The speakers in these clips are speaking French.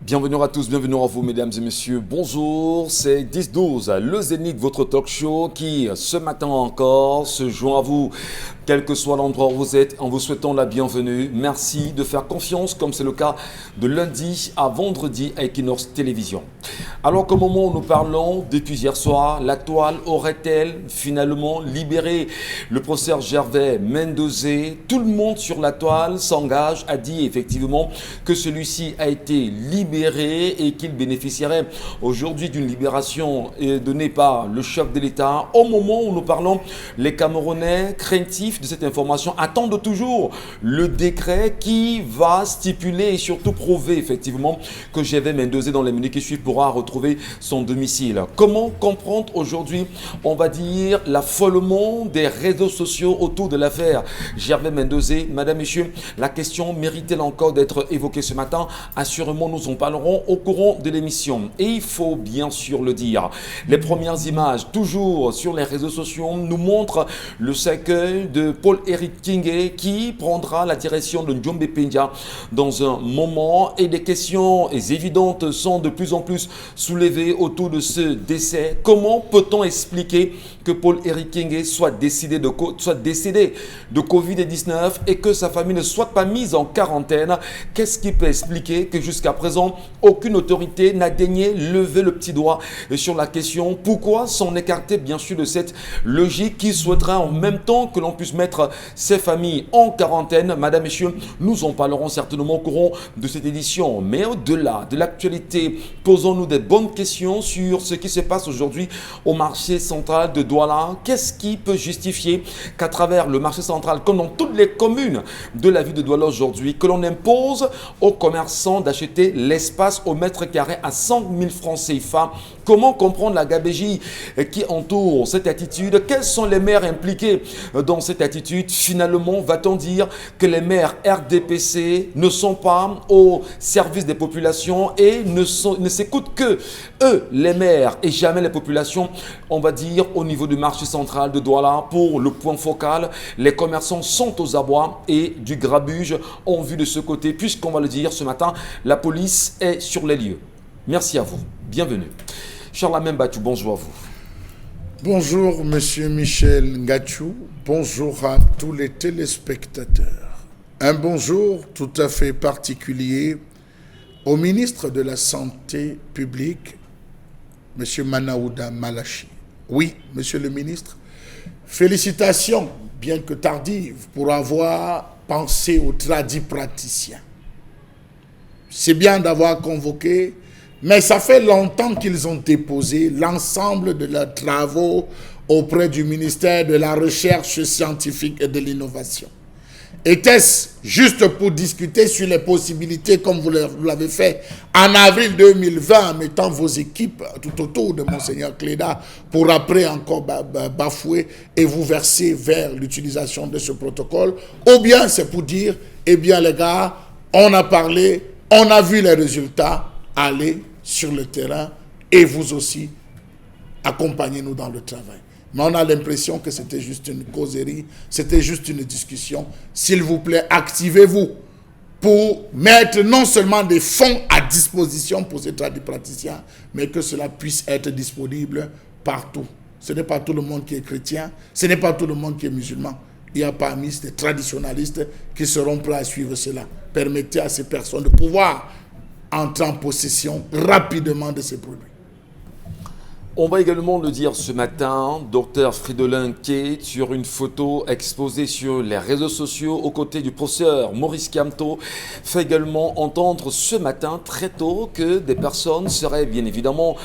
Bienvenue à tous, bienvenue à vous mesdames et messieurs, bonjour, c'est 10-12, le Zénith, votre talk show qui ce matin encore se joint à vous, quel que soit l'endroit où vous êtes, en vous souhaitant la bienvenue. Merci de faire confiance comme c'est le cas de lundi à vendredi à Equinox Télévision. Alors qu'au moment où nous parlons depuis hier soir, la toile aurait-elle finalement libéré le professeur Gervais Mendoza? Tout le monde sur la toile s'engage à dire effectivement que celui-ci a été libéré et qu'il bénéficierait aujourd'hui d'une libération donnée par le chef de l'État. Au moment où nous parlons, les Camerounais craintifs de cette information attendent toujours le décret qui va stipuler et surtout prouver effectivement que Gervais Mendoza dans les minutes qui suivent pourra retrouver son domicile. Comment comprendre aujourd'hui, on va dire, l'affolement des réseaux sociaux autour de l'affaire Gervais Mendoza? Madame, Messieurs, la question mérite-t-elle encore d'être évoquée ce matin? Assurément, nous en parlerons au courant de l'émission. Et il faut bien sûr le dire, les premières images, toujours sur les réseaux sociaux, nous montrent le cercueil de Paul-Éric Kingé qui prendra la direction de Njombe Pendia dans un moment. Et des questions évidentes sont de plus en plus soulevées autour de ce décès. Comment peut-on expliquer que Paul-Éric Kingé soit décédé de Covid-19 et que sa famille ne soit pas mise en quarantaine? Qu'est-ce qui peut expliquer que jusqu'à présent, aucune autorité n'a daigné lever le petit doigt sur la question? Pourquoi s'en écarter bien sûr de cette logique qui souhaiterait en même temps que l'on puisse mettre ces familles en quarantaine? Madame, Messieurs, nous en parlerons certainement au courant de cette édition. Mais au-delà de l'actualité, posons-nous des bonnes questions sur ce qui se passe aujourd'hui au marché central de Douala. Qu'est-ce qui peut justifier qu'à travers le marché central, comme dans toutes les communes de la ville de Douala aujourd'hui, que l'on impose aux commerçants d'acheter l'espace au mètre carré à 100 000 francs CFA? Comment comprendre la gabégie qui entoure cette attitude? Quels sont les maires impliqués dans cette attitude? Finalement, va-t-on dire que les maires RDPC ne sont pas au service des populations et ne s'écoutent que eux, les maires, et jamais les populations, on va dire, au niveau du marché central de Douala? Pour le point focal, les commerçants sont aux abois et du grabuge en vue de ce côté, puisqu'on va le dire ce matin, la police est sur les lieux. Merci à vous. Bienvenue. Charlemagne Bachou, bonjour à vous. Bonjour, monsieur Michel Ngachou. Bonjour à tous les téléspectateurs. Un bonjour tout à fait particulier au ministre de la Santé publique, monsieur Manaouda Malachi. Oui, monsieur le ministre, félicitations, bien que tardives, pour avoir pensé aux tradipraticiens. C'est bien d'avoir convoqué, mais ça fait longtemps qu'ils ont déposé l'ensemble de leurs travaux auprès du ministère de la Recherche scientifique et de l'innovation. Était-ce juste pour discuter sur les possibilités, comme vous l'avez fait en avril 2020, en mettant vos équipes tout autour de Monseigneur Cléda pour après encore bafouer et vous verser vers l'utilisation de ce protocole? Ou bien c'est pour dire, eh bien les gars, on a parlé, on a vu les résultats, allez sur le terrain et vous aussi, accompagnez-nous dans le travail. Mais on a l'impression que c'était juste une causerie, c'était juste une discussion. S'il vous plaît, activez-vous pour mettre non seulement des fonds à disposition pour ces tradipraticiens, mais que cela puisse être disponible partout. Ce n'est pas tout le monde qui est chrétien, ce n'est pas tout le monde qui est musulman. Il y a parmi des traditionalistes qui seront prêts à suivre cela. Permettez à ces personnes de pouvoir entrer en possession rapidement de ces produits. On va également le dire ce matin, Dr Fridolin Nké, sur une photo exposée sur les réseaux sociaux aux côtés du professeur Maurice Kamto, fait également entendre ce matin très tôt que des personnes seraient bien évidemment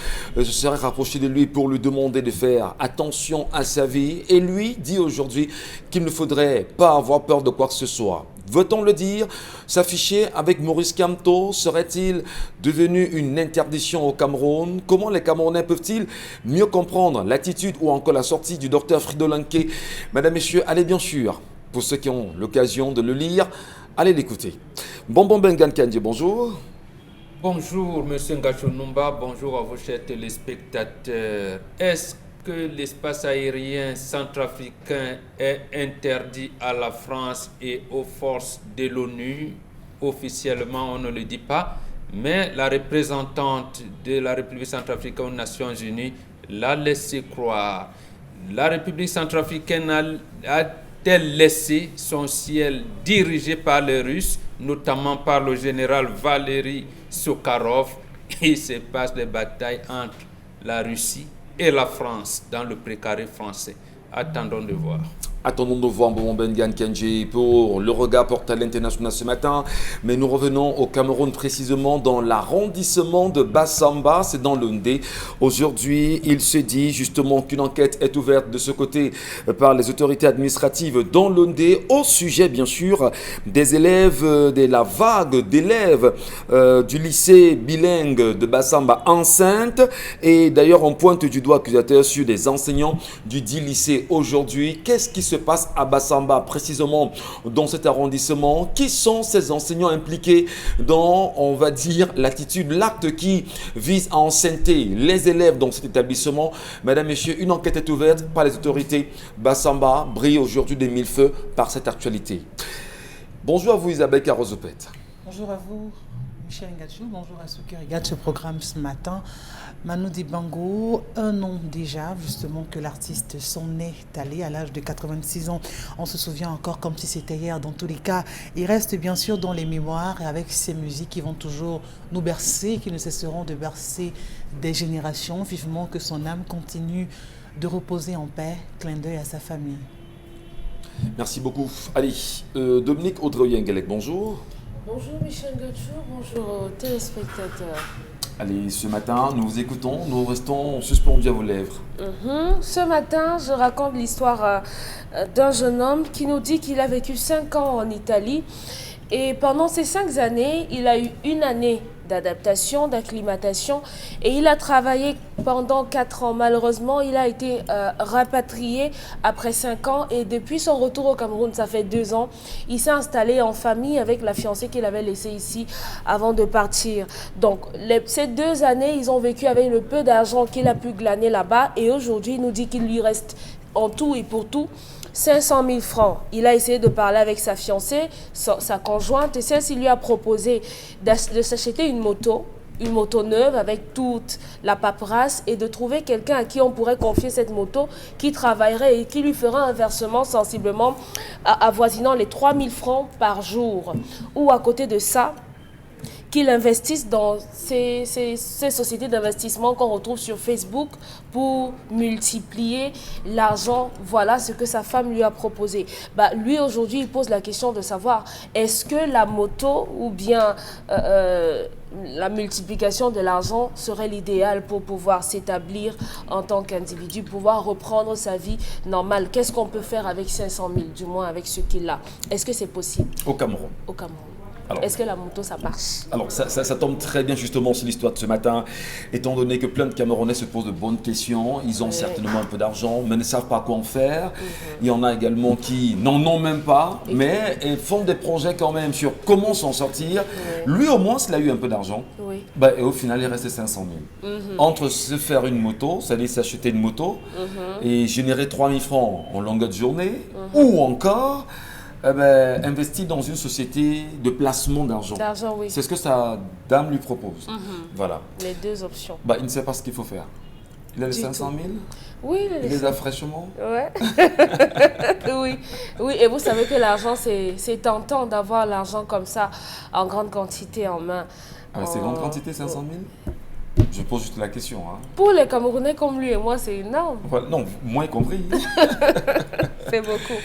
rapprochées de lui pour lui demander de faire attention à sa vie. Et lui dit aujourd'hui qu'il ne faudrait pas avoir peur de quoi que ce soit. Veut-on le dire? S'afficher avec Maurice Kamto serait-il devenu une interdiction au Cameroun? Comment les Camerounais peuvent-ils mieux comprendre l'attitude ou encore la sortie du docteur Fridolin Nké? Mesdames, Messieurs, allez bien sûr, pour ceux qui ont l'occasion de le lire, allez l'écouter. Bonbon Bengan Kandji, bonjour. Bonjour, monsieur Ngachou Numba, bonjour à vos chers téléspectateurs. Est-ce que l'espace aérien centrafricain est interdit à la France et aux forces de l'ONU? Officiellement, on ne le dit pas, Mais la représentante de la République centrafricaine aux Nations Unies l'a laissé croire. La République centrafricaine a-t-elle laissé son ciel dirigé par les Russes, notamment par le général Valéry Sakharov, et il se passe des batailles entre la Russie et la France dans le précaré français. Attendons de voir. Attendons de voir Mbomben Kenji pour le regard porté à l'international ce matin. Mais nous revenons au Cameroun, précisément dans l'arrondissement de Bassamba, c'est dans l'Yaoundé. Aujourd'hui, il se dit justement qu'une enquête est ouverte de ce côté par les autorités administratives dans l'Yaoundé au sujet, bien sûr, des élèves, de la vague d'élèves du lycée bilingue de Bassamba enceinte. Et d'ailleurs, on pointe du doigt accusateur sur des enseignants du dit lycée aujourd'hui. Qu'est-ce qui se passe à Bassamba, précisément dans cet arrondissement? Qui sont ces enseignants impliqués dans, on va dire, l'attitude, l'acte qui vise à enceintrer les élèves dans cet établissement? Mesdames, Messieurs, une enquête est ouverte par les autorités. Bassamba brille aujourd'hui des mille feux par cette actualité. Bonjour à vous, Isabelle Carozopet. Bonjour à vous, Michel Ngachou. Bonjour à ceux qui regardent ce programme ce matin. Manu Dibango, un an déjà, justement, que l'artiste s'en est allé à l'âge de 86 ans. On se souvient encore comme si c'était hier. Dans tous les cas, il reste bien sûr dans les mémoires et avec ces musiques qui vont toujours nous bercer, qui ne cesseront de bercer des générations. Vivement que son âme continue de reposer en paix. Clin d'œil à sa famille. Merci beaucoup. Allez, Dominique Audrey-Yengelek, bonjour. Bonjour Michel Ngachou, bonjour aux téléspectateurs. Allez, ce matin, nous vous écoutons, nous restons suspendus à vos lèvres. Ce matin, je raconte l'histoire d'un jeune homme qui nous dit qu'il a vécu 5 ans en Italie. Et pendant ces 5 années, il a eu une année d'adaptation, d'acclimatation. Et il a travaillé pendant 4 ans. Malheureusement, il a été rapatrié après 5 ans. Et depuis son retour au Cameroun, ça fait 2 ans, il s'est installé en famille avec la fiancée qu'il avait laissée ici avant de partir. Donc, ces 2 années, ils ont vécu avec le peu d'argent qu'il a pu glaner là-bas. Et aujourd'hui, il nous dit qu'il lui reste en tout et pour tout 500 000 francs. Il a essayé de parler avec sa fiancée, sa conjointe, et celle-ci lui a proposé de s'acheter une moto neuve avec toute la paperasse et de trouver quelqu'un à qui on pourrait confier cette moto qui travaillerait et qui lui fera un versement sensiblement avoisinant les 3 000 francs par jour. Ou à côté de ça, qu'il investisse dans ces sociétés d'investissement qu'on retrouve sur Facebook pour multiplier l'argent. Voilà ce que sa femme lui a proposé. Lui, aujourd'hui, il pose la question de savoir est-ce que la moto ou bien la multiplication de l'argent serait l'idéal pour pouvoir s'établir en tant qu'individu, pouvoir reprendre sa vie normale. Qu'est-ce qu'on peut faire avec 500 000, du moins avec ce qu'il a? Est-ce que c'est possible? Au Cameroun. Au Cameroun. Alors, est-ce que la moto, ça marche? Alors, ça tombe très bien justement sur l'histoire de ce matin, étant donné que plein de Camerounais se posent de bonnes questions. Ils ont certainement un peu d'argent, mais ne savent pas quoi en faire. Il y en a également qui n'en ont même pas, mais font des projets quand même sur comment s'en sortir. Lui, au moins, s'il a eu un peu d'argent, et au final, il restait 500 000. Entre se faire une moto, c'est-à-dire s'acheter une moto, et générer 3 000 francs en longueur de journée, ou encore investir dans une société de placement d'argent. Oui. C'est ce que sa dame lui propose. Voilà. Les 2 options. Il ne sait pas ce qu'il faut faire. Il a les 500 000. Oui, il les a fraîchement. Ouais. oui, et vous savez que l'argent, c'est tentant d'avoir l'argent comme ça, en grande quantité en main. C'est grande quantité, 500 000 ? Je pose juste la question. Pour les Camerounais comme lui et moi, c'est énorme. Voilà. Non, moi y compris. C'est beaucoup.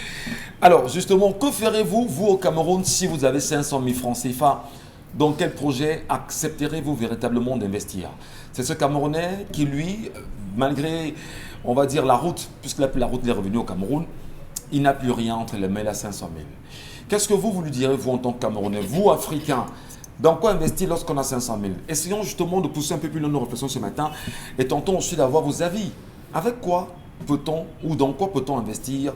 Alors, justement, que ferez-vous, vous, au Cameroun, si vous avez 500 000 francs CFA? Dans quel projet accepterez-vous véritablement d'investir? C'est ce Camerounais qui, lui, malgré, on va dire, la route, puisque la route est revenue au Cameroun, il n'a plus rien entre les mains, il a 500 000. Qu'est-ce que vous lui direz, vous, en tant que Camerounais, vous, Africains? Dans quoi investir lorsqu'on a 500 000? Essayons justement de pousser un peu plus loin nos réflexions ce matin et tentons aussi d'avoir vos avis. Avec quoi peut-on ou dans quoi peut-on investir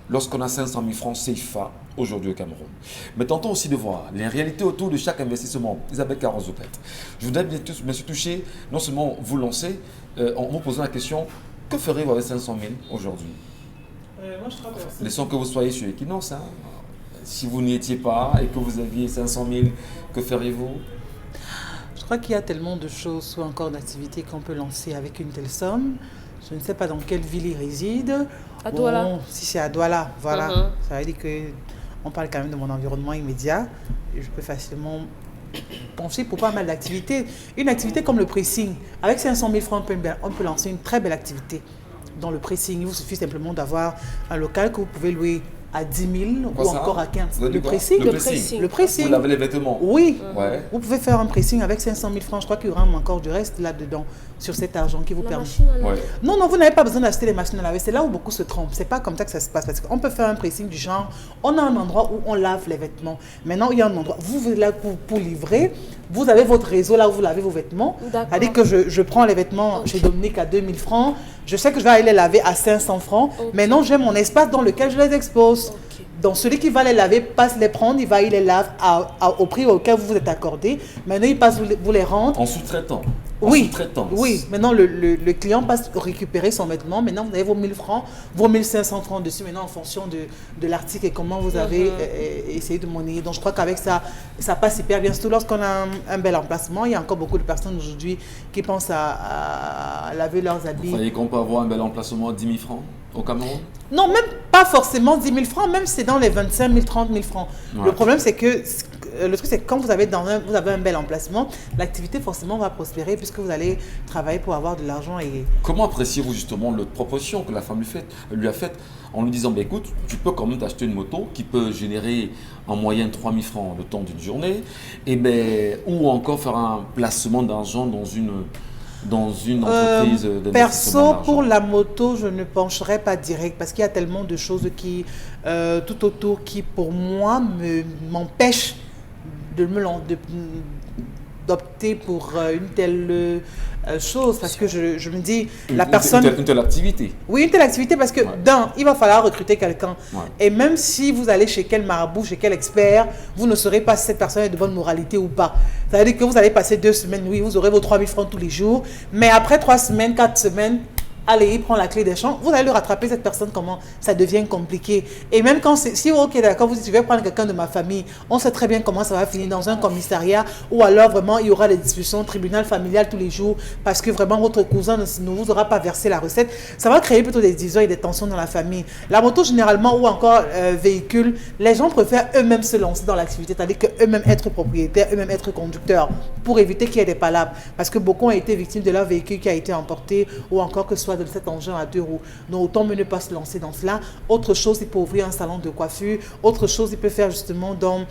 lorsqu'on a 500 000 francs CFA aujourd'hui au Cameroun? Mais tentons aussi de voir les réalités autour de chaque investissement. Isabelle Carozopet, je voudrais bien sûr toucher, non seulement vous lancer, en vous posant la question, que ferez-vous avec 500 000 aujourd'hui? Moi, je traverse. Laissons que vous soyez sur Equinox. Si vous n'y étiez pas et que vous aviez 500 000, que feriez-vous? crois qu'il y a tellement de choses ou encore d'activités qu'on peut lancer avec une telle somme. Je ne sais pas dans quelle ville il réside. À Douala. Bon, si c'est à Douala, voilà. Ça veut dire qu'on parle quand même de mon environnement immédiat. Et je peux facilement pencher pour pas mal d'activités. Une activité comme le pressing. Avec 500 000 francs, on peut lancer une très belle activité. Dans le pressing, il vous suffit simplement d'avoir un local que vous pouvez louer à 10 000 ou encore à 15 000. Le pressing. Le pressing. Vous lavez les vêtements. Oui. Ouais. Vous pouvez faire un pressing avec 500 000 francs. Je crois qu'il y aura encore du reste là-dedans, sur cet argent qui vous permet. Ouais. Non, vous n'avez pas besoin d'acheter les machines à laver. C'est là où beaucoup se trompent. C'est pas comme ça que ça se passe. Parce qu'on peut faire un pressing du genre, on a un endroit où on lave les vêtements. Maintenant, il y a un endroit, vous là pour livrer, vous avez votre réseau là où vous lavez vos vêtements. C'est-à-dire que je prends les vêtements chez Dominique à 2 000 francs. Je sais que je vais aller les laver à 500 francs. Maintenant, j'ai mon espace dans lequel je les expose. Donc, celui qui va les laver passe les prendre, il les lave au prix auquel vous vous êtes accordé. Maintenant, il passe vous les rendre. En sous-traitant. Oui, maintenant le client passe récupérer son vêtement. Maintenant, vous avez vos 1000 francs, vos 1500 francs dessus. Maintenant, en fonction de l'article et comment vous avez essayé de monnayer. Donc, je crois qu'avec ça, ça passe hyper bien. Surtout lorsqu'on a un bel emplacement. Il y a encore beaucoup de personnes aujourd'hui qui pensent à laver leurs habits. Vous croyez qu'on peut avoir un bel emplacement à 10 000 francs au Cameroun? Non, même pas forcément 10 000 francs, même c'est dans les 25 000, 30 000 francs. Ouais. Le problème, c'est que le truc, c'est que quand vous avez un bel emplacement, l'activité forcément va prospérer puisque vous allez travailler pour avoir de l'argent. Comment appréciez-vous justement l'autre proposition que la femme lui a faite en lui disant, écoute, tu peux quand même t'acheter une moto qui peut générer en moyenne 3 000 francs le temps d'une journée, ou encore faire un placement d'argent dans une entreprise perso, pour la moto, je ne pencherai pas direct parce qu'il y a tellement de choses qui, tout autour qui, pour moi, m'empêchent d'opter pour une telle chose parce que je me dis, la personne... Une telle activité. Oui, une telle activité parce que il va falloir recruter quelqu'un. Ouais. Et même si vous allez chez quel marabout, chez quel expert, vous ne saurez pas si cette personne est de bonne moralité ou pas. Ça veut dire que vous allez passer 2 semaines, oui, vous aurez vos 3 000 francs tous les jours, mais après 3 semaines, 4 semaines, allez, il prend la clé des champs, vous allez le rattraper, cette personne, comment ça devient compliqué. Et même quand si ok, d'accord, vous dites, je vais prendre quelqu'un de ma famille, on sait très bien comment ça va finir dans un commissariat, ou alors vraiment, il y aura des discussions, tribunal familial tous les jours, parce que vraiment, votre cousin ne vous aura pas versé la recette. Ça va créer plutôt des divisions et des tensions dans la famille. La moto, généralement, ou encore véhicule, les gens préfèrent eux-mêmes se lancer dans l'activité, c'est-à-dire qu'eux-mêmes être propriétaires, eux-mêmes être conducteurs, pour éviter qu'il y ait des palabres. Parce que beaucoup ont été victimes de leur véhicule qui a été emporté, ou encore que ce soit de cet engin à 2 roues. Donc autant mieux ne pas se lancer dans cela. Autre chose, il peut ouvrir un salon de coiffure. Autre chose, il peut faire justement dans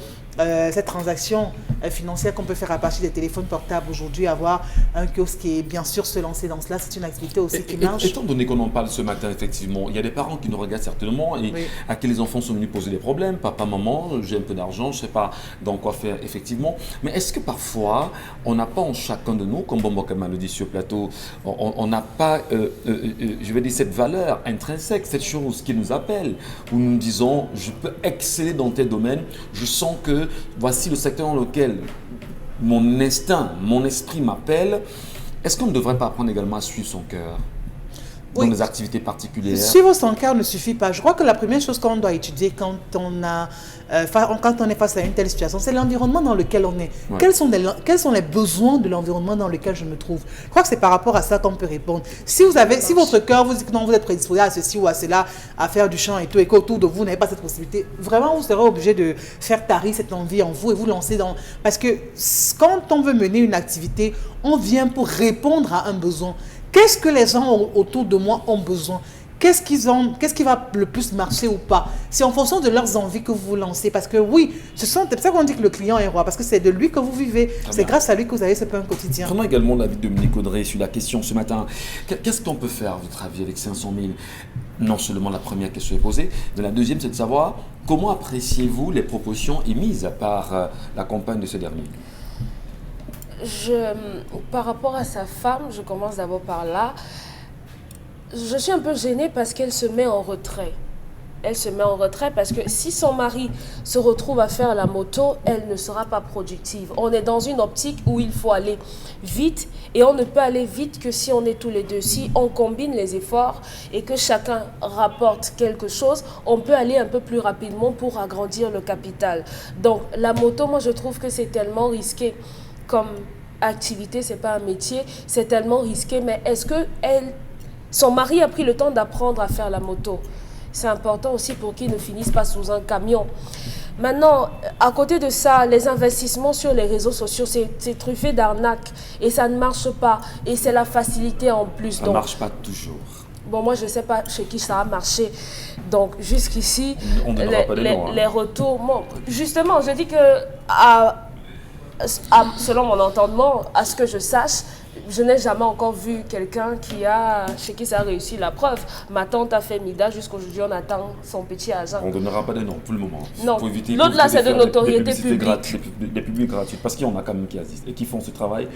cette transaction financière qu'on peut faire à partir des téléphones portables aujourd'hui, avoir un kiosque et bien sûr se lancer dans cela, c'est une activité aussi qui marche. Étant donné qu'on en parle ce matin, effectivement, il y a des parents qui nous regardent certainement et à qui les enfants sont venus poser des problèmes. Papa, maman, j'ai un peu d'argent, je ne sais pas dans quoi faire, effectivement. Mais est-ce que parfois, on n'a pas en chacun de nous, comme Bombo Kama le dit sur le plateau, on n'a pas, je vais dire, cette valeur intrinsèque, cette chose qui nous appelle, où nous nous disons, je peux exceller dans tel domaine, je sens que voici le secteur dans lequel mon instinct, mon esprit m'appelle. Est-ce qu'on ne devrait pas apprendre également à suivre son cœur dans des activités particulières? Suivre son cœur ne suffit pas. Je crois que la première chose qu'on doit étudier quand on est face à une telle situation, c'est l'environnement dans lequel on est. Ouais. Quels sont les besoins de l'environnement dans lequel je me trouve? Je crois que c'est par rapport à ça qu'on peut répondre. Si votre cœur vous dit que non, vous êtes prédisposé à ceci ou à cela, à faire du chant et tout, et qu'autour de vous, vous n'avez pas cette possibilité, vraiment, vous serez obligé de faire tarir cette envie en vous et vous lancer dans... Parce que quand on veut mener une activité, on vient pour répondre à un besoin. Qu'est-ce que les gens autour de moi ont besoin? Qu'est-ce qui va le plus marcher ou pas? C'est en fonction de leurs envies que vous vous lancez. Parce que oui, c'est pour ça qu'on dit que le client est roi. Parce que c'est de lui que vous vivez. C'est grâce à lui que vous avez ce pain quotidien. Prenons également l'avis de Dominique Audrey sur la question ce matin. Qu'est-ce qu'on peut faire, à votre avis, avec 500 000? Non seulement la première question est posée, mais la deuxième, c'est de savoir comment appréciez-vous les propositions émises par la compagne de ce dernier? Par rapport à sa femme, je commence d'abord par là. Je suis un peu gênée parce qu'elle se met en retrait. Elle se met en retrait parce que si son mari se retrouve à faire la moto, elle ne sera pas productive. On est dans une optique où il faut aller vite et on ne peut aller vite que si on est tous les deux. Si on combine les efforts et que chacun rapporte quelque chose, on peut aller un peu plus rapidement pour agrandir le capital. Donc la moto, moi je trouve que c'est tellement risqué comme activité, c'est pas un métier, c'est tellement risqué. Mais est-ce que son mari a pris le temps d'apprendre à faire la moto? C'est important aussi pour qu'il ne finisse pas sous un camion. Maintenant, à côté de ça, les investissements sur les réseaux sociaux, c'est truffé d'arnaques et ça ne marche pas. Et c'est la facilité en plus. Ça ne marche pas toujours. Bon, moi, je ne sais pas chez qui ça a marché. Donc, jusqu'ici, les retours... Bon, justement, je dis que, selon mon entendement, à ce que je sache, je n'ai jamais encore vu quelqu'un chez qui ça a réussi. La preuve, ma tante a fait Mida, jusqu'aujourd'hui on attend son petit agent. On ne donnera pas de nom pour le moment. Non, l'autre là c'est de notoriété publique. Des publics gratuits, parce qu'il y en a quand même qui assistent et qui font ce travail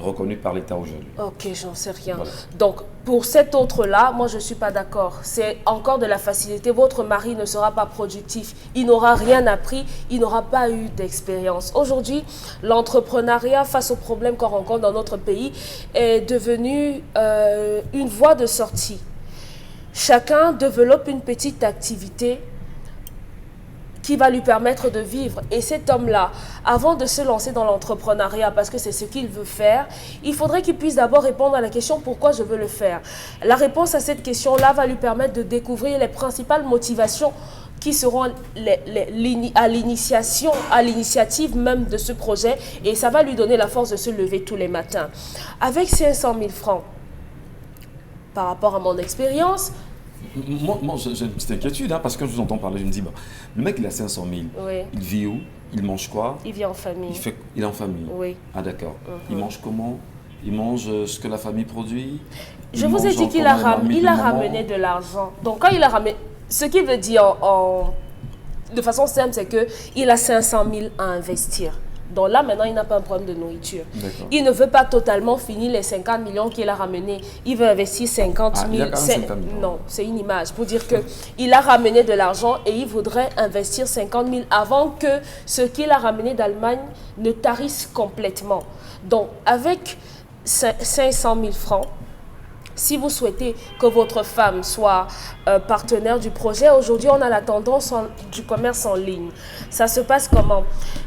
reconnu par l'État aujourd'hui. Ok, j'en sais rien. Voilà. Donc, pour cet autre-là, moi je ne suis pas d'accord. C'est encore de la facilité. Votre mari ne sera pas productif. Il n'aura rien appris. Il n'aura pas eu d'expérience. Aujourd'hui, l'entrepreneuriat face aux problèmes qu'on rencontre dans notre pays est devenu une voie de sortie. Chacun développe une petite activité qui va lui permettre de vivre. Et cet homme-là, avant de se lancer dans l'entrepreneuriat, parce que c'est ce qu'il veut faire, il faudrait qu'il puisse d'abord répondre à la question « Pourquoi je veux le faire ?» La réponse à cette question-là va lui permettre de découvrir les principales motivations qui seront à l'initiative même de ce projet, et ça va lui donner la force de se lever tous les matins. Avec 500 000 francs, par rapport à mon expérience... Moi j'ai une petite inquiétude, parce que quand je vous entends parler, je me dis, le mec il a 500 000, oui. Il vit où? Il mange quoi? Il vit en famille. Il est en famille? Oui. Ah d'accord. Il mange comment? Il mange ce que la famille produit? Je vous ai dit qu'il a ramené de l'argent. Donc quand il a ramené... Ce qu'il veut dire de façon simple, c'est qu'il a 500 000 à investir. Donc là, maintenant, il n'a pas un problème de nourriture. Il ne veut pas totalement finir les 50 millions qu'il a ramenés. Il veut investir 50 000. Il a quand même 50 millions. Non, c'est une image pour dire qu'il a ramené de l'argent et il voudrait investir 50 000 avant que ce qu'il a ramené d'Allemagne ne tarisse complètement. Donc, avec 500 000 francs, si vous souhaitez que votre femme soit partenaire du projet, aujourd'hui on a la tendance du commerce en ligne. Ça se passe comment?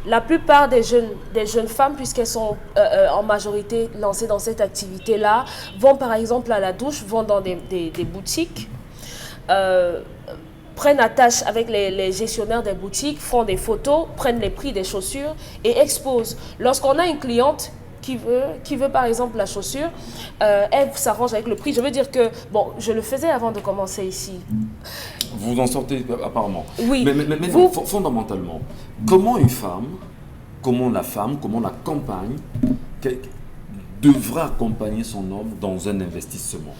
La plupart des jeunes femmes, puisqu'elles sont en majorité lancées dans cette activité-là, vont par exemple à la douche, vont dans des boutiques, prennent attache avec les gestionnaires des boutiques, font des photos, prennent les prix des chaussures et exposent. Lorsqu'on a une cliente qui veut par exemple la chaussure, elle s'arrange avec le prix. Je veux dire que, bon, je le faisais avant de commencer ici. Vous en sortez apparemment. Oui. Mais fondamentalement, comment une femme, comment la compagne devra accompagner son homme dans un investissement?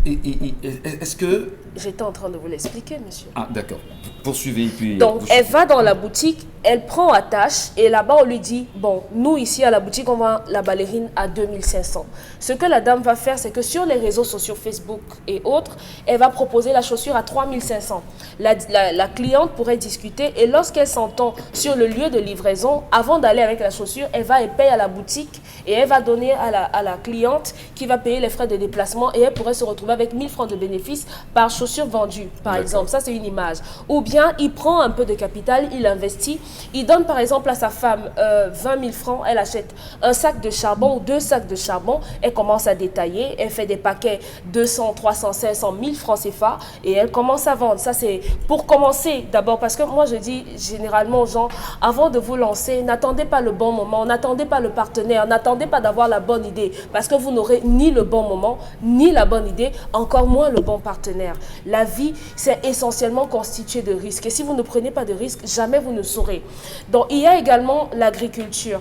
Est-ce que... J'étais en train de vous l'expliquer, monsieur. Ah, d'accord. Poursuivez. Puis donc, elle va dans la boutique, elle prend attache et là-bas, on lui dit, bon, nous ici à la boutique, on vend la ballerine à 2500. Ce que la dame va faire, c'est que sur les réseaux sociaux, Facebook et autres, elle va proposer la chaussure à 3500. La cliente pourrait discuter et lorsqu'elle s'entend sur le lieu de livraison, avant d'aller avec la chaussure, elle va et paye à la boutique et elle va donner à la cliente qui va payer les frais de déplacement et elle pourrait se retrouver avec 1000 francs de bénéfices par chaussure vendue, par exemple. Ça, c'est une image. Ou bien, il prend un peu de capital, il investit, il donne par exemple à sa femme 20 000 francs, elle achète un sac de charbon ou 2 sacs de charbon, elle commence à détailler, elle fait des paquets 200, 300, 500, 1000 francs CFA et elle commence à vendre. Ça, c'est pour commencer d'abord, parce que moi, je dis généralement aux gens, avant de vous lancer, n'attendez pas le bon moment, n'attendez pas le partenaire, n'attendez pas d'avoir la bonne idée, parce que vous n'aurez ni le bon moment, ni la bonne idée, encore moins le bon partenaire. La vie, c'est essentiellement constitué de risques. Et si vous ne prenez pas de risques, jamais vous ne saurez. Donc, il y a également l'agriculture.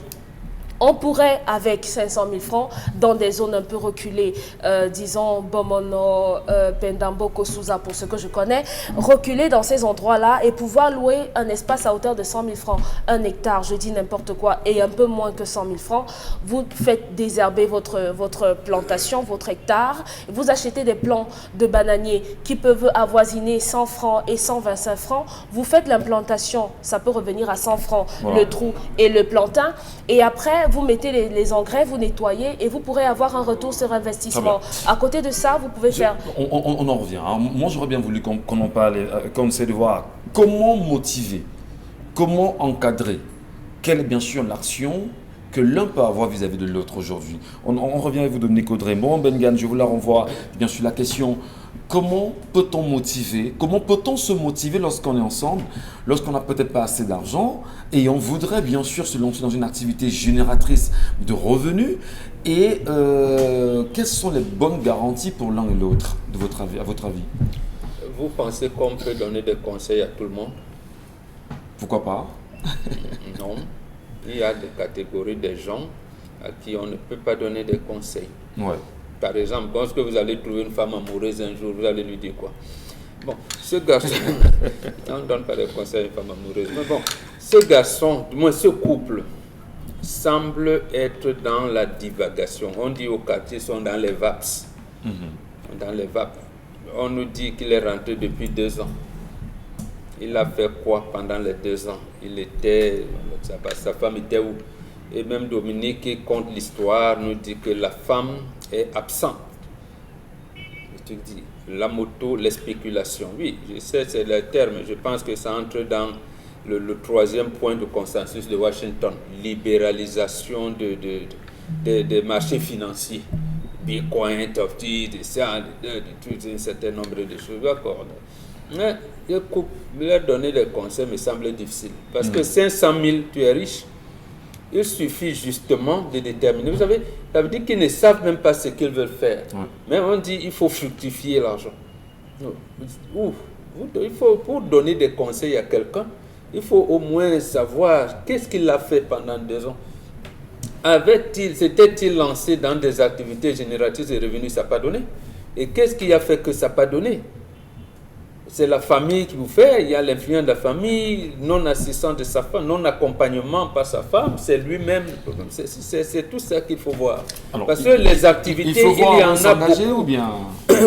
On pourrait, avec 500 000 francs, dans des zones un peu reculées, disons Bomono, Pendambo, Kosuza, pour ce que je connais, reculer dans ces endroits-là et pouvoir louer un espace à hauteur de 100 000 francs, un hectare, je dis n'importe quoi, et un peu moins que 100 000 francs. Vous faites désherber votre plantation, votre hectare, vous achetez des plants de bananiers qui peuvent avoisiner 100 francs et 125 francs. Vous faites l'implantation, ça peut revenir à 100 francs, voilà, le trou et le plantain, et après, vous mettez les engrais, vous nettoyez et vous pourrez avoir un retour sur investissement. À côté de ça, vous pouvez faire... On en revient. Hein. Moi, j'aurais bien voulu qu'on en parle, qu'on essaie de voir comment motiver, comment encadrer, quelle est bien sûr l'action que l'un peut avoir vis-à-vis de l'autre aujourd'hui. On revient avec vous, Dominique Audrey. Bon, Bengan, je vous la renvoie bien sûr la question. Comment peut-on motiver, comment peut-on se motiver lorsqu'on est ensemble, lorsqu'on n'a peut-être pas assez d'argent et on voudrait bien sûr se lancer dans une activité génératrice de revenus et quelles sont les bonnes garanties pour l'un et l'autre, à votre avis? Vous pensez qu'on peut donner des conseils à tout le monde? Pourquoi pas? Non. Il y a des catégories de gens à qui on ne peut pas donner des conseils. Ouais. Par exemple, lorsque vous allez trouver une femme amoureuse un jour, vous allez lui dire quoi? Bon, ce garçon, on ne donne pas de conseils à une femme amoureuse, mais bon, ce garçon, du moins ce couple, semble être dans la divagation. On dit au quartier, ils sont dans les VAPS. Dans les VAPS. On nous dit qu'il est rentré depuis 2 ans. Il a fait quoi pendant les 2 ans? Sa femme était où? Et même Dominique, qui compte l'histoire, nous dit que la femme est absente. Je te dis, la moto, les spéculations. Oui, je sais, c'est le terme. Je pense que ça entre dans le 3e point de consensus de Washington. Libéralisation des marchés financiers. Bitcoin, Tofty, un certain nombre de choses. D'accord. Mais leur donner des conseils me semble difficile. Parce que 500 000, tu es riche. Il suffit justement de déterminer. Vous savez, ça veut dire qu'ils ne savent même pas ce qu'ils veulent faire. Ouais. Mais on dit qu'il faut fructifier l'argent. Il faut, pour donner des conseils à quelqu'un, il faut au moins savoir qu'est-ce qu'il a fait pendant 2 ans. S'était-il lancé dans des activités génératrices de revenus, ça n'a pas donné? Et qu'est-ce qui a fait que ça n'a pas donné? C'est la famille qui vous fait, il y a l'influence de la famille, non-assistance de sa femme, non-accompagnement par sa femme, c'est lui-même. C'est tout ça qu'il faut voir. Alors, parce que les activités, il y en a beaucoup. Ou bien...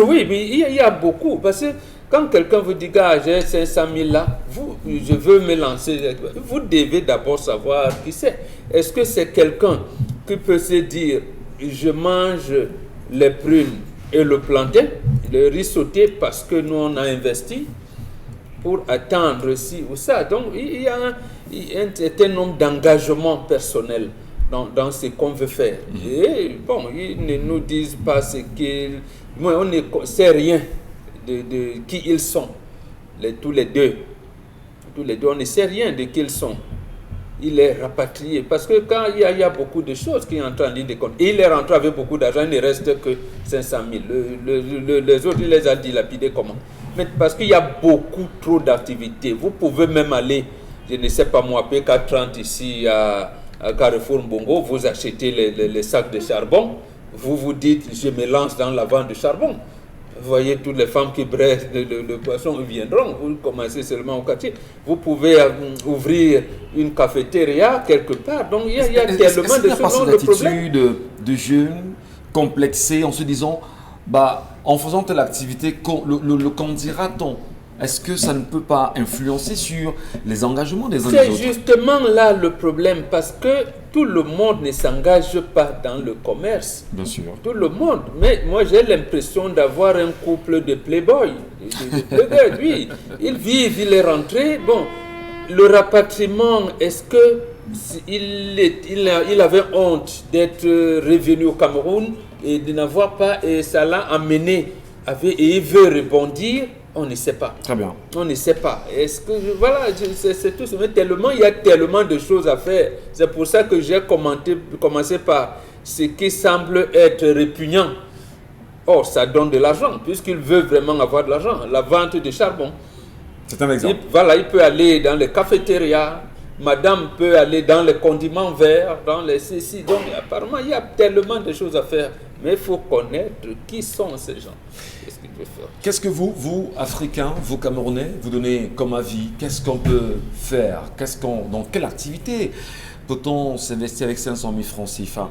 Oui, mais il y a beaucoup. Parce que quand quelqu'un vous dit, gars, j'ai 500 000 là, je veux me lancer, vous devez d'abord savoir qui c'est. Est-ce que c'est quelqu'un qui peut se dire, je mange les prunes et le plantain, le riz sauté parce que nous on a investi pour attendre ci ou ça. Donc il y a un certain nombre d'engagements personnels dans ce qu'on veut faire. Et bon, ils ne nous disent pas ce qu'ils... Moi, on ne sait rien de qui ils sont, tous les deux. Tous les deux, on ne sait rien de qui ils sont. Il est rapatrié. Parce que quand il y a beaucoup de choses qui entrent en ligne de compte, et il est rentré avec beaucoup d'argent, il ne reste que 500 000. Les autres, il les a dilapidés comment? Mais parce qu'il y a beaucoup trop d'activités. Vous pouvez même aller, je ne sais pas moi, PK30 ici à Carrefour Mbongo, vous achetez les sacs de charbon, vous vous dites, je me lance dans la vente de charbon. Vous voyez, toutes les femmes qui brassent le poisson viendront. Vous commencez seulement au quartier. Vous pouvez ouvrir une cafétéria quelque part. Donc, il y a tellement de choses. Une attitude de jeunes complexés en se disant, en faisant telle activité, qu'en dira-t-on? Est-ce que ça ne peut pas influencer sur les engagements des uns et des autres? C'est justement là le problème, parce que tout le monde ne s'engage pas dans le commerce. Bien sûr. Tout le monde. Mais moi, j'ai l'impression d'avoir un couple de playboys. Lui, il vit, il est rentré. Bon, le rapatriement, est-ce que il avait honte d'être revenu au Cameroun et de n'avoir pas, et ça l'a amené, et il veut rebondir? On ne sait pas. Très bien. On ne sait pas. Est-ce que voilà, c'est tout. Mais tellement, il y a tellement de choses à faire. C'est pour ça que j'ai commencé par ce qui semble être répugnant. Or, ça donne de l'argent, puisqu'il veut vraiment avoir de l'argent. La vente de charbon. C'est un exemple. Il peut aller dans les cafétérias. Madame peut aller dans les condiments verts, dans les ceci. Donc, apparemment, il y a tellement de choses à faire. Mais il faut connaître qui sont ces gens. Qu'est-ce qu'ils veulent faire? Qu'est-ce que vous, Africains, vous, Camerounais, vous donnez comme avis? Qu'est-ce qu'on peut faire? Dans quelle activité peut-on s'investir avec 500 000 francs CFA?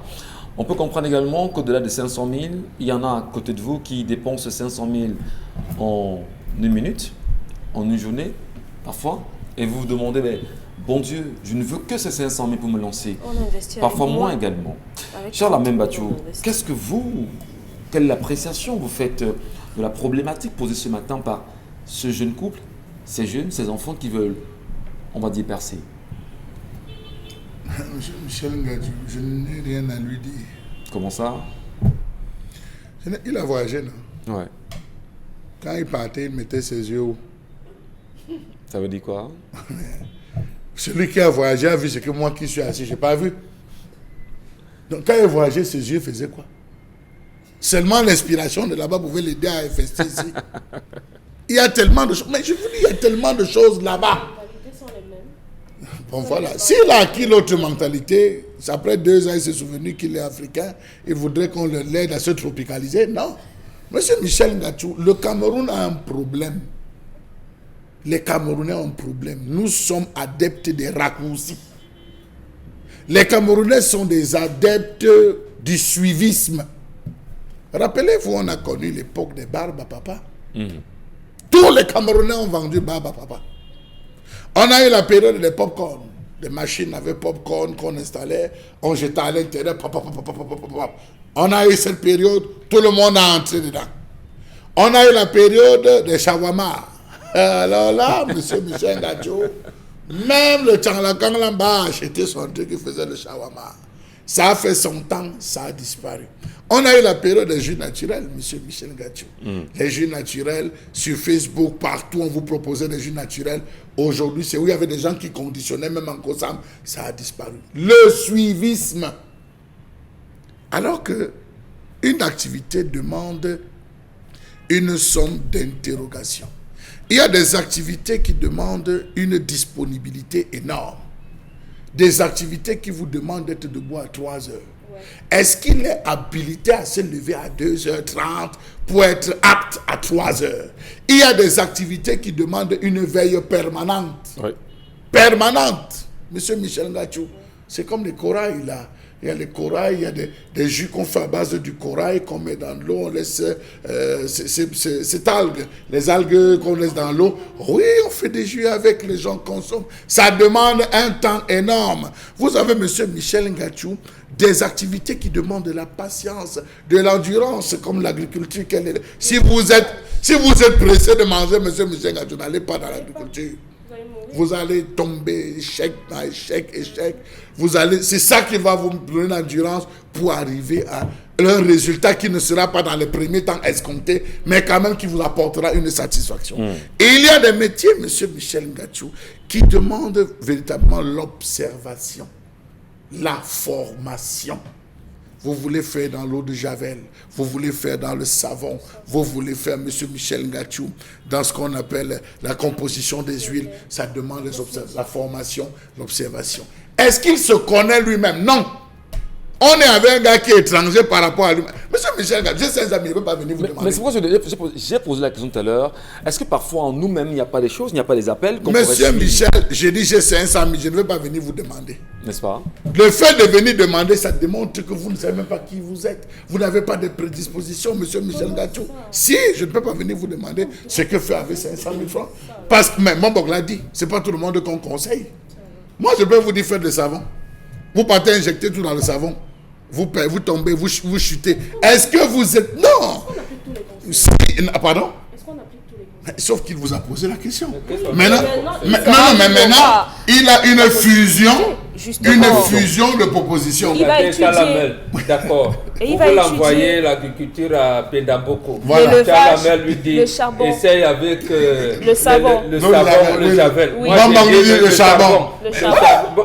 On peut comprendre également qu'au-delà de 500 000, il y en a à côté de vous qui dépensent 500 000 en 1 minute, en une journée, parfois, et vous vous demandez, bon Dieu, je ne veux que ces 500 000 pour me lancer. Parfois moins également. Charles Membachou, quelle est l'appréciation vous faites de la problématique posée ce matin par ce jeune couple, ces enfants qui veulent, on va dire, percer? Monsieur Michel Ngadjou, je n'ai rien à lui dire. Comment ça? Il a voyagé, non? Ouais. Quand il partait, il mettait ses yeux où? Ça veut dire quoi? Celui qui a voyagé a vu ce que moi qui suis assis, je n'ai pas vu. Donc quand il voyageait, ses yeux faisaient quoi? Seulement l'inspiration de là-bas pouvait l'aider à infester ici. Il y a tellement de choses. Mais je vous dis, il y a tellement de choses là-bas. Bon voilà. S'il a acquis l'autre mentalité, après 2 ans, il s'est souvenu qu'il est africain, il voudrait qu'on l'aide à se tropicaliser. Non. Monsieur Michel Ngadjou, le Cameroun a un problème. Les Camerounais ont un problème. Nous sommes adeptes des raccourcis. Les Camerounais sont des adeptes du suivisme. Rappelez-vous, on a connu l'époque des barbes à papa. Tous les Camerounais ont vendu barbe à papa. On a eu la période des pop-corn. Des machines avec pop-corn qu'on installait, on jetait à l'intérieur. On a eu cette période, tout le monde a entré dedans. On a eu la période des shawarma. Alors là, monsieur Michel Ngadjou, même le Tchanglakang là-bas a acheté son truc qui faisait le shawarma. Ça a fait son temps, ça a disparu. On a eu la période des jus naturels, monsieur Michel Ngadjou. Les jus naturels, sur Facebook, partout, on vous proposait des jus naturels. Aujourd'hui, c'est où il y avait des gens qui conditionnaient, même en Kossam, ça a disparu. Le suivisme. Alors que une activité demande une somme d'interrogation. Il y a des activités qui demandent une disponibilité énorme. Des activités qui vous demandent d'être debout à 3 heures. Ouais. Est-ce qu'il est habilité à se lever à 2h30 pour être apte à 3 heures? Il y a des activités qui demandent une veille permanente. Ouais. Permanente. Monsieur Michel Ngadjou, c'est comme les corails là. Il y a les corails, il y a des jus qu'on fait à base du corail, qu'on met dans l'eau, on laisse cette algue, les algues qu'on laisse dans l'eau. Oui, on fait des jus avec, les gens consomment. Ça demande un temps énorme. Vous avez, monsieur Michel Ngadjou, des activités qui demandent de la patience, de l'endurance, comme l'agriculture. Si vous êtes pressé de manger, monsieur Michel Ngadjou, n'allez pas dans l'agriculture. Vous allez tomber échec dans échec. C'est ça qui va vous donner l'endurance pour arriver à un résultat qui ne sera pas dans les premiers temps escompté, mais quand même qui vous apportera une satisfaction. Et il y a des métiers, monsieur Michel Ngadjou, qui demandent véritablement l'observation, la formation. Vous voulez faire dans l'eau de Javel, vous voulez faire dans le savon, vous voulez faire, monsieur Michel Ngadjou, dans ce qu'on appelle la composition des huiles. Ça demande la formation, l'observation. Est-ce qu'il se connaît lui-même? Non. On est avec un gars qui est étranger par rapport à lui-même. Monsieur Michel Ngadjou, j'ai 5 amis, il ne peut pas venir vous demander. Mais c'est pourquoi j'ai posé la question tout à l'heure. Est-ce que parfois en nous-mêmes, il n'y a pas des choses, il n'y a pas des appels Monsieur Michel, j'ai dit j'ai 500 000, je ne veux pas venir vous demander. N'est-ce pas? Le fait de venir demander, ça démontre que vous ne savez même pas qui vous êtes. Vous n'avez pas de prédisposition, monsieur Michel Ngadjou. Si, je ne peux pas venir vous demander ce que faire avec 500 000 francs. Parce que, même Mbok l'a dit, ce n'est pas tout le monde qu'on conseille. Moi, je peux vous dire faire du savon. Vous partez injecter tout dans le savon. Vous tombez, vous chutez. Est-ce que vous êtes... Non. Pardon? Sauf qu'il vous a posé la question. Maintenant, il a une fusion de propositions. Il va étudier. D'accord. Vous l'envoyez l'agriculture à Pendamboko. Voilà. L'élevage, lui dit, le charbon. essaye avec le savon. Le Javel. Oui. Le charbon.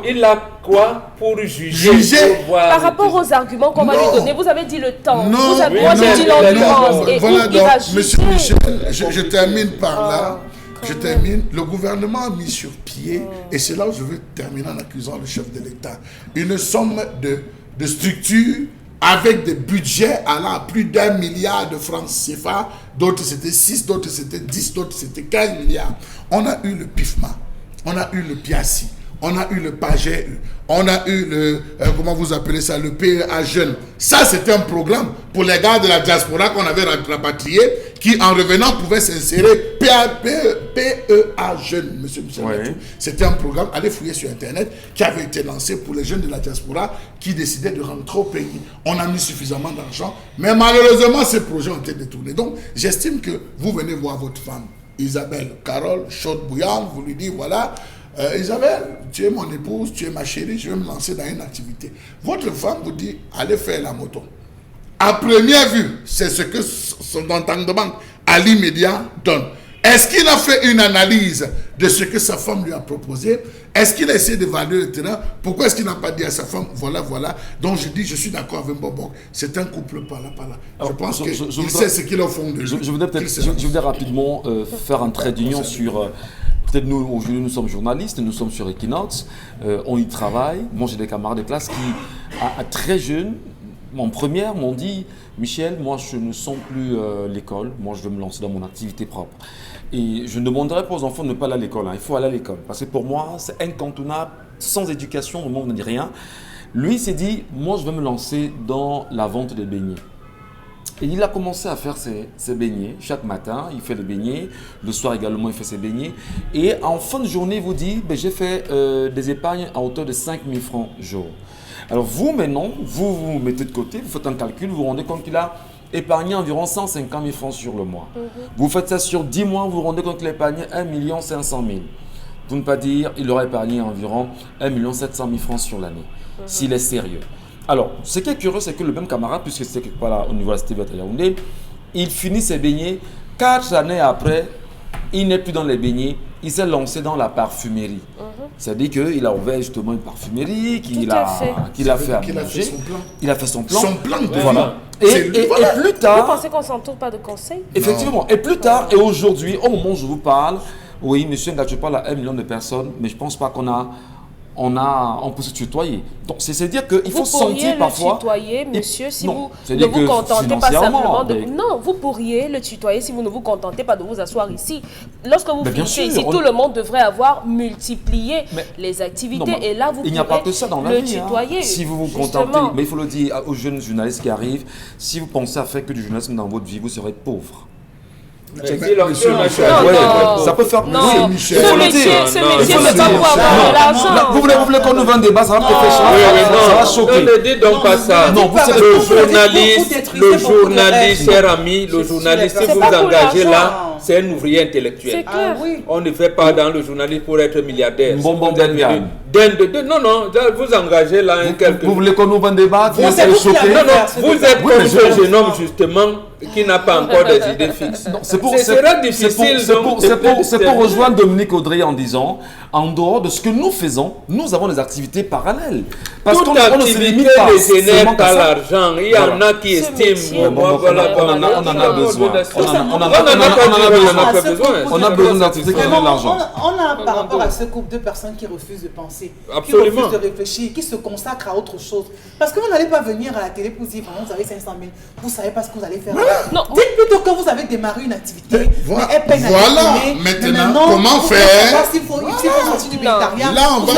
Il a quoi pour juger pour voir par rapport aux arguments qu'on va lui donner? Vous avez dit le temps. Non, moi j'ai dit l'endurance. Voilà donc, monsieur Michel, je termine par là. Je termine. Le gouvernement a mis sur pied, et c'est là où je veux terminer en accusant le chef de l'État, une somme de structures avec des budgets allant à plus d'1 milliard de francs CFA. D'autres c'était 6, d'autres c'était 10, d'autres c'était 15 milliards. On a eu le PIFMA, on a eu le PIACI, on a eu le PAGE, on a eu le, comment vous appelez ça, le PEA Jeunes. Ça, c'était un programme pour les gars de la diaspora qu'on avait rapatriés, qui, en revenant, pouvaient s'insérer. PEA Jeunes, monsieur Michel Ngadjou. C'était un programme, allez fouiller sur Internet, qui avait été lancé pour les jeunes de la diaspora qui décidaient de rentrer au pays. On a mis suffisamment d'argent, mais malheureusement, ces projets ont été détournés. Donc, j'estime que vous venez voir votre femme, Isabelle Carole, chaude bouillante, vous lui dites, voilà, Isabelle, tu es mon épouse, tu es ma chérie, je vais me lancer dans une activité. Votre femme vous dit, allez faire la moto. À première vue, c'est ce que son entendement à l'immédiat donne. Est-ce qu'il a fait une analyse de ce que sa femme lui a proposé? Est-ce qu'il a essayé d'évaluer le terrain? Pourquoi est-ce qu'il n'a pas dit à sa femme, voilà. Donc je dis, je suis d'accord avec Bobo. C'est un couple par là. Je pense qu'il sait ce qu'il a au fond de lui. Je voudrais rapidement faire un trait d'union sur... peut-être nous, aujourd'hui, nous sommes journalistes, nous sommes sur Equinox, on y travaille. Moi, j'ai des camarades de classe qui, à très jeunes, en première, m'ont dit, Michel, moi, je ne sens plus l'école. Moi, je veux me lancer dans mon activité propre. Et je ne demanderai pas aux enfants de ne pas aller à l'école. Il faut aller à l'école. Parce que pour moi, c'est incontournable. Sans éducation, au monde ne dit rien. Lui, il s'est dit, moi, je vais me lancer dans la vente de beignets. Et il a commencé à faire ses beignets. Chaque matin, il fait les beignets. Le soir également, il fait ses beignets. Et en fin de journée, il vous dit, j'ai fait des épargnes à hauteur de 5 000 francs jour. Alors vous, maintenant, vous mettez de côté, vous faites un calcul, vous vous rendez compte qu'il a épargné environ 150 000 francs sur le mois. Vous faites ça sur 10 mois, vous vous rendez compte qu'il a épargné 1 500 000. Pour ne pas dire, il aura épargné environ 1 700 000 francs sur l'année, s'il est sérieux. Alors, ce qui est curieux, c'est que le même camarade, puisque c'est quelque part là, au niveau de la cité de Yaoundé, il finit ses beignets, 4 années après, il n'est plus dans les beignets, il s'est lancé dans la parfumerie. C'est-à-dire qu'il a ouvert justement une parfumerie, qu'il a fait à manger. Il a fait son plan. Son plan de vie. Voilà. Et plus tard... Vous pensez qu'on ne s'entoure pas de conseils? Effectivement. Et plus tard, et aujourd'hui, au moment où je vous parle, oui, monsieur Ngacho parle à 1 million de personnes, mais je ne pense pas on peut se tutoyer. Donc, c'est dire qu'il faut sentir parfois... Vous pourriez le tutoyer, monsieur, si non, vous ne vous contentez pas simplement de... Non, vous pourriez le tutoyer si vous ne vous contentez pas de vous asseoir ici. Lorsque vous finissez ici, tout le monde devrait avoir multiplié les activités. Non, et là, vous il n'y a pas que ça dans la vie. Tutoyer. Si vous vous contentez, mais il faut le dire aux jeunes journalistes qui arrivent, si vous pensez à faire que du journalisme dans votre vie, vous serez pauvre. Ça peut faire plaisir, Michel. Ce métier, c'est pas pour avoir de l'argent. Vous voulez qu'on nous vende des débat, ça va peut-être ça va choquer. Ne dites donc pas ça. Non, le journaliste, cher ami, le journaliste, si vous engagez là, c'est un ouvrier intellectuel. On ne fait pas dans le journalisme pour être milliardaire. Non, vous engagez là quelque... Vous voulez qu'on nous vende des débats? Vous êtes comme ce jeune homme justement qui n'a pas encore des idées fixes. C'est pour rejoindre Dominique Audrey en disant, en dehors de ce que nous faisons, nous avons des activités parallèles. Parce qu'on ne se limite pas à l'argent. Il y en a qui estiment. On en a besoin. On a besoin d'activités qui donnent de l'argent. On a par rapport à ce couple de personnes qui refusent de penser, qui refusent de réfléchir, qui se consacrent à autre chose. Parce que vous n'allez pas venir à la télé pour dire, vous avez 500 000, vous ne savez pas ce que vous allez faire. Non. Dites plutôt que vous avez démarré une activité. Voilà, maintenant, comment faire? S'il faut sortir du végétarien. Là, on va.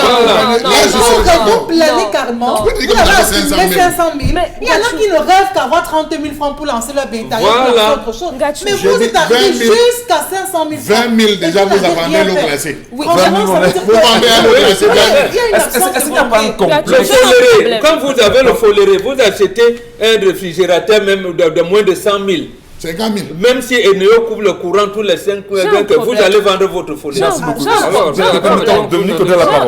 Vous planez carrément. Vous avez assimilé 500 000. Il y en a qui ne rêvent qu'avoir 30 000 francs pour lancer leur végétarien, pour lancer autre chose. Mais vous êtes arrivé jusqu'à 500 000 francs. 20 000 déjà, vous vendez l'eau glacée. Oui, franchement, ça veut dire vous vendez l'eau glacée. Est-ce qu'il n'y a pas un complexe? Quand vous avez le foléré, vous achetez un réfrigérateur même de moins de 100 000. 50 000. Même si Eneo coupe le courant tous les 5 mois, vous allez vendre votre foléré.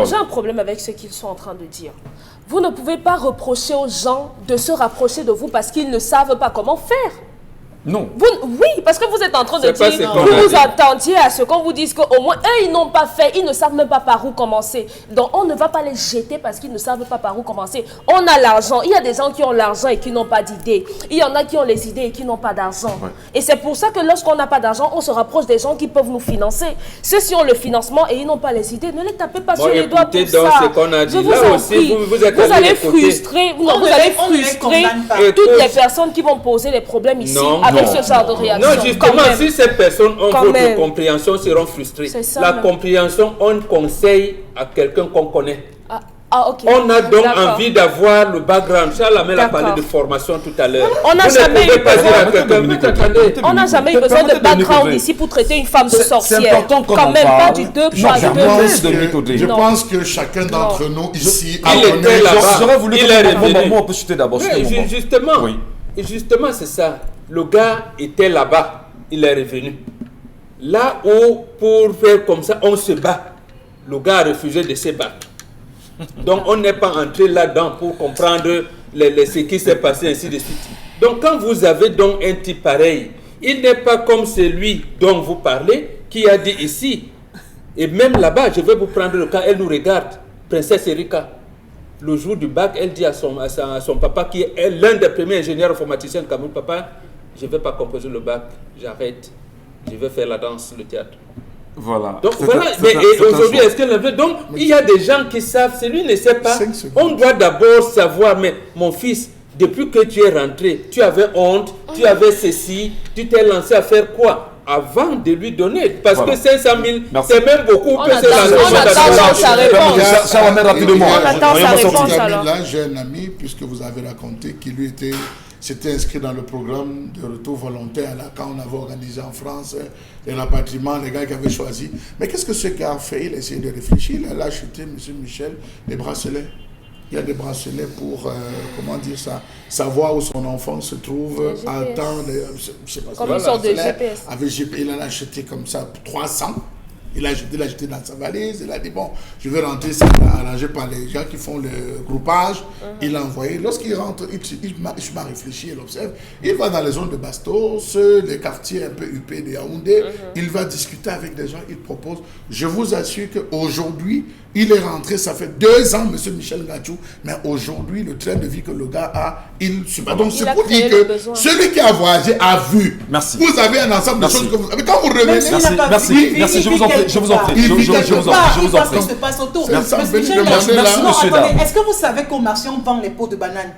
J'ai un problème avec ce qu'ils sont en train de dire. Vous ne pouvez pas reprocher aux gens de se rapprocher de vous parce qu'ils ne savent pas comment faire. Non. Oui, parce que vous êtes en train de dire, vous attendiez à ce qu'on vous dise qu'au moins, eux, ils n'ont pas fait, ils ne savent même pas par où commencer. Donc, on ne va pas les jeter parce qu'ils ne savent pas par où commencer. On a l'argent. Il y a des gens qui ont l'argent et qui n'ont pas d'idées. Il y en a qui ont les idées et qui n'ont pas d'argent. Ouais. Et c'est pour ça que lorsqu'on n'a pas d'argent, on se rapproche des gens qui peuvent nous financer. Ceux-ci ont le financement et ils n'ont pas les idées. Ne les tapez pas sur les doigts pour ça. Je vous en prie. Vous allez frustrer, toutes les personnes qui vont poser les problèmes ici. Ce genre de réaction. Non, justement, si ces personnes ont votre compréhension, seront frustrées. La compréhension, on conseille à quelqu'un qu'on connaît. Okay. On a donc envie d'avoir le background. Charles Amel a parlé de formation tout à l'heure. On n'a jamais eu besoin de background ici pour traiter une femme de sorcière. C'est important quand même pas du 2 poids, 2 Je pense que chacun d'entre nous ici il était là-bas. J'aurais voulu que on peut chuter d'abord. Justement, c'est ça. Le gars était là-bas, il est revenu. Là où, pour faire comme ça, on se bat. le gars a refusé de se battre. Donc on n'est pas entré là-dedans pour comprendre ce qui s'est passé, ainsi de suite. Donc quand vous avez donc un type pareil, il n'est pas comme celui dont vous parlez, qui a dit ici, et même là-bas, je vais vous prendre le cas, elle nous regarde, Princesse Erika. Le jour du bac, elle dit à son papa, qui est l'un des premiers ingénieurs informaticiens de Cameroun, papa, je ne vais pas composer le bac, j'arrête, je vais faire la danse, le théâtre. Voilà. Donc voilà, mais aujourd'hui, est-ce que donc il y a des gens qui savent, celui ne sait pas. On doit d'abord savoir, mais mon fils, depuis que tu es rentré, tu avais honte, tu avais ceci, tu t'es lancé à faire quoi avant de lui donner? Parce que 500 000, c'est même beaucoup. On attend sa réponse. Ça va mettre rapidement. On attend sa réponse alors. Là, j'ai un ami, puisque vous avez raconté, qui lui s'était inscrit dans le programme de retour volontaire là, quand on avait organisé en France les rapatriements, les gars qui avaient choisi. Mais qu'est-ce que ce gars a fait? Il a essayé de réfléchir. Il a acheté, M. Michel, des bracelets. Il y a des bracelets pour, comment dire ça, savoir où son enfant se trouve à temps. Je sais pas, comme une sorte de GPS. Avec GPS, il en a acheté comme ça 300. Il a jeté dans sa valise. Il a dit, bon, je vais rentrer, c'est arrangé par les gens qui font le groupage. Il l'a envoyé. Lorsqu'il rentre, il se met à réfléchir, il observe. Il va dans les zones de Bastos, les quartiers un peu huppés de Yaoundé. Il va discuter avec des gens. Il propose. Je vous assure qu'aujourd'hui, il est rentré, ça fait 2 ans, M. Michel Ngadjou, mais aujourd'hui, le train de vie que le gars a, il se bat. Donc, c'est pour dire que celui qui a voyagé a vu. Merci. Vous avez un ensemble de choses que vous avez. Quand vous revenez, merci, je vous en prie. Je vous en prie. Se passe autour. Merci, Est-ce que vous savez qu'au marché, on vend les pots de banane?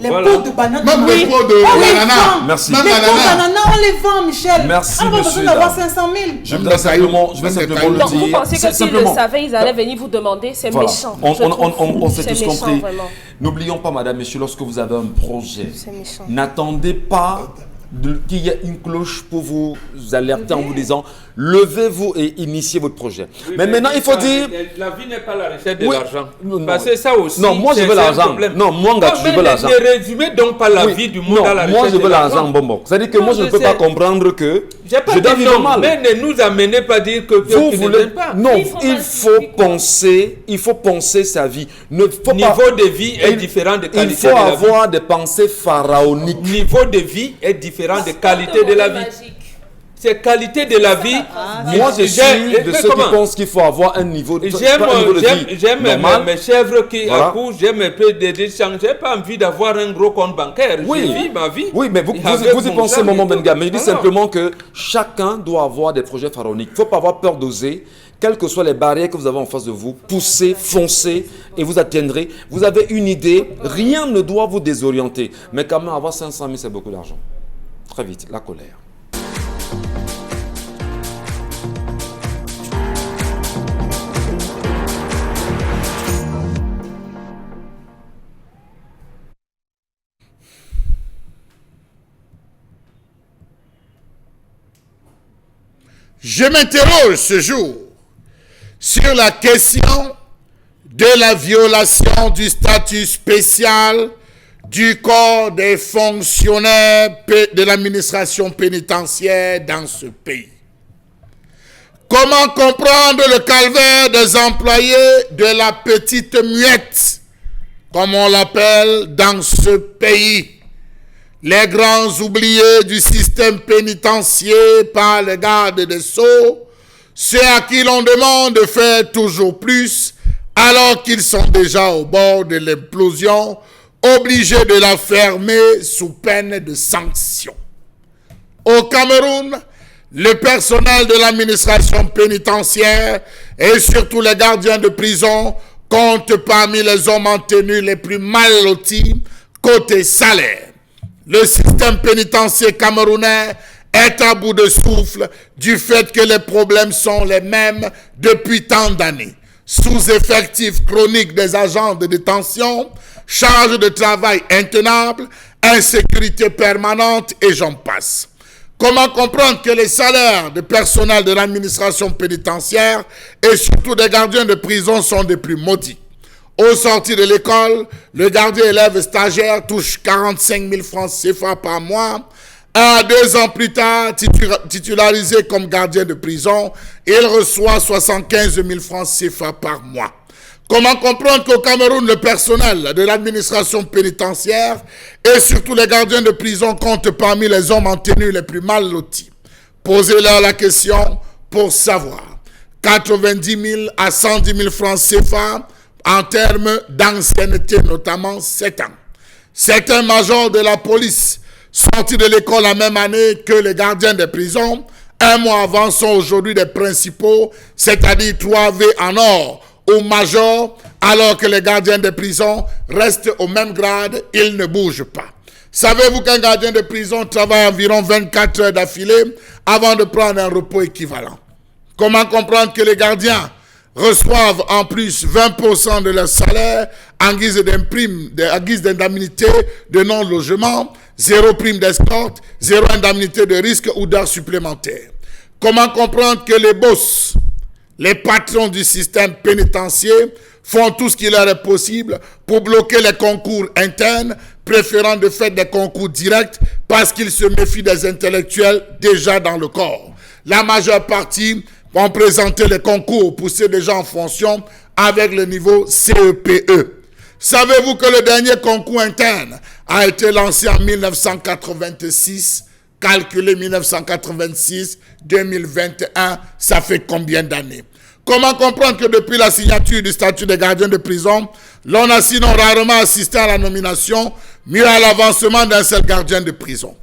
Les pots de banane. Même les pots de banana. Merci. Les pots de banana, on les vend, Michel. Merci, on a besoin d'avoir 500 000. Je vais simplement le Donc dire. vous pensez que s'ils le savaient, ils allaient venir vous demander? C'est méchant. On s'est tous compris. Vraiment. N'oublions pas, madame, monsieur, lorsque vous avez un projet, C'est méchant. n'attendez pas qu'il y ait une cloche pour vous alerter en vous disant levez-vous et initiez votre projet. Oui, mais maintenant, il faut dire. La vie n'est pas la recherche de Oui. l'argent. Non. Parce que ça aussi. Non, moi je veux l'argent. Non, moi, je veux l'argent. Ne résumez donc pas la Oui. vie du monde à la recherche. Moi je veux de l'argent, bon. C'est-à-dire que Non, moi je ne je peux sais. pas comprendre que J'ai pas je dois dit vivre non, mal. mais ne nous amenez pas à dire que Vous tu ne voulez t'aimes pas. non, Il faut penser sa vie. Ne faut Niveau pas. de vie est différent de Il qualité faut de la vie. avoir des pensées pharaoniques. Niveau de vie est différent de qualité de la vie. C'est qualité de la vie. Moi, je suis de ceux qui pensent qu'il faut avoir un niveau de vie J'aime normal. mes chèvres qui Voilà. accouchent, j'aime un peu de champs. J'ai pas envie d'avoir un gros compte bancaire. Oui. Je vis ma vie. Oui, mais vous y pensez, Maman Benga. Mais je dis simplement que chacun doit avoir des projets pharaoniques. Il ne faut pas avoir peur d'oser. Quelles que soient les barrières que vous avez en face de vous, poussez, foncez et vous atteindrez. Vous avez une idée, rien ne doit vous désorienter. Mais quand même, avoir 500 000, c'est beaucoup d'argent. Très vite, la colère. Je m'interroge ce jour sur la question de la violation du statut spécial du corps des fonctionnaires de l'administration pénitentiaire dans ce pays. Comment comprendre le calvaire des employés de la petite muette, comme on l'appelle dans ce pays? Les grands oubliés du système pénitentiaire par les gardes des Sceaux, ceux à qui l'on demande de faire toujours plus, alors qu'ils sont déjà au bord de l'implosion, obligés de la fermer sous peine de sanction. Au Cameroun, le personnel de l'administration pénitentiaire et surtout les gardiens de prison comptent parmi les hommes en tenue les plus mal lotis côté salaire. Le système pénitentiaire camerounais est à bout de souffle du fait que les problèmes sont les mêmes depuis tant d'années. Sous-effectif chronique des agents de détention, charge de travail intenable, insécurité permanente et j'en passe. Comment comprendre que les salaires de personnel de l'administration pénitentiaire et surtout des gardiens de prison sont des plus maudits? Au sortir de l'école, le gardien élève stagiaire touche 45 000 francs CFA par mois, 1 à 2 ans plus tard, titularisé comme gardien de prison, il reçoit 75 000 francs CFA par mois. Comment comprendre qu'au Cameroun, le personnel de l'administration pénitentiaire et surtout les gardiens de prison comptent parmi les hommes en tenue les plus mal lotis? Posez-leur la question pour savoir. 90 000 à 110 000 francs CFA en termes d'ancienneté, notamment 7 ans. Certains majors de la police sortis de l'école la même année que les gardiens des prisons, un mois avant, sont aujourd'hui des principaux, c'est-à-dire 3V en or ou majors, alors que les gardiens de prison restent au même grade, ils ne bougent pas. Savez-vous qu'un gardien de prison travaille environ 24 heures d'affilée avant de prendre un repos équivalent? Comment comprendre que les gardiens reçoivent en plus 20% de leur salaire en guise d'indemnité de non-logement, 0 prime d'escorte, 0 indemnité de risque ou d'heures supplémentaires? Comment comprendre que les boss, les patrons du système pénitentiaire font tout ce qui leur est possible pour bloquer les concours internes, préférant de fait des concours directs parce qu'ils se méfient des intellectuels déjà dans le corps? La majeure partie vont présenter les concours poussés déjà en fonction avec le niveau CEPE. Savez-vous que le dernier concours interne a été lancé en 1986? Calculez 1986, 2021, ça fait combien d'années? Comment comprendre que depuis la signature du statut des gardiens de prison, l'on a sinon rarement assisté à la nomination, mieux à l'avancement d'un seul gardien de prison?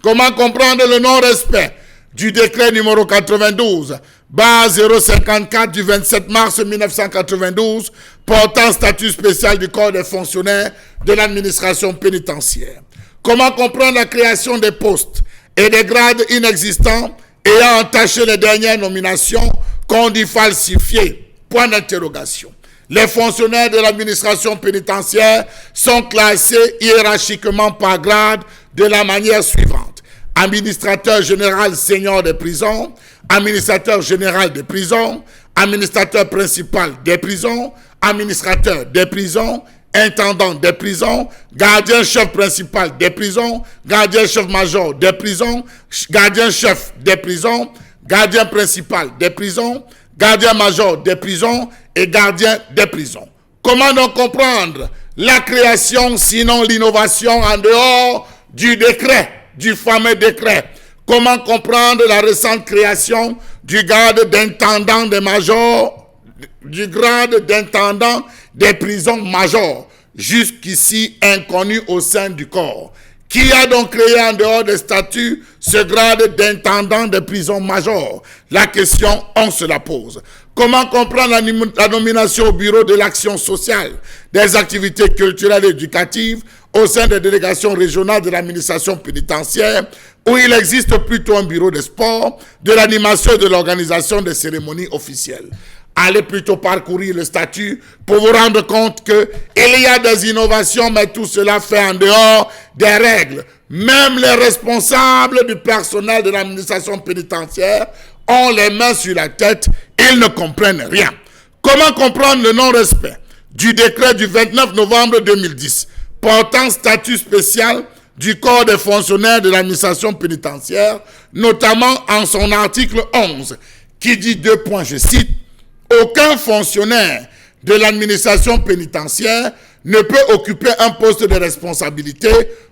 Comment comprendre le non-respect du décret numéro 92, base 054 du 27 mars 1992, portant statut spécial du corps des fonctionnaires de l'administration pénitentiaire? Comment comprendre la création des postes et des grades inexistants ayant entaché les dernières nominations qu'on dit falsifiées? Point d'interrogation. Les fonctionnaires de l'administration pénitentiaire sont classés hiérarchiquement par grade de la manière suivante: administrateur général senior des prisons, administrateur général des prisons, administrateur principal des prisons, administrateur des prisons, intendant des prisons, gardien chef principal des prisons, gardien chef major des prisons, gardien chef des prisons, gardien principal des prisons, gardien major des prisons et gardien des prisons. Comment donc comprendre la création, sinon l'innovation en dehors du décret, du fameux décret? Comment comprendre la récente création du grade d'intendant des majors, du grade d'intendant des prisons majors, jusqu'ici inconnu au sein du corps? Qui a donc créé en dehors des statuts ce grade d'intendant des prisons majors? La question, on se la pose. Comment comprendre la nomination au bureau de l'action sociale, des activités culturelles et éducatives au sein des délégations régionales de l'administration pénitentiaire, où il existe plutôt un bureau de sport, de l'animation et de l'organisation des cérémonies officielles? Allez plutôt parcourir le statut pour vous rendre compte qu'il y a des innovations, mais tout cela fait en dehors des règles. Même les responsables du personnel de l'administration pénitentiaire ont les mains sur la tête, ils ne comprennent rien. Comment comprendre le non-respect du décret du 29 novembre 2010 portant statut spécial du corps des fonctionnaires de l'administration pénitentiaire, notamment en son article 11, qui dit 2 points, je cite: aucun fonctionnaire de l'administration pénitentiaire ne peut occuper un poste de responsabilité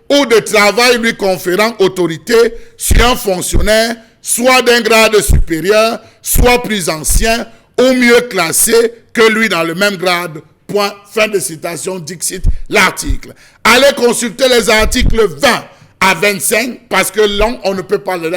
ou de travail lui conférant autorité sur un fonctionnaire soit d'un grade supérieur, soit plus ancien ou mieux classé que lui dans le même grade. Point. Fin de citation, dixit l'article. Allez consulter les articles 20 à 25, parce que là, on ne peut pas les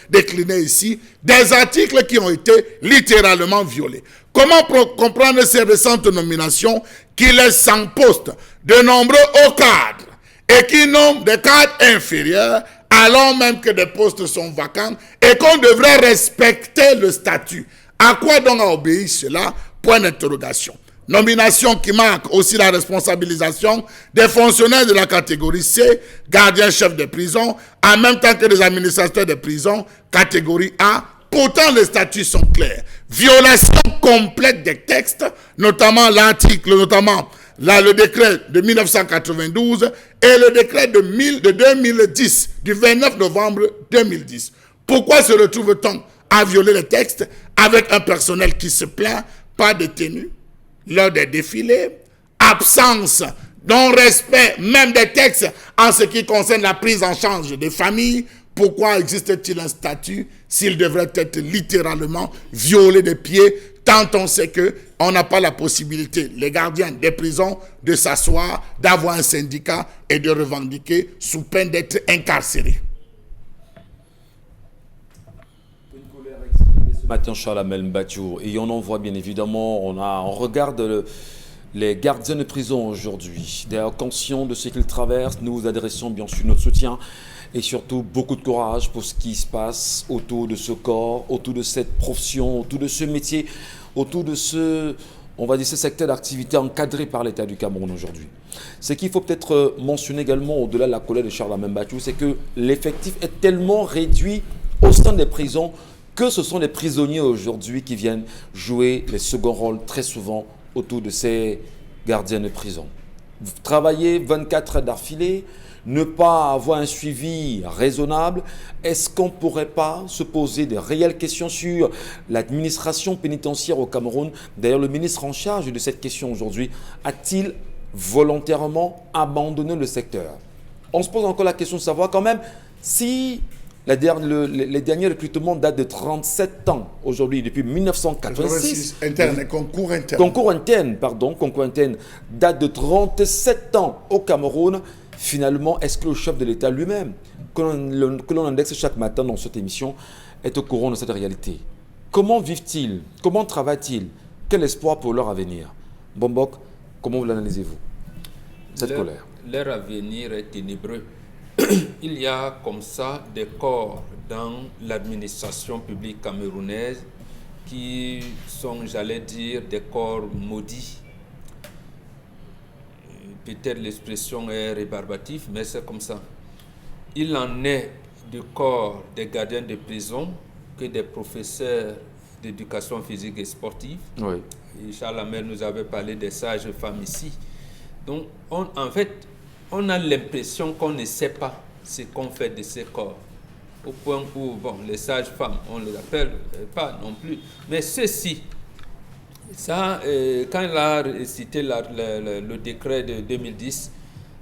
décliner ici, des articles qui ont été littéralement violés. Comment comprendre ces récentes nominations qui laissent sans poste de nombreux hauts cadres et qui nomment des cadres inférieurs, alors même que des postes sont vacants et qu'on devrait respecter le statut? À quoi donc a obéi cela? Point d'interrogation. Nomination qui marque aussi la responsabilisation des fonctionnaires de la catégorie C, gardiens chefs de prison, en même temps que des administrateurs de prison, catégorie A. Pourtant, les statuts sont clairs. Violation complète des textes, notamment là, le décret de 1992 et le décret de 2010, du 29 novembre 2010. Pourquoi se retrouve-t-on à violer les textes avec un personnel qui se plaint, pas de tenue lors des défilés, absence, non-respect même des textes en ce qui concerne la prise en charge des familles? Pourquoi existe-t-il un statut s'il devrait être littéralement violé des pieds, tant on sait qu'on n'a pas la possibilité, les gardiens des prisons, de s'asseoir, d'avoir un syndicat et de revendiquer sous peine d'être incarcérés? Ce matin, Charles Mbachou, et on en voit bien évidemment, on regarde les gardiens de prison aujourd'hui. D'ailleurs, conscients de ce qu'ils traversent, nous vous adressons bien sûr notre soutien et surtout beaucoup de courage pour ce qui se passe autour de ce corps, autour de cette profession, autour de ce métier, autour de ce secteur d'activité encadré par l'État du Cameroun aujourd'hui. Ce qu'il faut peut-être mentionner également, au-delà de la colère de Charles Mbachou, c'est que l'effectif est tellement réduit au sein des prisons que ce sont les prisonniers aujourd'hui qui viennent jouer les seconds rôles très souvent autour de ces gardiens de prison. Travailler 24 heures d'affilée, ne pas avoir un suivi raisonnable, est-ce qu'on ne pourrait pas se poser de réelles questions sur l'administration pénitentiaire au Cameroun? D'ailleurs, le ministre en charge de cette question aujourd'hui a-t-il volontairement abandonné le secteur? On se pose encore la question de savoir quand même si les derniers recrutements datent de 37 ans aujourd'hui, depuis 1986. Concours interne date de 37 ans au Cameroun. Finalement, est-ce que le chef de l'État lui-même, que l'on indexe chaque matin dans cette émission, est au courant de cette réalité? Comment vivent-ils? Comment travaillent-ils? Quel espoir pour leur avenir? Bombok, comment vous l'analysez-vous, cette colère? Leur avenir est ténébreux. Il y a comme ça des corps dans l'administration publique camerounaise qui sont, j'allais dire, des corps maudits. Peut-être l'expression est rébarbative, mais c'est comme ça. Il en est du corps des gardiens de prison que des professeurs d'éducation physique et sportive. Oui. Et Charles Hamel nous avait parlé des sages-femmes ici. Donc, en fait, on a l'impression qu'on ne sait pas ce qu'on fait de ces corps. Au point où, les sages-femmes, on ne les appelle pas non plus. Mais ceci, ça, quand il a cité le décret de 2010,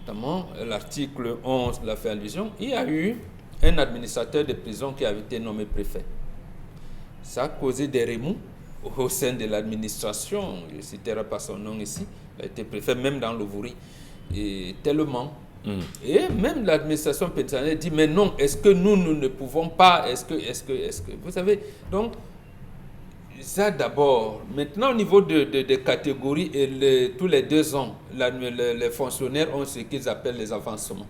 notamment l'article 11 l'a fait allusion, il y a eu un administrateur de prison qui avait été nommé préfet. Ça a causé des remous au sein de l'administration. Je ne citerai pas son nom ici. Il a été préfet même dans l'Ovouri. Et tellement. Et même l'administration pénitentiaire dit, mais non, est-ce que nous ne pouvons pas, est-ce que, vous savez, donc, ça d'abord. Maintenant, au niveau des catégories, tous les 2 ans, les fonctionnaires ont ce qu'ils appellent les avancements.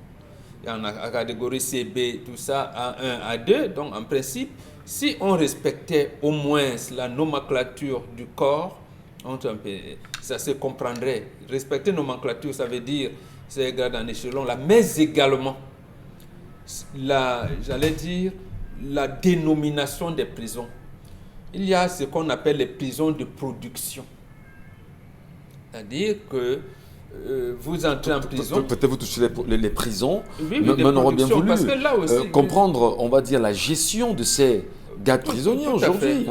Il y en a la catégorie CB, tout ça, A1, A2. Donc, en principe, si on respectait au moins la nomenclature du corps, ça se comprendrait. Respecter la nomenclature, ça veut dire c'est grade en échelon là, mais également j'allais dire la dénomination des prisons. Il y a ce qu'on appelle les prisons de production. C'est-à-dire que vous entrez en prison. Peut-être vous touchez les prisons, oui, mais on aurait bien voulu parce que là aussi, comprendre, on va dire, la gestion de ces gardes prisonniers aujourd'hui.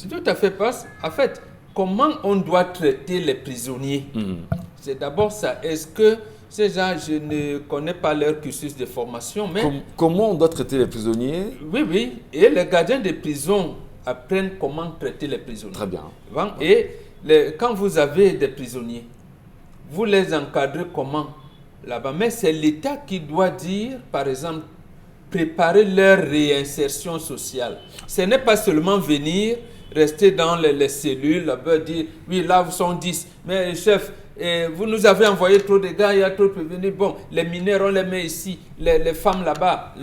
Tout à fait. En fait, comment on doit traiter les prisonniers? C'est d'abord ça. Est-ce que ces gens, je ne connais pas leur cursus de formation, mais... Comment on doit traiter les prisonniers? Oui. Et les gardiens de prison apprennent comment traiter les prisonniers. Très bien. Et quand vous avez des prisonniers, vous les encadrez comment là-bas? Mais c'est l'État qui doit dire, par exemple, préparer leur réinsertion sociale. Ce n'est pas seulement venir, rester dans les cellules, là-bas, dire, oui, là, vous sont 10, mais chef, vous nous avez envoyé trop de gars, il y a trop de prévenus. Bon, les mineurs, on les met ici, les femmes là-bas,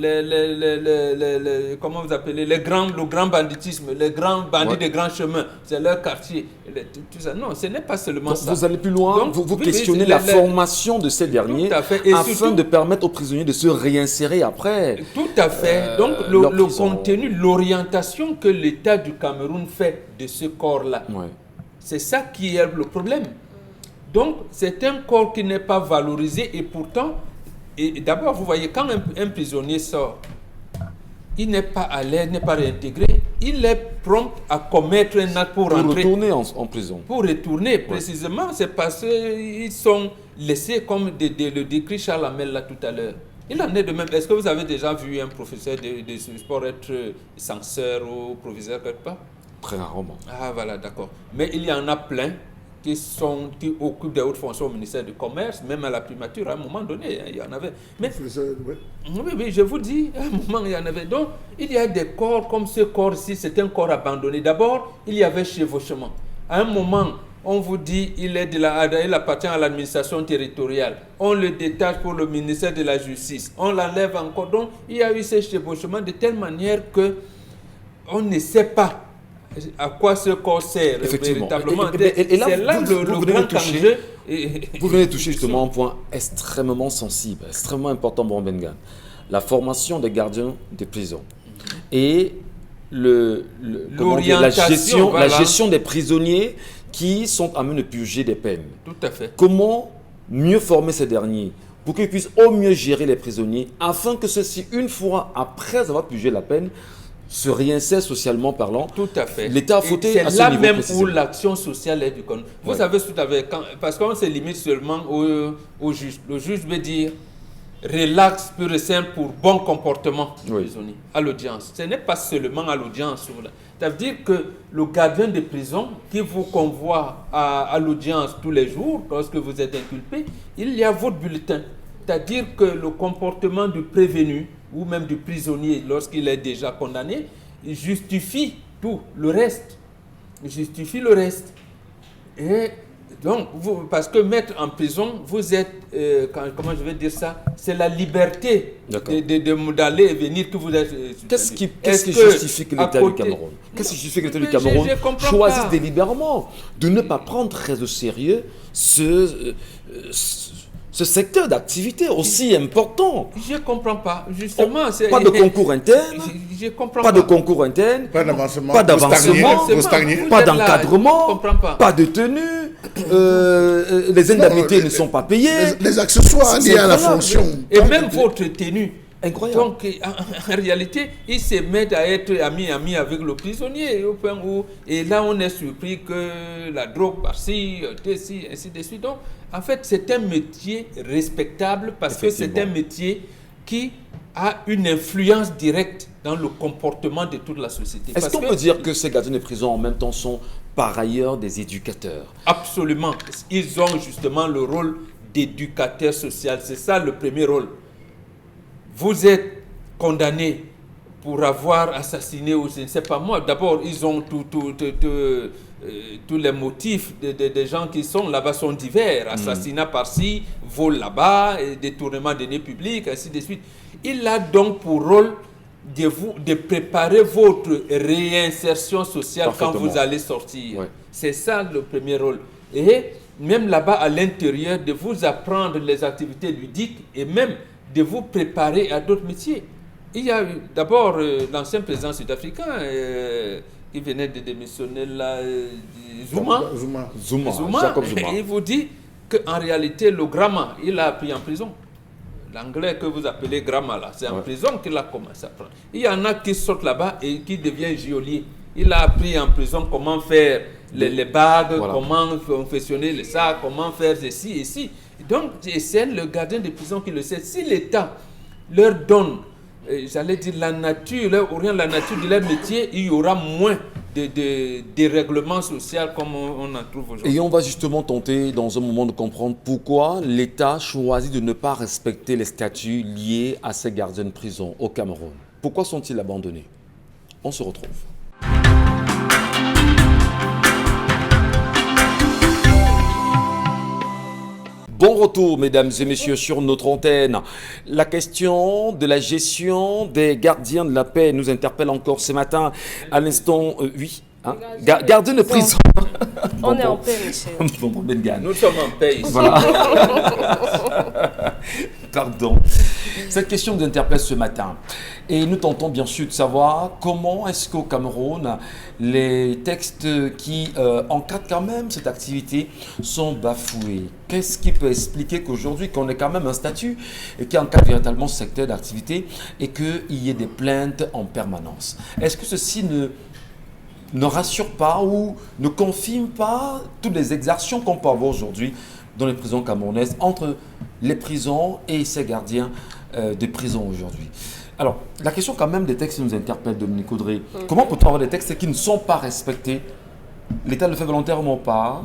comment vous appelez, le grand banditisme, les grands bandits de grands chemins, c'est leur quartier. Tout ça. Non, ce n'est pas seulement donc, ça. Vous allez plus loin, donc, vous questionnez la formation de ces derniers afin surtout, de permettre aux prisonniers de se réinsérer après. Tout à fait. Donc, le contenu, l'orientation que l'État du Cameroun fait de ce corps-là, c'est ça qui est le problème. Donc, c'est un corps qui n'est pas valorisé et pourtant, d'abord, vous voyez, quand un prisonnier sort, il n'est pas à l'aise, n'est pas réintégré, il est prompt à commettre un acte pour rentrer. Pour retourner en prison. Pour retourner, précisément, c'est parce qu'ils sont laissés, comme le décrit Charles Hamel là tout à l'heure. Il en est de même. Est-ce que vous avez déjà vu un professeur de sport être censeur ou proviseur quelque part? Très rarement. Ah voilà, d'accord. Mais il y en a plein qui occupent des hautes fonctions au ministère du Commerce, même à la primature, à un moment donné, il y en avait. Mais, oui, je vous dis, à un moment, il y en avait. Donc, il y a des corps comme ce corps-ci, c'est un corps abandonné. D'abord, il y avait chevauchement. À un moment, on vous dit il appartient à l'administration territoriale. On le détache pour le ministère de la Justice. On l'enlève encore. Donc, il y a eu ce chevauchement de telle manière que on ne sait pas à quoi ce corps sert véritablement. Et là, c'est là le grand enjeu. Vous venez de toucher justement un point extrêmement sensible, extrêmement important pour Bengan. La formation des gardiens des prisons et la gestion des prisonniers qui sont amenés de purger des peines. Tout à fait. Comment mieux former ces derniers pour qu'ils puissent au mieux gérer les prisonniers afin que ceux-ci, une fois après avoir purgé la peine, se réinsère socialement parlant. Tout à fait. L'État a fauté à ce niveau. C'est là même où l'action sociale est du con. Vous savez, parce qu'on se limite seulement au juge. Le juge veut dire relax pur et simple pour bon comportement prisonnier à l'audience. Ce n'est pas seulement à l'audience. Ça veut dire que le gardien de prison qui vous convoie à l'audience tous les jours, lorsque vous êtes inculpé, il y a votre bulletin. C'est-à-dire que le comportement du prévenu ou même du prisonnier lorsqu'il est déjà condamné justifie tout le reste. Justifie le reste. Et donc, parce que mettre en prison, vous êtes, comment je vais dire ça, c'est la liberté d'aller et venir que vous êtes. Qu'est-ce qui justifie que l'État du Cameroun Qu'est-ce qui justifie que l'État du Cameroun choisisse délibérément de ne pas prendre très au sérieux ce secteur d'activité aussi important? Je ne comprends pas. Justement, pas de concours interne, pas de concours interne, pas d'avancement, pas d'encadrement, pas de tenue, les indemnités ne sont pas payées. Les accessoires liés à la fonction. Et même votre tenue. Incroyable. Donc, en réalité, ils se mettent à être amis avec le prisonnier. Et là, on est surpris que la drogue par-ci, ainsi de suite. Donc, en fait, c'est un métier respectable parce que c'est un métier qui a une influence directe dans le comportement de toute la société. Est-ce qu'on peut dire que ces gardiens de prison, en même temps, sont par ailleurs des éducateurs? Absolument. Ils ont justement le rôle d'éducateur social. C'est ça le premier rôle. Vous êtes condamné pour avoir assassiné ou je ne sais pas moi. D'abord, ils ont tous les motifs des gens qui sont là-bas sont divers. Assassinat par-ci, vol là-bas, détournement de deniers publics, ainsi de suite. Il a donc pour rôle de préparer votre réinsertion sociale quand vous allez sortir. Ouais. C'est ça le premier rôle. Et même là-bas à l'intérieur, de vous apprendre les activités ludiques et même de vous préparer à d'autres métiers. Il y a d'abord l'ancien président sud-africain qui venait de démissionner là, Zuma. Jacob Zuma. Il vous dit qu'en réalité, le grammaire, il l'a appris en prison. L'anglais que vous appelez grammaire, là, c'est en prison qu'il a commencé à apprendre. Il y en a qui sortent là-bas et qui deviennent geôliers. Il a appris en prison comment faire les bagues, comment confectionner les sacs, comment faire ceci et ci. Donc, c'est le gardien de prison qui le sait. Si l'État leur donne, j'allais dire, la nature de leur métier, il y aura moins de règlements sociaux comme on en trouve aujourd'hui. Et on va justement tenter, dans un moment, de comprendre pourquoi l'État choisit de ne pas respecter les statuts liés à ces gardiens de prison au Cameroun. Pourquoi sont-ils abandonnés? On se retrouve. Bon retour, mesdames et messieurs, sur notre antenne. La question de la gestion des gardiens de la paix nous interpelle encore ce matin. À l'instant, Hein? Gardien de prison. On est en paix, Michel. Bon, Ben Nous sommes en paix ici. Voilà. Pardon. Cette question nous interpelle ce matin. Et nous tentons bien sûr de savoir comment est-ce qu'au Cameroun, les textes qui encadrent quand même cette activité sont bafoués. Qu'est-ce qui peut expliquer qu'aujourd'hui, qu'on ait quand même un statut et qui encadre véritablement ce secteur d'activité et qu'il y ait des plaintes en permanence? Est-ce que ceci ne rassure pas ou ne confirme pas toutes les exactions qu'on peut avoir aujourd'hui dans les prisons camerounaises, entre les prisons et ces gardiens de prison aujourd'hui? Alors, la question quand même des textes nous interpelle, Dominique Audrey. Comment peut-on avoir des textes qui ne sont pas respectés? L'État le fait volontairement pas?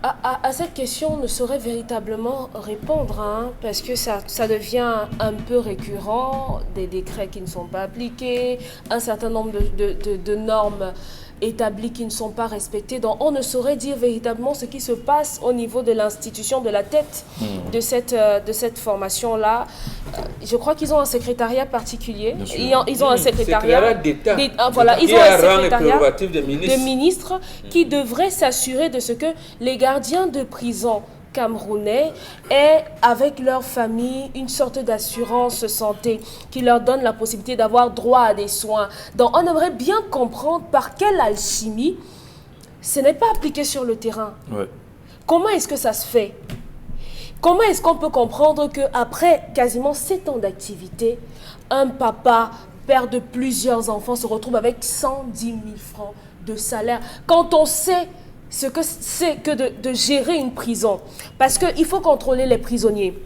À cette question, on ne saurait véritablement répondre, hein, parce que ça devient un peu récurrent, des décrets qui ne sont pas appliqués, un certain nombre de normes établies qui ne sont pas respectées. Donc on ne saurait dire véritablement ce qui se passe au niveau de l'institution, de la tête de cette formation-là. Je crois qu'ils ont un secrétariat particulier. Ils ont un secrétariat d'État. Voilà, ils ont un secrétariat de ministres qui devrait s'assurer de ce que les gardiens de prison camerounais aient avec leur famille une sorte d'assurance santé qui leur donne la possibilité d'avoir droit à des soins. Donc on aimerait bien comprendre par quelle alchimie ce n'est pas appliqué sur le terrain. Ouais. Comment est-ce que ça se fait? Comment est-ce qu'on peut comprendre qu'après quasiment 7 ans d'activité, un papa, père de plusieurs enfants, se retrouve avec 110 000 francs de salaire quand on sait ce que c'est que de gérer une prison? Parce qu'il faut contrôler les prisonniers.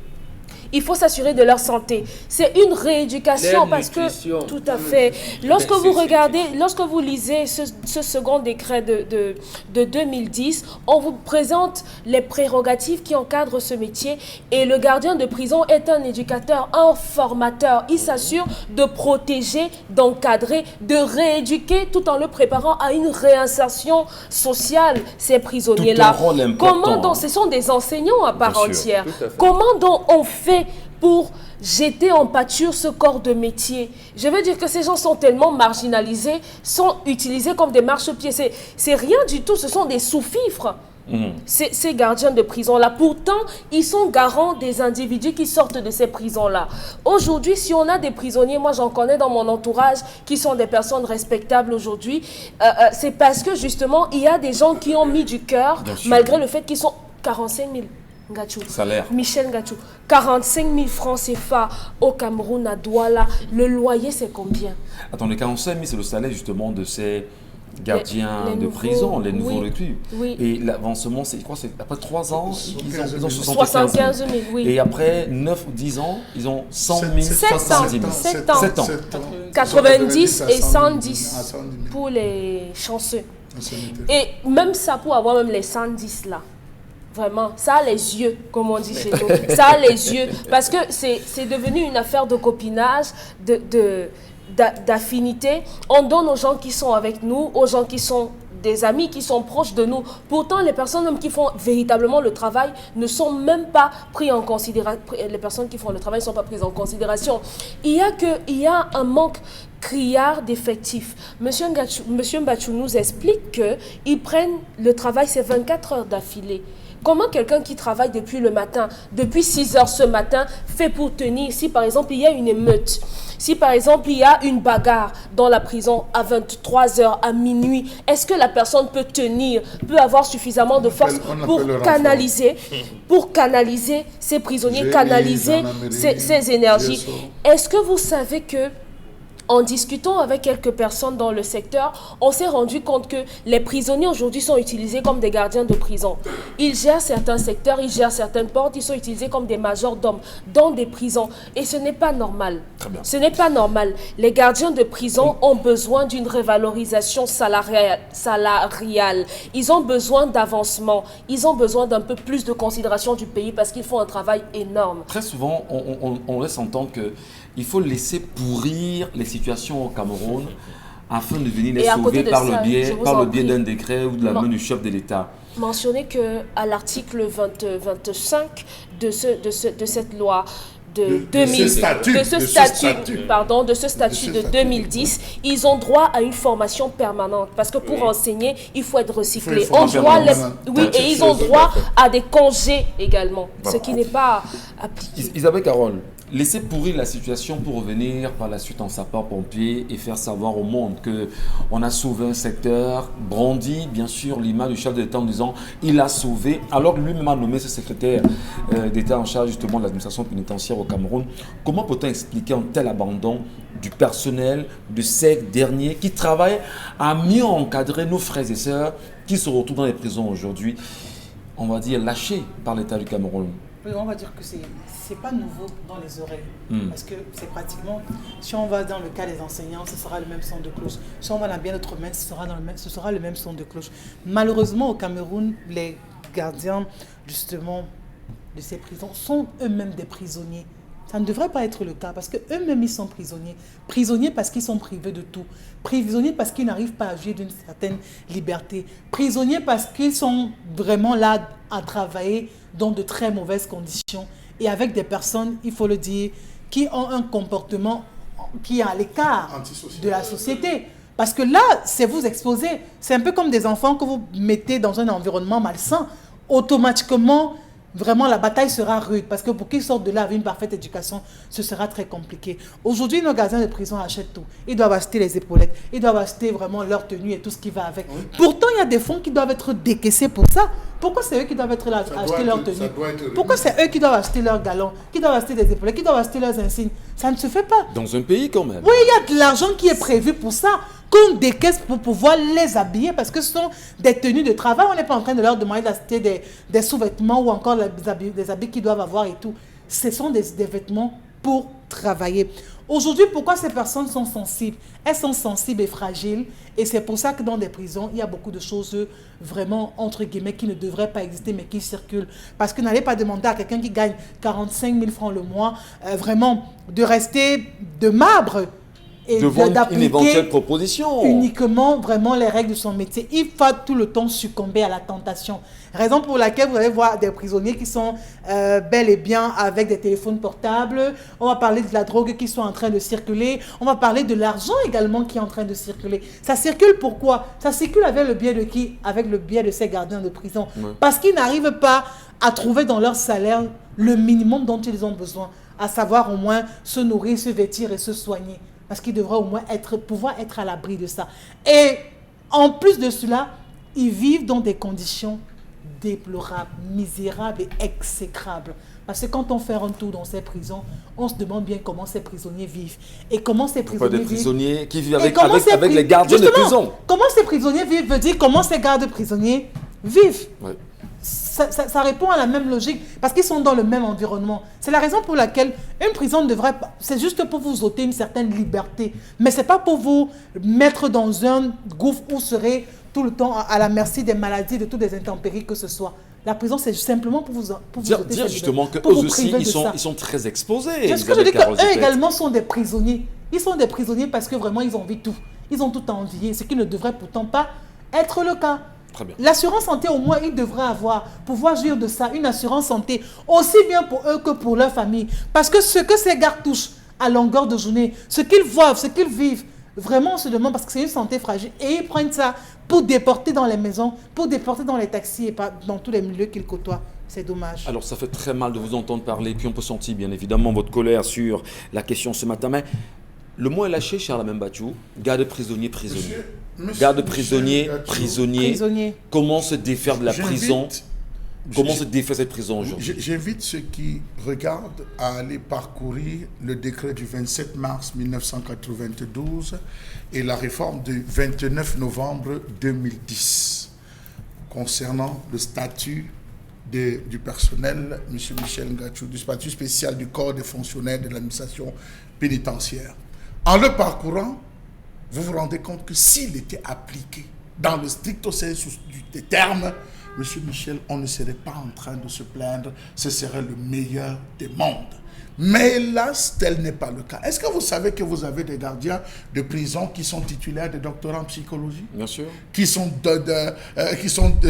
Il faut s'assurer de leur santé. C'est une rééducation parce que, tout à fait, lorsque vous regardez, lorsque vous lisez ce second décret de 2010, on vous présente les prérogatives qui encadrent ce métier et le gardien de prison est un éducateur, un formateur. Il s'assure de protéger, d'encadrer, de rééduquer tout en le préparant à une réinsertion sociale, ces prisonniers-là. Comment donc, ce sont des enseignants à part entière. Comment donc on fait pour jeter en pâture ce corps de métier? Je veux dire que ces gens sont tellement marginalisés, sont utilisés comme des marchepieds. C'est rien du tout, ce sont des sous-fifres. Ces gardiens de prison-là, pourtant, ils sont garants des individus qui sortent de ces prisons-là. Aujourd'hui, si on a des prisonniers, moi j'en connais dans mon entourage, qui sont des personnes respectables aujourd'hui, c'est parce que justement, il y a des gens qui ont mis du cœur, malgré le fait qu'ils sont 45 000. Ngachou. Salaire. Michel Ngachou. 45 000 francs CFA au Cameroun, à Douala. Le loyer, c'est combien? Attendez, 45 000, c'est le salaire justement de ces gardiens de prison, les nouveaux recrues. Oui. Et l'avancement, c'est quoi? C'est après 3 ans, ils ont 75 000, oui. Et après 9 ou 10 ans, ils ont 100 000, 70 000. 7 ans. 7 ans. 90 et 110 pour les chanceux. Et même ça, pour avoir même les 110 là. Vraiment, ça a les yeux, comme on dit chez nous. Ça a les yeux. Parce que c'est devenu une affaire de copinage, d'affinité. On donne aux gens qui sont avec nous, aux gens qui sont des amis, qui sont proches de nous. Pourtant, les personnes même qui font véritablement le travail ne sont même pas pris en considération. Les personnes qui font le travail ne sont pas prises en considération. Il y a un manque criard d'effectifs. Monsieur Mbachou nous explique qu'ils prennent le travail, c'est 24 heures d'affilée. Comment quelqu'un qui travaille depuis le matin, depuis 6 heures ce matin, fait pour tenir? Si par exemple il y a une émeute, si par exemple il y a une bagarre dans la prison à 23 heures, à minuit, est-ce que la personne peut tenir, peut avoir suffisamment de force pour canaliser ces prisonniers, canaliser ces énergies? Est-ce que vous savez que en discutant avec quelques personnes dans le secteur, on s'est rendu compte que les prisonniers aujourd'hui sont utilisés comme des gardiens de prison. Ils gèrent certains secteurs, ils gèrent certaines portes, ils sont utilisés comme des majordomes dans des prisons. Et ce n'est pas normal. Très bien. Ce n'est pas normal. Les gardiens de prison ont besoin d'une révalorisation salariale. Ils ont besoin d'avancement. Ils ont besoin d'un peu plus de considération du pays parce qu'ils font un travail énorme. Très souvent, on laisse entendre qu'il faut laisser pourrir les situations au Cameroun afin de venir les sauver par le biais d'un décret ou de la main du chef de l'État. Mentionnez qu'à l'article 25 de cette loi de ce statut de 2010, ils ont droit à une formation permanente parce que pour enseigner, il faut être recyclé. Ils ont droit à des congés également, ce qui n'est pas appliqué. Isabelle Carole, laissez pourrir la situation pour revenir par la suite en sapeur-pompier et faire savoir au monde qu'on a sauvé un secteur, brandi bien sûr l'image du chef de l'État en disant il a sauvé, alors que lui-même a nommé ce secrétaire d'État en charge justement de l'administration pénitentiaire au Cameroun. Comment peut-on expliquer un tel abandon du personnel de ces derniers qui travaillent à mieux encadrer nos frères et sœurs qui se retrouvent dans les prisons aujourd'hui, on va dire lâchés par l'État du Cameroun? Oui, on va dire que c'est pas nouveau dans les oreilles. Parce que c'est pratiquement, si on va dans le cas des enseignants, ce sera le même son de cloche. Si on va dans bien d'autres domaines, ce sera le même son de cloche. Malheureusement, au Cameroun, les gardiens, justement, de ces prisons sont eux-mêmes des prisonniers. Ça ne devrait pas être le cas parce qu'eux-mêmes, ils sont prisonniers. Prisonniers parce qu'ils sont privés de tout. Prisonniers parce qu'ils n'arrivent pas à jouir d'une certaine liberté. Prisonniers parce qu'ils sont vraiment là à travailler dans de très mauvaises conditions et avec des personnes, il faut le dire, qui ont un comportement qui est à l'écart de la société. Parce que là, c'est vous exposer. C'est un peu comme des enfants que vous mettez dans un environnement malsain. Automatiquement, vraiment, la bataille sera rude parce que pour qu'ils sortent de là avec une parfaite éducation, ce sera très compliqué. Aujourd'hui, nos gardiens de prison achètent tout. Ils doivent acheter les épaulettes, ils doivent acheter vraiment leur tenue et tout ce qui va avec. Oui. Pourtant, il y a des fonds qui doivent être décaissés pour ça. Pourquoi c'est eux qui doivent être là, acheter leur tenue? Pourquoi c'est eux qui doivent acheter leurs galons, qui doivent acheter des épaulettes, qui doivent acheter leurs insignes? Ça ne se fait pas. Dans un pays quand même. Oui, il y a de l'argent qui est prévu pour ça, qu'on décaisse pour pouvoir les habiller parce que ce sont des tenues de travail. On n'est pas en train de leur demander d'acheter des sous-vêtements ou encore des habits qu'ils doivent avoir et tout. Ce sont des vêtements pour travailler. Aujourd'hui, pourquoi ces personnes sont sensibles? Elles sont sensibles et fragiles et c'est pour ça que dans des prisons, il y a beaucoup de choses vraiment, entre guillemets, qui ne devraient pas exister mais qui circulent. Parce que n'allez pas demander à quelqu'un qui gagne 45 000 francs le mois, vraiment, de rester de marbre et d'appliquer une éventuelle proposition. Uniquement vraiment les règles de son métier. Il faut tout le temps succomber à la tentation. Raison pour laquelle vous allez voir des prisonniers qui sont bel et bien avec des téléphones portables. On va parler de la drogue qui sont en train de circuler. On va parler de l'argent également qui est en train de circuler. Ça circule pourquoi? Ça circule avec le biais de qui? Avec le biais de ces gardiens de prison. Ouais. Parce qu'ils n'arrivent pas à trouver dans leur salaire le minimum dont ils ont besoin. À savoir au moins se nourrir, se vêtir et se soigner. Parce qu'ils devraient au moins pouvoir être à l'abri de ça. Et en plus de cela, ils vivent dans des conditions déplorables, misérables et exécrables. Parce que quand on fait un tour dans ces prisons, on se demande bien comment ces prisonniers vivent. Et comment ces prisonniers vivent. Des prisonniers qui vivent avec les gardiens de prison. Comment ces prisonniers vivent veut dire comment ces gardes prisonniers vivent. Ouais. Ça répond à la même logique parce qu'ils sont dans le même environnement. C'est la raison pour laquelle une prison devrait... C'est juste pour vous ôter une certaine liberté. Mais ce n'est pas pour vous mettre dans un gouffre où vous serez tout le temps à la merci des maladies, de toutes les intempéries que ce soit. La prison, c'est simplement pour vous ôter dire justement qu'eux aussi, ils sont très exposés. C'est ce que je dis qu'eux également sont des prisonniers. Ils sont des prisonniers parce que vraiment, ils ont envie de tout. Ils ont tout à envier, ce qui ne devrait pourtant pas être le cas. L'assurance santé, au moins, ils devraient pouvoir jouir de ça, une assurance santé, aussi bien pour eux que pour leur famille. Parce que ce que ces gars touchent à longueur de journée, ce qu'ils voient, ce qu'ils vivent, vraiment, on se demande parce que c'est une santé fragile. Et ils prennent ça pour déporter dans les maisons, pour déporter dans les taxis et pas dans tous les milieux qu'ils côtoient. C'est dommage. Alors, ça fait très mal de vous entendre parler. Puis on peut sentir, bien évidemment, votre colère sur la question ce matin. Mais le mot est lâché, Charles Membachou. Garde prisonnier, prisonnier. Garde prisonnier, prisonnier. Comment se défaire de la prison? Comment se défaire cette prison aujourd'hui? J'invite ceux qui regardent à aller parcourir le décret du 27 mars 1992 et la réforme du 29 novembre 2010 concernant le statut du personnel, M. Michel Ngachou, du statut spécial du corps des fonctionnaires de l'administration pénitentiaire. En le parcourant, vous vous rendez compte que s'il était appliqué dans le stricto sensu du terme, M. Michel, on ne serait pas en train de se plaindre, ce serait le meilleur des mondes. Mais hélas, tel n'est pas le cas. Est-ce que vous savez que vous avez des gardiens de prison qui sont titulaires de doctorats en psychologie? Bien sûr. Qui sont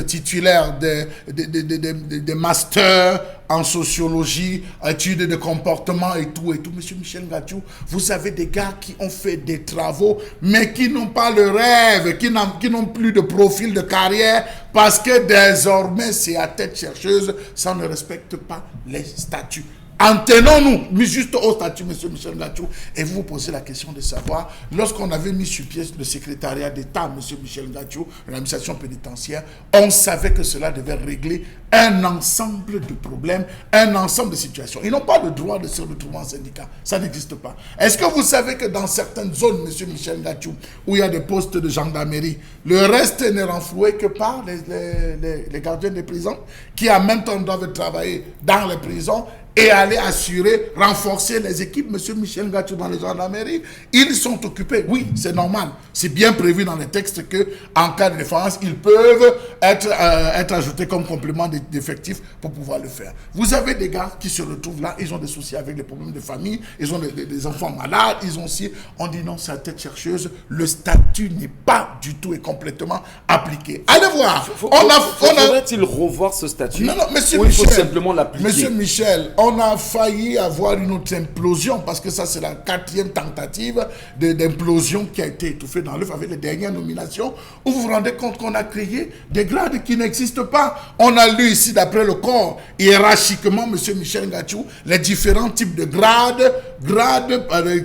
titulaires de masters en sociologie, études de comportement et tout. Monsieur Michel Ngatsou, vous avez des gars qui ont fait des travaux, mais qui n'ont pas le rêve, qui n'ont plus de profil de carrière, parce que désormais, c'est à tête chercheuse, ça ne respecte pas les statuts. En tenons-nous juste au statut, monsieur Michel Ngatsou, et vous vous posez la question de savoir, lorsqu'on avait mis sur pied le secrétariat d'État, monsieur Michel Ngatsou, l'administration pénitentiaire, on savait que cela devait régler un ensemble de problèmes, un ensemble de situations. Ils n'ont pas le droit de se retrouver en syndicat, ça n'existe pas. Est-ce que vous savez que dans certaines zones, monsieur Michel Ngatsou, où il y a des postes de gendarmerie, le reste n'est renfloué que par les gardiens des prisons, qui en même temps doivent travailler dans les prisons, et aller assurer, renforcer les équipes, monsieur Michel Ngatsou, dans les gendarmeries. Ils sont occupés. Oui, c'est normal. C'est bien prévu dans les textes qu'en cas de défense, ils peuvent être ajoutés comme complément d'effectifs pour pouvoir le faire. Vous avez des gars qui se retrouvent là, ils ont des soucis avec des problèmes de famille, ils ont des enfants malades, ils ont aussi... On dit non, c'est la tête chercheuse. Le statut n'est pas du tout et complètement appliqué. Allez voir. Faudrait-il revoir ce statut? Non, monsieur ou Michel, il faut simplement l'appliquer? Monsieur Michel, on a failli avoir une autre implosion, parce que ça, c'est la 4e tentative d'implosion qui a été étouffée dans l'œuf avec les dernières nominations, où vous vous rendez compte qu'on a créé des grades qui n'existent pas. On a lu ici, d'après le corps, hiérarchiquement, monsieur Michel Ngatsou, les différents types de grades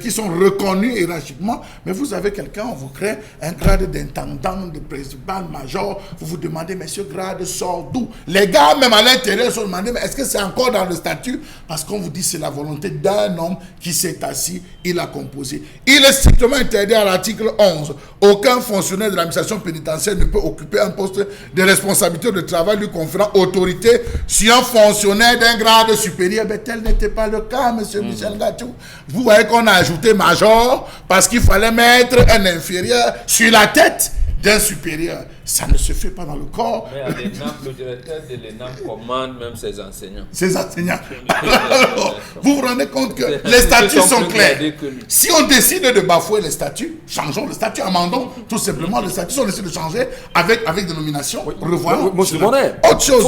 qui sont reconnus hiérarchiquement. Mais vous avez quelqu'un, on vous crée un grade d'intendant, de principal, major. Vous vous demandez, mais ce grade sort d'où? Les gars, même à l'intérieur, se demandent, mais est-ce que c'est encore dans le statut? Parce qu'on vous dit c'est la volonté d'un homme qui s'est assis, il a composé. Il est strictement interdit à l'article 11. Aucun fonctionnaire de l'administration pénitentiaire ne peut occuper un poste de responsabilité de travail lui conférant autorité sur un fonctionnaire d'un grade supérieur. Mais tel n'était pas le cas, monsieur Michel Ngatsou. Vous voyez qu'on a ajouté major parce qu'il fallait mettre un inférieur sur la tête d'un supérieur. Ça ne se fait pas dans le corps. Mais à l'ENAM, le directeur de l'ENAM commande même ses enseignants. Ses enseignants. Alors, vous vous rendez compte que les statuts sont clairs. Si on décide de bafouer les statuts, changeons le statut, amendons tout simplement le statut. Si on décide de changer avec des nominations, revoyons. Moi, je demandais,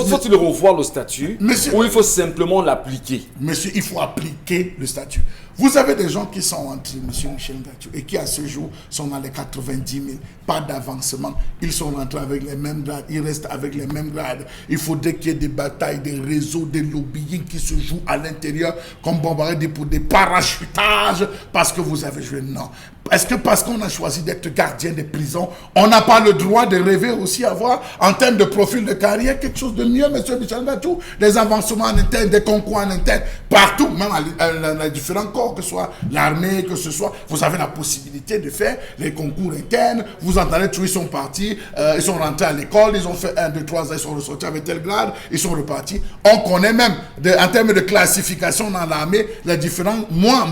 faut-il revoir le statut, ou il faut simplement l'appliquer? Monsieur, il faut appliquer le statut. Vous avez des gens qui sont entrés, monsieur Michel Ngatsou, et qui à ce jour sont dans les 90 000, pas d'avancement. Ils sont rentrés avec les mêmes grades, ils restent avec les mêmes grades. Il faudrait qu'il y ait des batailles, des réseaux, des lobbying qui se jouent à l'intérieur, comme Bombardier dit, pour des parachutages, parce que vous avez joué. Non. Est-ce que parce qu'on a choisi d'être gardien des prisons, on n'a pas le droit de rêver aussi avoir, en termes de profil de carrière, quelque chose de mieux, monsieur Michel Ngatsou? Des avancements en interne, des concours en interne, partout, même dans les différents corps, que ce soit l'armée, que ce soit, vous avez la possibilité de faire les concours internes. Vous entendez, tous ils sont partis, ils sont rentrés à l'école, ils ont fait 1, 2, 3 ans, ils sont ressortis avec tel grade, ils sont repartis. On connaît même, en termes de classification dans l'armée, les différents mois,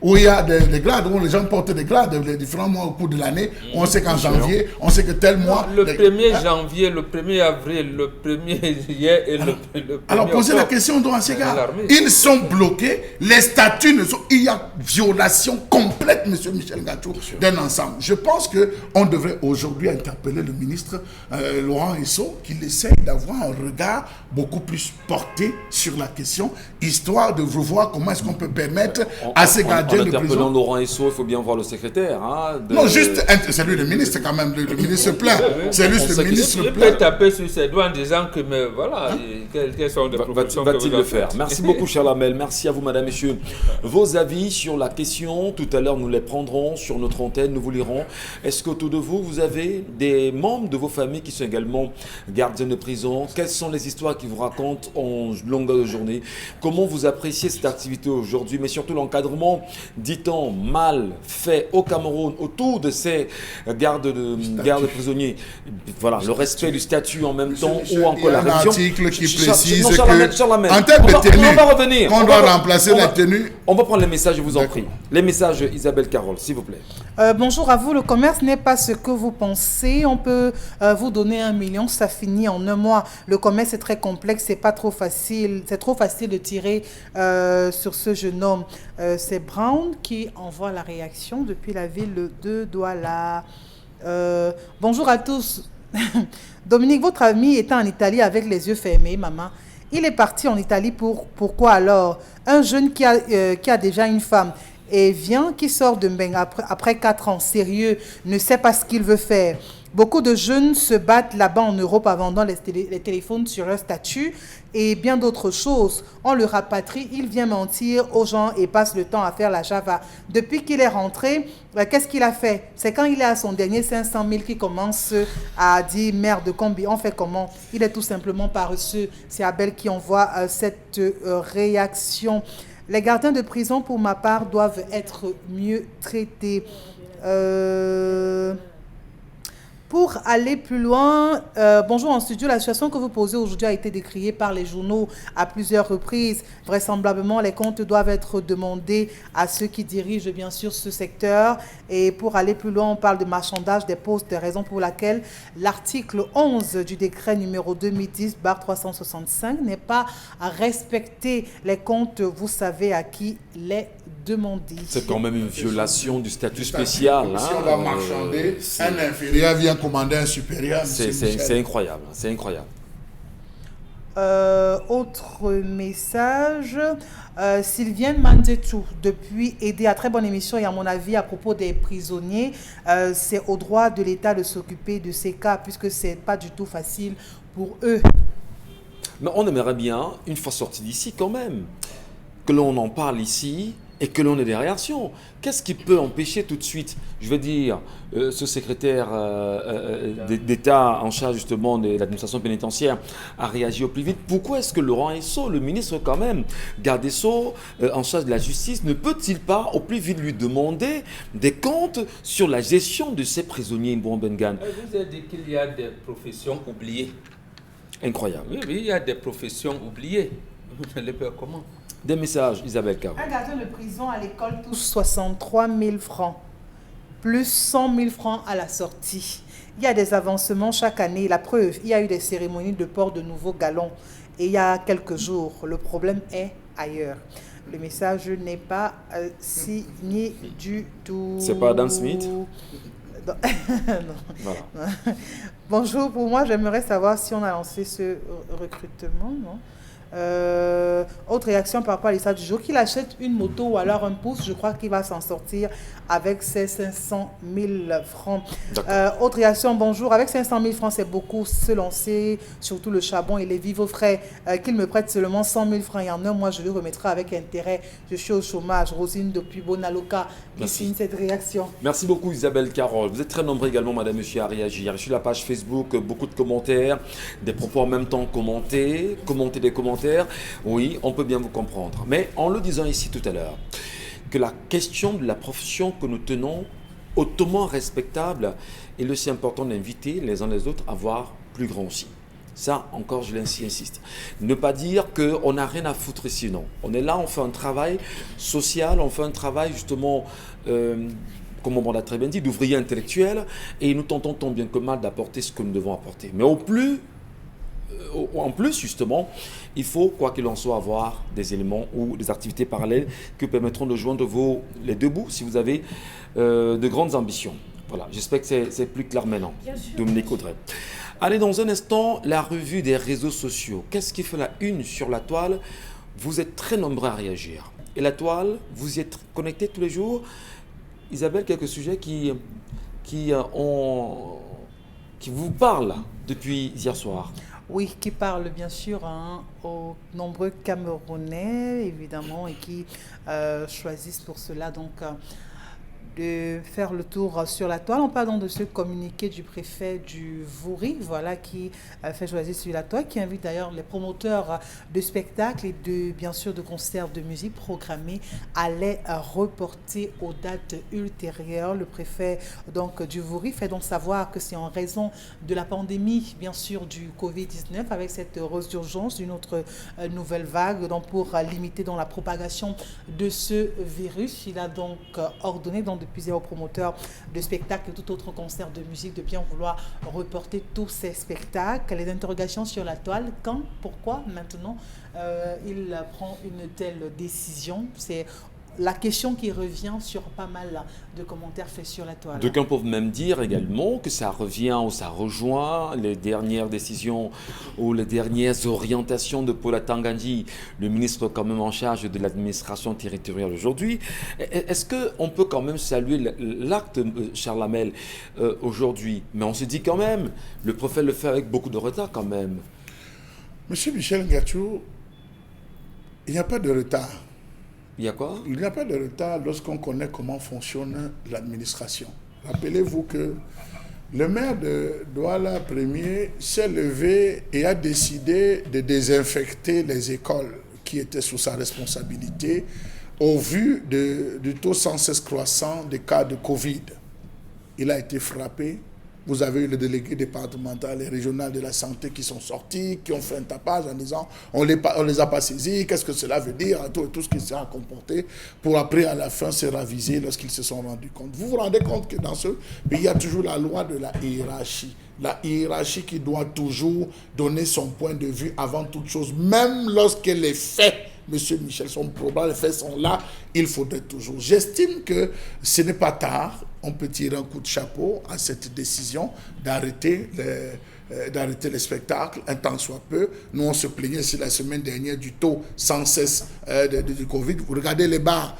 où il y a des grades, où les gens portent des grades, les différents mois au cours de l'année. On sait qu'en janvier, on sait que tel mois... Le 1er janvier, le 1er avril, le 1er juillet et le 1er Alors posez la question donc à ces gars. Ils sont bloqués, les statuts ne sont... Il y a violation complète, monsieur Michel Ngatsou, d'un ensemble. Je pense qu'on devrait aujourd'hui interpeller le ministre Laurent Esso, qu'il essaye d'avoir un regard beaucoup plus porté sur la question, histoire de revoir comment est-ce qu'on peut permettre à ces gardiens de prison... En interpellant Laurent Esso, il faut bien voir le secrétaire. Non, juste, c'est lui le ministre quand même, le ministre plein. C'est lui le ministre plein. Il peut taper sur ses doigts en disant que, mais voilà, quelles sont les propositions que va-t-il le faire? Merci beaucoup, cher Lamel. Merci à vous, madame, messieurs. Vos avis sur la question, tout à l'heure, nous les prendrons sur notre antenne, nous vous lirons. Est-ce qu'autour de vous, vous avez des membres de vos familles qui sont également gardiens de prison? Quelles sont les histoires qui vous racontent en longueur de journée? Comment vous appréciez cette activité aujourd'hui, mais surtout l'encadrement, dit-on, mal fait fait au Cameroun autour de ces gardes prisonniers. Voilà, le respect du statut en même temps ou encore la révision. Il y a un article qui précise que en termes de tenue, on va revenir. On doit remplacer la tenue. On va prendre les messages, je vous en prie. Les messages, Isabelle Carole, s'il vous plaît. Bonjour à vous. Le commerce n'est pas ce que vous pensez. On peut vous donner 1 million, ça finit en un mois. Le commerce est très complexe, c'est pas trop facile. C'est trop facile de tirer sur ce jeune homme. C'est Brown qui envoie la réaction depuis la ville de Douala. Bonjour à tous. Dominique, votre ami était en Italie avec les yeux fermés, maman. Il est parti en Italie pourquoi alors? Un jeune qui a déjà une femme et qui sort de Mbeng après 4 ans, sérieux, ne sait pas ce qu'il veut faire. Beaucoup de jeunes se battent là-bas en Europe en vendant les téléphones sur leur statut et bien d'autres choses. On le rapatrie, il vient mentir aux gens et passe le temps à faire la java. Depuis qu'il est rentré, qu'est-ce qu'il a fait? C'est quand il est à son dernier 500 000 qu'il commence à dire merde, combi, on fait comment? Il est tout simplement paresseux. C'est Abel qui envoie cette réaction. Les gardiens de prison, pour ma part, doivent être mieux traités. Pour aller plus loin, bonjour en studio, la situation que vous posez aujourd'hui a été décriée par les journaux à plusieurs reprises. Vraisemblablement, les comptes doivent être demandés à ceux qui dirigent bien sûr ce secteur. Et pour aller plus loin, on parle de marchandage des postes, raison pour laquelle l'article 11 du décret numéro 2010/365 n'est pas à respecter. Les comptes, vous savez à qui les demander. C'est quand même une violation du statut spécial. Si on va marchander, un inférieur vient commander un supérieur. C'est incroyable, c'est incroyable. Autre message, Sylvienne Mandetou, depuis Aider, à très bonne émission et à mon avis à propos des prisonniers, c'est au droit de l'État de s'occuper de ces cas puisque c'est pas du tout facile pour eux. Mais on aimerait bien, une fois sorti d'ici quand même, que l'on en parle ici et que l'on ait des réactions. Qu'est-ce qui peut empêcher tout de suite, je veux dire, ce secrétaire d'État en charge justement de l'administration pénitentiaire à réagir au plus vite? Pourquoi est-ce que Laurent Esso, le ministre quand même, garde des Sceaux, en charge de la justice, ne peut-il pas au plus vite lui demander des comptes sur la gestion de ces prisonniers Mbouanbengan? Je vous ai dit qu'il y a des professions oubliées. Incroyable. Oui, il y a des professions oubliées. Vous allez faire comment? Des messages, Isabelle Carole. Un gardien de prison à l'école touche 63 000 francs, plus 100 000 francs à la sortie. Il y a des avancements chaque année. La preuve, il y a eu des cérémonies de port de nouveaux galons. Et il y a quelques jours, le problème est ailleurs. Le message n'est pas signé du tout. C'est pas Adam Smith? Non. Voilà. Bonjour, pour moi, j'aimerais savoir si on a lancé ce recrutement, non? Autre réaction par rapport à l'histoire du jour, qu'il achète une moto ou alors un pouce, je crois qu'il va s'en sortir avec ses 500 000 francs. Autre réaction, bonjour, avec 500 000 francs c'est beaucoup, se lancer, surtout le charbon et les vivres frais, qu'il me prête seulement 100 000 francs et en un mois je lui remettrai avec intérêt. Je suis au chômage. Rosine depuis Bonaloka qui signe cette réaction. Merci beaucoup Isabelle Carole. Vous êtes très nombreux également, madame, monsieur, à réagir. Sur la page Facebook, beaucoup de commentaires, des propos en même temps commenter des commentaires. Oui, on peut bien vous comprendre. Mais en le disant ici tout à l'heure, que la question de la profession que nous tenons hautement respectable, il est aussi important d'inviter les uns les autres à voir plus grand aussi. Ça, encore, je l'insiste. Ne pas dire qu'on n'a rien à foutre ici, non. On est là, on fait un travail social, on fait un travail justement, comme on l'a très bien dit, d'ouvrier intellectuel, et nous tentons tant bien que mal d'apporter ce que nous devons apporter. Mais en plus, justement, il faut, quoi qu'il en soit, avoir des éléments ou des activités parallèles qui permettront de joindre les deux bouts si vous avez de grandes ambitions. Voilà, j'espère que c'est plus clair maintenant. Dominique Audrey. Allez, dans un instant, la revue des réseaux sociaux. Qu'est-ce qui fait la une sur la toile? Vous êtes très nombreux à réagir. Et la toile, vous y êtes connectés tous les jours. Isabelle, quelques sujets qui vous parlent depuis hier soir. Oui, qui parle bien sûr aux nombreux Camerounais, évidemment, et qui choisissent pour cela donc de faire le tour sur la toile. On parle donc de ce communiqué du préfet du Vouri, voilà, qui fait choisir sur la toile, qui invite d'ailleurs les promoteurs de spectacles et bien sûr de concerts de musique programmés à les reporter aux dates ultérieures. Le préfet donc du Vouri fait donc savoir que c'est en raison de la pandémie, bien sûr, du Covid-19, avec cette résurgence d'une autre nouvelle vague, donc pour limiter donc la propagation de ce virus. Il a donc ordonné donc depuis plusieurs promoteurs de spectacles et tout autre concert de musique de bien vouloir reporter tous ces spectacles. Les interrogations sur la toile, quand, pourquoi, maintenant, il prend une telle décision. C'est la question qui revient sur pas mal de commentaires faits sur la toile. D'aucuns peuvent même dire également que ça revient ou ça rejoint les dernières décisions ou les dernières orientations de Paula Tangandji, le ministre quand même en charge de l'administration territoriale aujourd'hui. Est-ce qu'on peut quand même saluer l'acte, Charles Hamel, aujourd'hui? Mais on se dit quand même, le préfet le fait avec beaucoup de retard quand même. Monsieur Michel Ngachou, il n'y a pas de retard. Il y a quoi? Il n'y a pas de retard lorsqu'on connaît comment fonctionne l'administration. Rappelez-vous que le maire de Douala Premier s'est levé et a décidé de désinfecter les écoles qui étaient sous sa responsabilité au vu du taux sans cesse croissant des cas de Covid. Il a été frappé. Vous avez eu le délégué départemental et régional de la santé qui sont sortis, qui ont fait un tapage en disant on les a pas saisis, qu'est-ce que cela veut dire, tout ce qui s'est comporté, pour après à la fin se raviser lorsqu'ils se sont rendus compte. Vous vous rendez compte que dans ce pays, il y a toujours la loi de la hiérarchie. La hiérarchie qui doit toujours donner son point de vue avant toute chose, même lorsque les faits, Monsieur Michel, sont probables, les faits sont là, il faudrait toujours. J'estime que ce n'est pas tard. On peut tirer un coup de chapeau à cette décision d'arrêter les spectacles, un temps soit peu. Nous, on se plaignait la semaine dernière du taux sans cesse de Covid. Vous regardez les bars.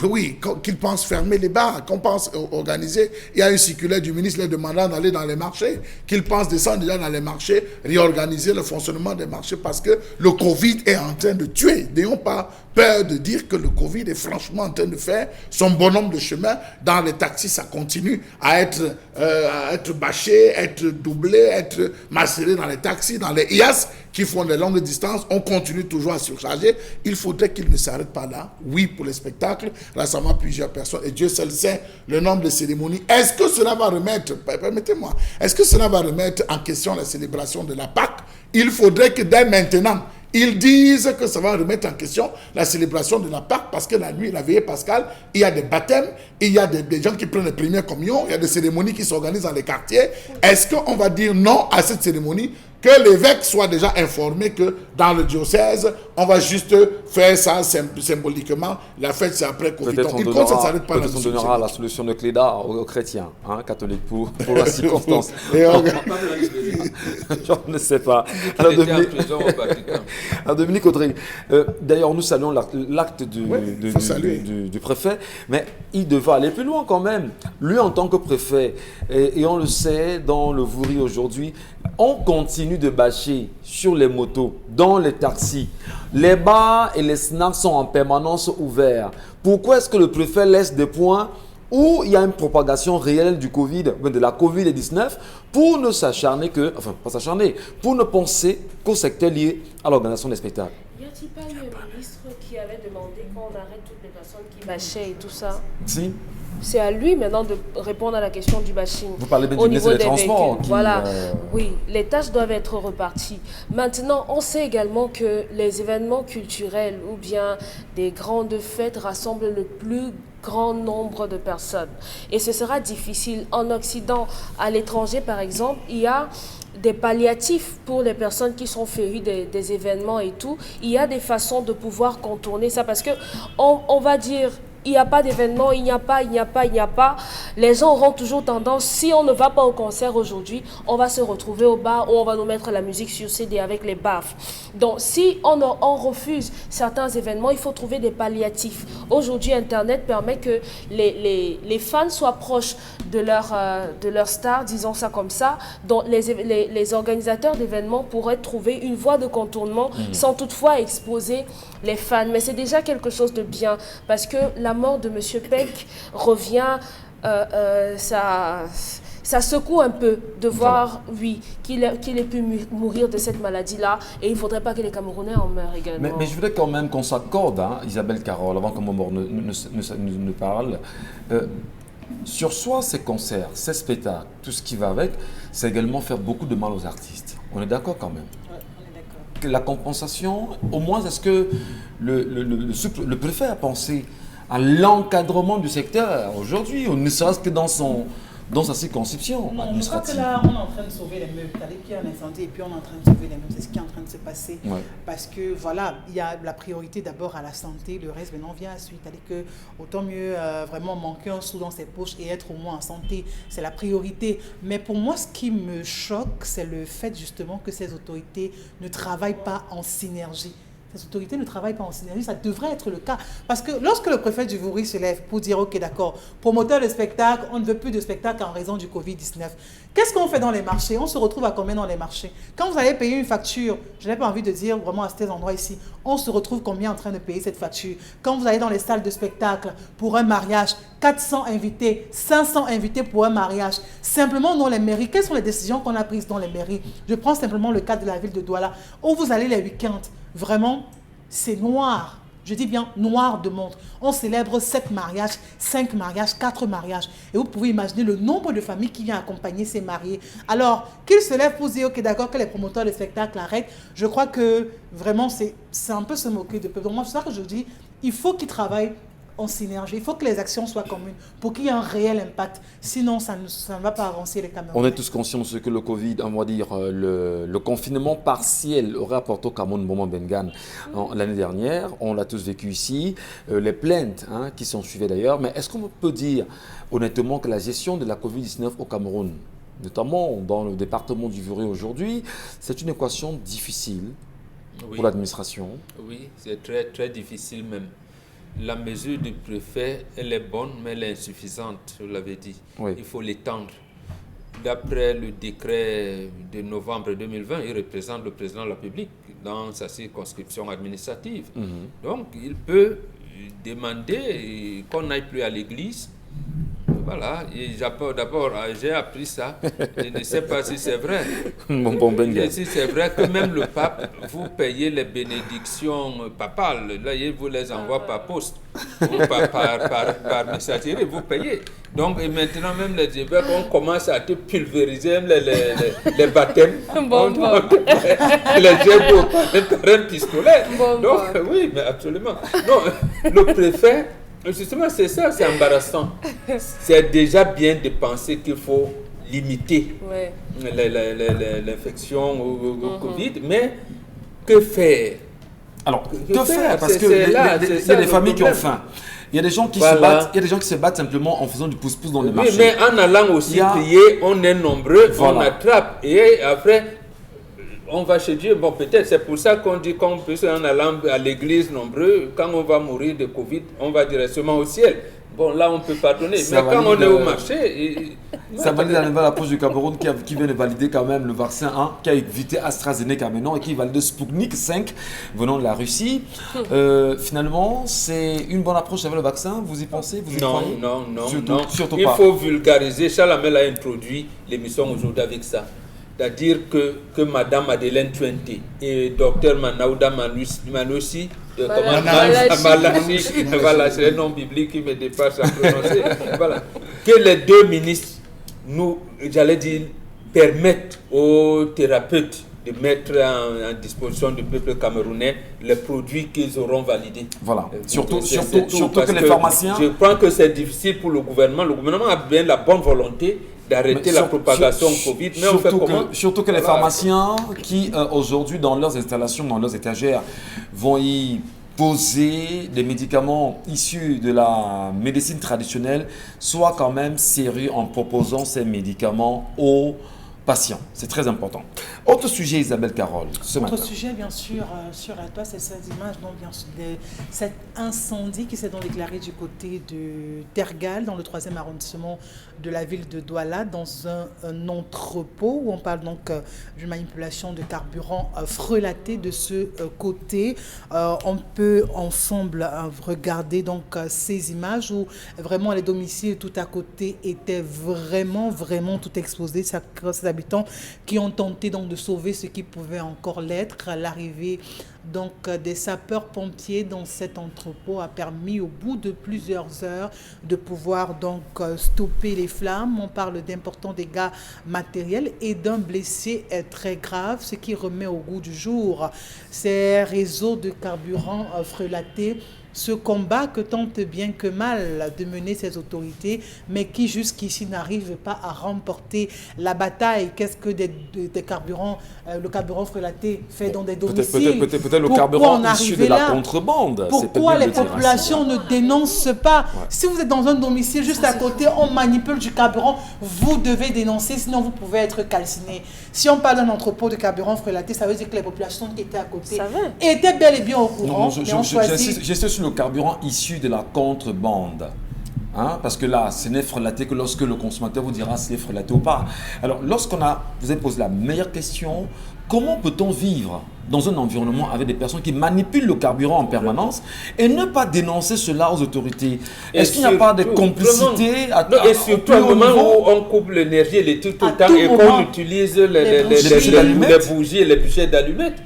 Oui, qu'ils pensent fermer les bars, qu'on pense organiser. Il y a une circulaire du ministre leur demandant d'aller dans les marchés, qu'ils pensent descendre déjà dans les marchés, réorganiser le fonctionnement des marchés parce que le Covid est en train de tuer. N'ayons pas peur de dire que le Covid est franchement en train de faire son bonhomme de chemin. Dans les taxis, ça continue à être bâché, être doublé, être macéré dans les taxis, dans les IAS qui font des longues distances. On continue toujours à surcharger. Il faudrait qu'il ne s'arrête pas là. Oui, pour les spectacles, rassemblement plusieurs personnes, et Dieu seul sait le nombre de cérémonies. Est-ce que cela va remettre, permettez-moi, est-ce que cela va remettre en question la célébration de la Pâque? Il faudrait que dès maintenant, ils disent que ça va remettre en question la célébration de la Pâque parce que la nuit, la veillée pascale, il y a des baptêmes, il y a des gens qui prennent les premières communions, il y a des cérémonies qui s'organisent dans les quartiers. Est-ce qu'on va dire non à cette cérémonie? Que l'évêque soit déjà informé que dans le diocèse, on va juste faire ça symboliquement. La fête, c'est après Covid. Peut-être on donnera la solution de Cléda aux chrétiens, catholiques, pour la circonstance. Je ne sais pas. Alors, Dominique Audrey, d'ailleurs, nous saluons l'acte du préfet, mais il devait aller plus loin quand même. Lui, en tant que préfet, et on le sait, dans le Vouri aujourd'hui, on continue de bâcher sur les motos, dans les taxis. Les bars et les snacks sont en permanence ouverts. Pourquoi est-ce que le préfet laisse des points où il y a une propagation réelle du Covid, de la Covid-19, pour ne s'acharner que, enfin, pas s'acharner, pour ne penser qu'au secteur lié à l'organisation des spectacles? Y a-t-il pas eu un ministre qui avait demandé qu'on arrête toutes les personnes qui bâchaient et tout ça? Si. C'est à lui maintenant de répondre à la question du bashing. Vous parlez bien du ministre des Transports. Voilà, oui, les tâches doivent être reparties. Maintenant, on sait également que les événements culturels ou bien des grandes fêtes rassemblent le plus grand nombre de personnes. Et ce sera difficile. En Occident, à l'étranger par exemple, il y a des palliatifs pour les personnes qui sont férues des événements et tout. Il y a des façons de pouvoir contourner ça parce que on va dire il n'y a pas d'événement, il n'y a pas. Les gens auront toujours tendance, si on ne va pas au concert aujourd'hui, on va se retrouver au bar où on va nous mettre la musique sur CD avec les baffes. Donc, si on refuse certains événements, il faut trouver des palliatifs. Aujourd'hui, Internet permet que les fans soient proches de leur star, disons ça comme ça. Donc, les organisateurs d'événements pourraient trouver une voie de contournement sans toutefois exposer les fans. Mais c'est déjà quelque chose de bien parce que la la mort de M. Peck revient, ça secoue un peu de voir, oui, qu'il ait pu mourir de cette maladie-là. Et il ne faudrait pas que les Camerounais en meurent également. Mais je voudrais quand même qu'on s'accorde, hein, Isabelle Carole, avant que Momor ne parle. Sur soi, ces concerts, ces spectacles, tout ce qui va avec, c'est également faire beaucoup de mal aux artistes. On est d'accord quand même? Ouais, on est d'accord. La compensation, au moins, est-ce que le préfet a pensé à l'encadrement du secteur aujourd'hui, ou ne serait-ce que dans sa circonscription administrative? Je crois que là, on est en train de sauver les meubles. C'est-à-dire qu'il y a un incendie et puis on est en train de sauver les meubles. C'est ce qui est en train de se passer. Ouais. Parce que voilà, il y a la priorité d'abord à la santé, le reste maintenant vient à suite. C'est-à-dire que autant mieux vraiment manquer un sou dans ses poches et être au moins en santé. C'est la priorité. Mais pour moi, ce qui me choque, c'est le fait justement que ces autorités ne travaillent pas en synergie. Ces autorités ne travaillent pas en synergie, ça devrait être le cas. Parce que lorsque le préfet du Vouri se lève pour dire « Ok, d'accord, promoteur de spectacle, on ne veut plus de spectacle en raison du Covid-19 », qu'est-ce qu'on fait dans les marchés? On se retrouve à combien dans les marchés? Quand vous allez payer une facture, je n'ai pas envie de dire vraiment à cet endroit ici, on se retrouve combien en train de payer cette facture? Quand vous allez dans les salles de spectacle pour un mariage, 400 invités, 500 invités pour un mariage, simplement dans les mairies, quelles sont les décisions qu'on a prises dans les mairies? Je prends simplement le cas de la ville de Douala, où vous allez les week-ends. Vraiment, c'est noir. Je dis bien noir de monde. On célèbre 7 mariages, 5 mariages, 4 mariages. Et vous pouvez imaginer le nombre de familles qui viennent accompagner ces mariés. Alors, qu'ils se lèvent pour dire, ok, d'accord, que les promoteurs de spectacles arrêtent, je crois que vraiment, c'est un peu se moquer de peu. Donc, moi, c'est ça que je dis, il faut qu'ils travaillent en synergie. Il faut que les actions soient communes pour qu'il y ait un réel impact. Sinon, ça ne va pas avancer les Camerounais. On est tous conscients de ce que le Covid, on va dire, le confinement partiel aurait apporté au Cameroun Moment Bengan l'année dernière. On l'a tous vécu ici. Les plaintes qui sont suivies d'ailleurs. Mais est-ce qu'on peut dire honnêtement que la gestion de la Covid-19 au Cameroun, notamment dans le département du Vouri aujourd'hui, c'est une équation difficile pour l'administration? Oui, c'est très, très difficile même. La mesure du préfet, elle est bonne, mais elle est insuffisante, je l'avais dit. Oui. Il faut l'étendre. D'après le décret de novembre 2020, il représente le président de la République dans sa circonscription administrative. Donc, il peut demander qu'on n'aille plus à l'église. Voilà, d'abord, j'ai appris ça. Je ne sais pas si c'est vrai. Si c'est vrai que même le pape, vous payez les bénédictions papales. Là, il vous les envoie par poste, ou par messagerie, vous payez. Donc, et maintenant, même les évêques, on commence à te pulvériser les baptêmes. Les jets par un pistolet. Donc, oui, mais absolument. Non, le préfet. Justement, c'est ça, c'est embarrassant. C'est déjà bien de penser qu'il faut limiter l'infection au Covid, mais que faire? Alors, que faire? Parce qu'il y a des familles qui ont faim. Il y a des gens qui se battent simplement en faisant du pouce-pouce dans les marchés. Oui, mais en allant aussi prier, on est nombreux, on attrape. Et après, on va chez Dieu. Bon, peut-être c'est pour ça qu'on dit qu'on peut, en allant à l'église nombreux, quand on va mourir de Covid, on va directement au ciel. Bon, là, on peut pardonner. Mais quand on est au marché... Ça valide la nouvelle approche du Cameroun qui vient de valider quand même le vaccin 1, qui a évité AstraZeneca maintenant et qui valide Sputnik 5 venant de la Russie. Finalement, c'est une bonne approche avec le vaccin, vous y pensez? Vous y croyez? Non. Surtout Il pas. faut vulgariser. Charles Hamel a introduit l'émission aujourd'hui avec ça. C'est-à-dire que Madame Madeleine Twente et Dr Manaouda Manoussi, voilà, c'est un nom biblique qui me dépasse à prononcer. Voilà. Que les deux ministres j'allais dire, permettent aux thérapeutes de mettre en disposition du peuple camerounais les produits qu'ils auront validés. Voilà, surtout que les pharmaciens... Je crois que c'est difficile pour le gouvernement. Le gouvernement a bien la bonne volonté d'arrêter la propagation Covid, mais on fait comment? Surtout que les pharmaciens qui, aujourd'hui, dans leurs installations, dans leurs étagères, vont y poser des médicaments issus de la médecine traditionnelle, soient quand même sérieux en proposant ces médicaments aux patients. C'est très important. Autre sujet, Isabelle Carole, ce matin. Autre sujet, bien sûr, sur la toile, c'est ces images, donc, bien sûr, cet incendie qui s'est donc déclaré du côté de Tergal, dans le 3e arrondissement de la ville de Douala, dans un entrepôt où on parle donc d'une manipulation de carburant frelaté de ce côté. On peut ensemble regarder donc ces images où vraiment les domiciles tout à côté étaient vraiment tout exposés. Ces habitants qui ont tenté donc de sauver ce qui pouvait encore l'être. L'arrivée donc des sapeurs-pompiers dans cet entrepôt a permis au bout de plusieurs heures de pouvoir donc stopper les flammes. On parle d'importants dégâts matériels et d'un blessé très grave, ce qui remet au goût du jour ces réseaux de carburant frelatés. Ce combat que tentent bien que mal de mener ces autorités, mais qui jusqu'ici n'arrivent pas à remporter la bataille. Qu'est-ce que des carburants, le carburant frelaté fait dans des domiciles? Peut-être le carburant issu de la contrebande. Pourquoi les populations ne dénoncent pas? Ouais. Si vous êtes dans un domicile juste à côté, on manipule du carburant, vous devez dénoncer, sinon vous pouvez être calciné. Si on parle d'un entrepôt de carburant frelaté, ça veut dire que les populations qui étaient à côté étaient bel et bien au courant. J'essaie sur le carburant issu de la contrebande. Hein? Parce que là, ce n'est frelaté que lorsque le consommateur vous dira si c'est frelaté ou pas. Alors, vous avez posé la meilleure question, comment peut-on vivre dans un environnement avec des personnes qui manipulent le carburant en permanence et ne pas dénoncer cela aux autorités? Est-ce qu'il n'y a pas de complicité et surtout au moment où on coupe l'énergie électrique tout le temps et qu'on utilise les bougies et les bûchers d'allumettes?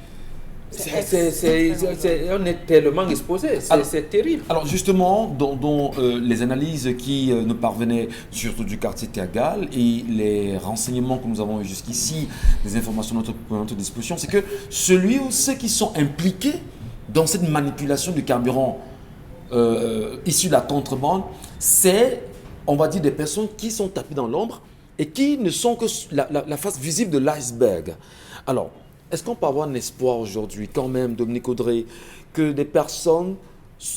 On est tellement exposé, c'est terrible. Alors justement, dans les analyses qui nous parvenaient surtout du quartier Tergal et les renseignements que nous avons eu jusqu'ici, les informations à notre disposition, c'est que celui ou ceux qui sont impliqués dans cette manipulation du carburant issu de la contrebande, c'est, on va dire, des personnes qui sont tapées dans l'ombre et qui ne sont que la face visible de l'iceberg. Alors, est-ce qu'on peut avoir un espoir aujourd'hui, quand même, Dominique Audrey, que des personnes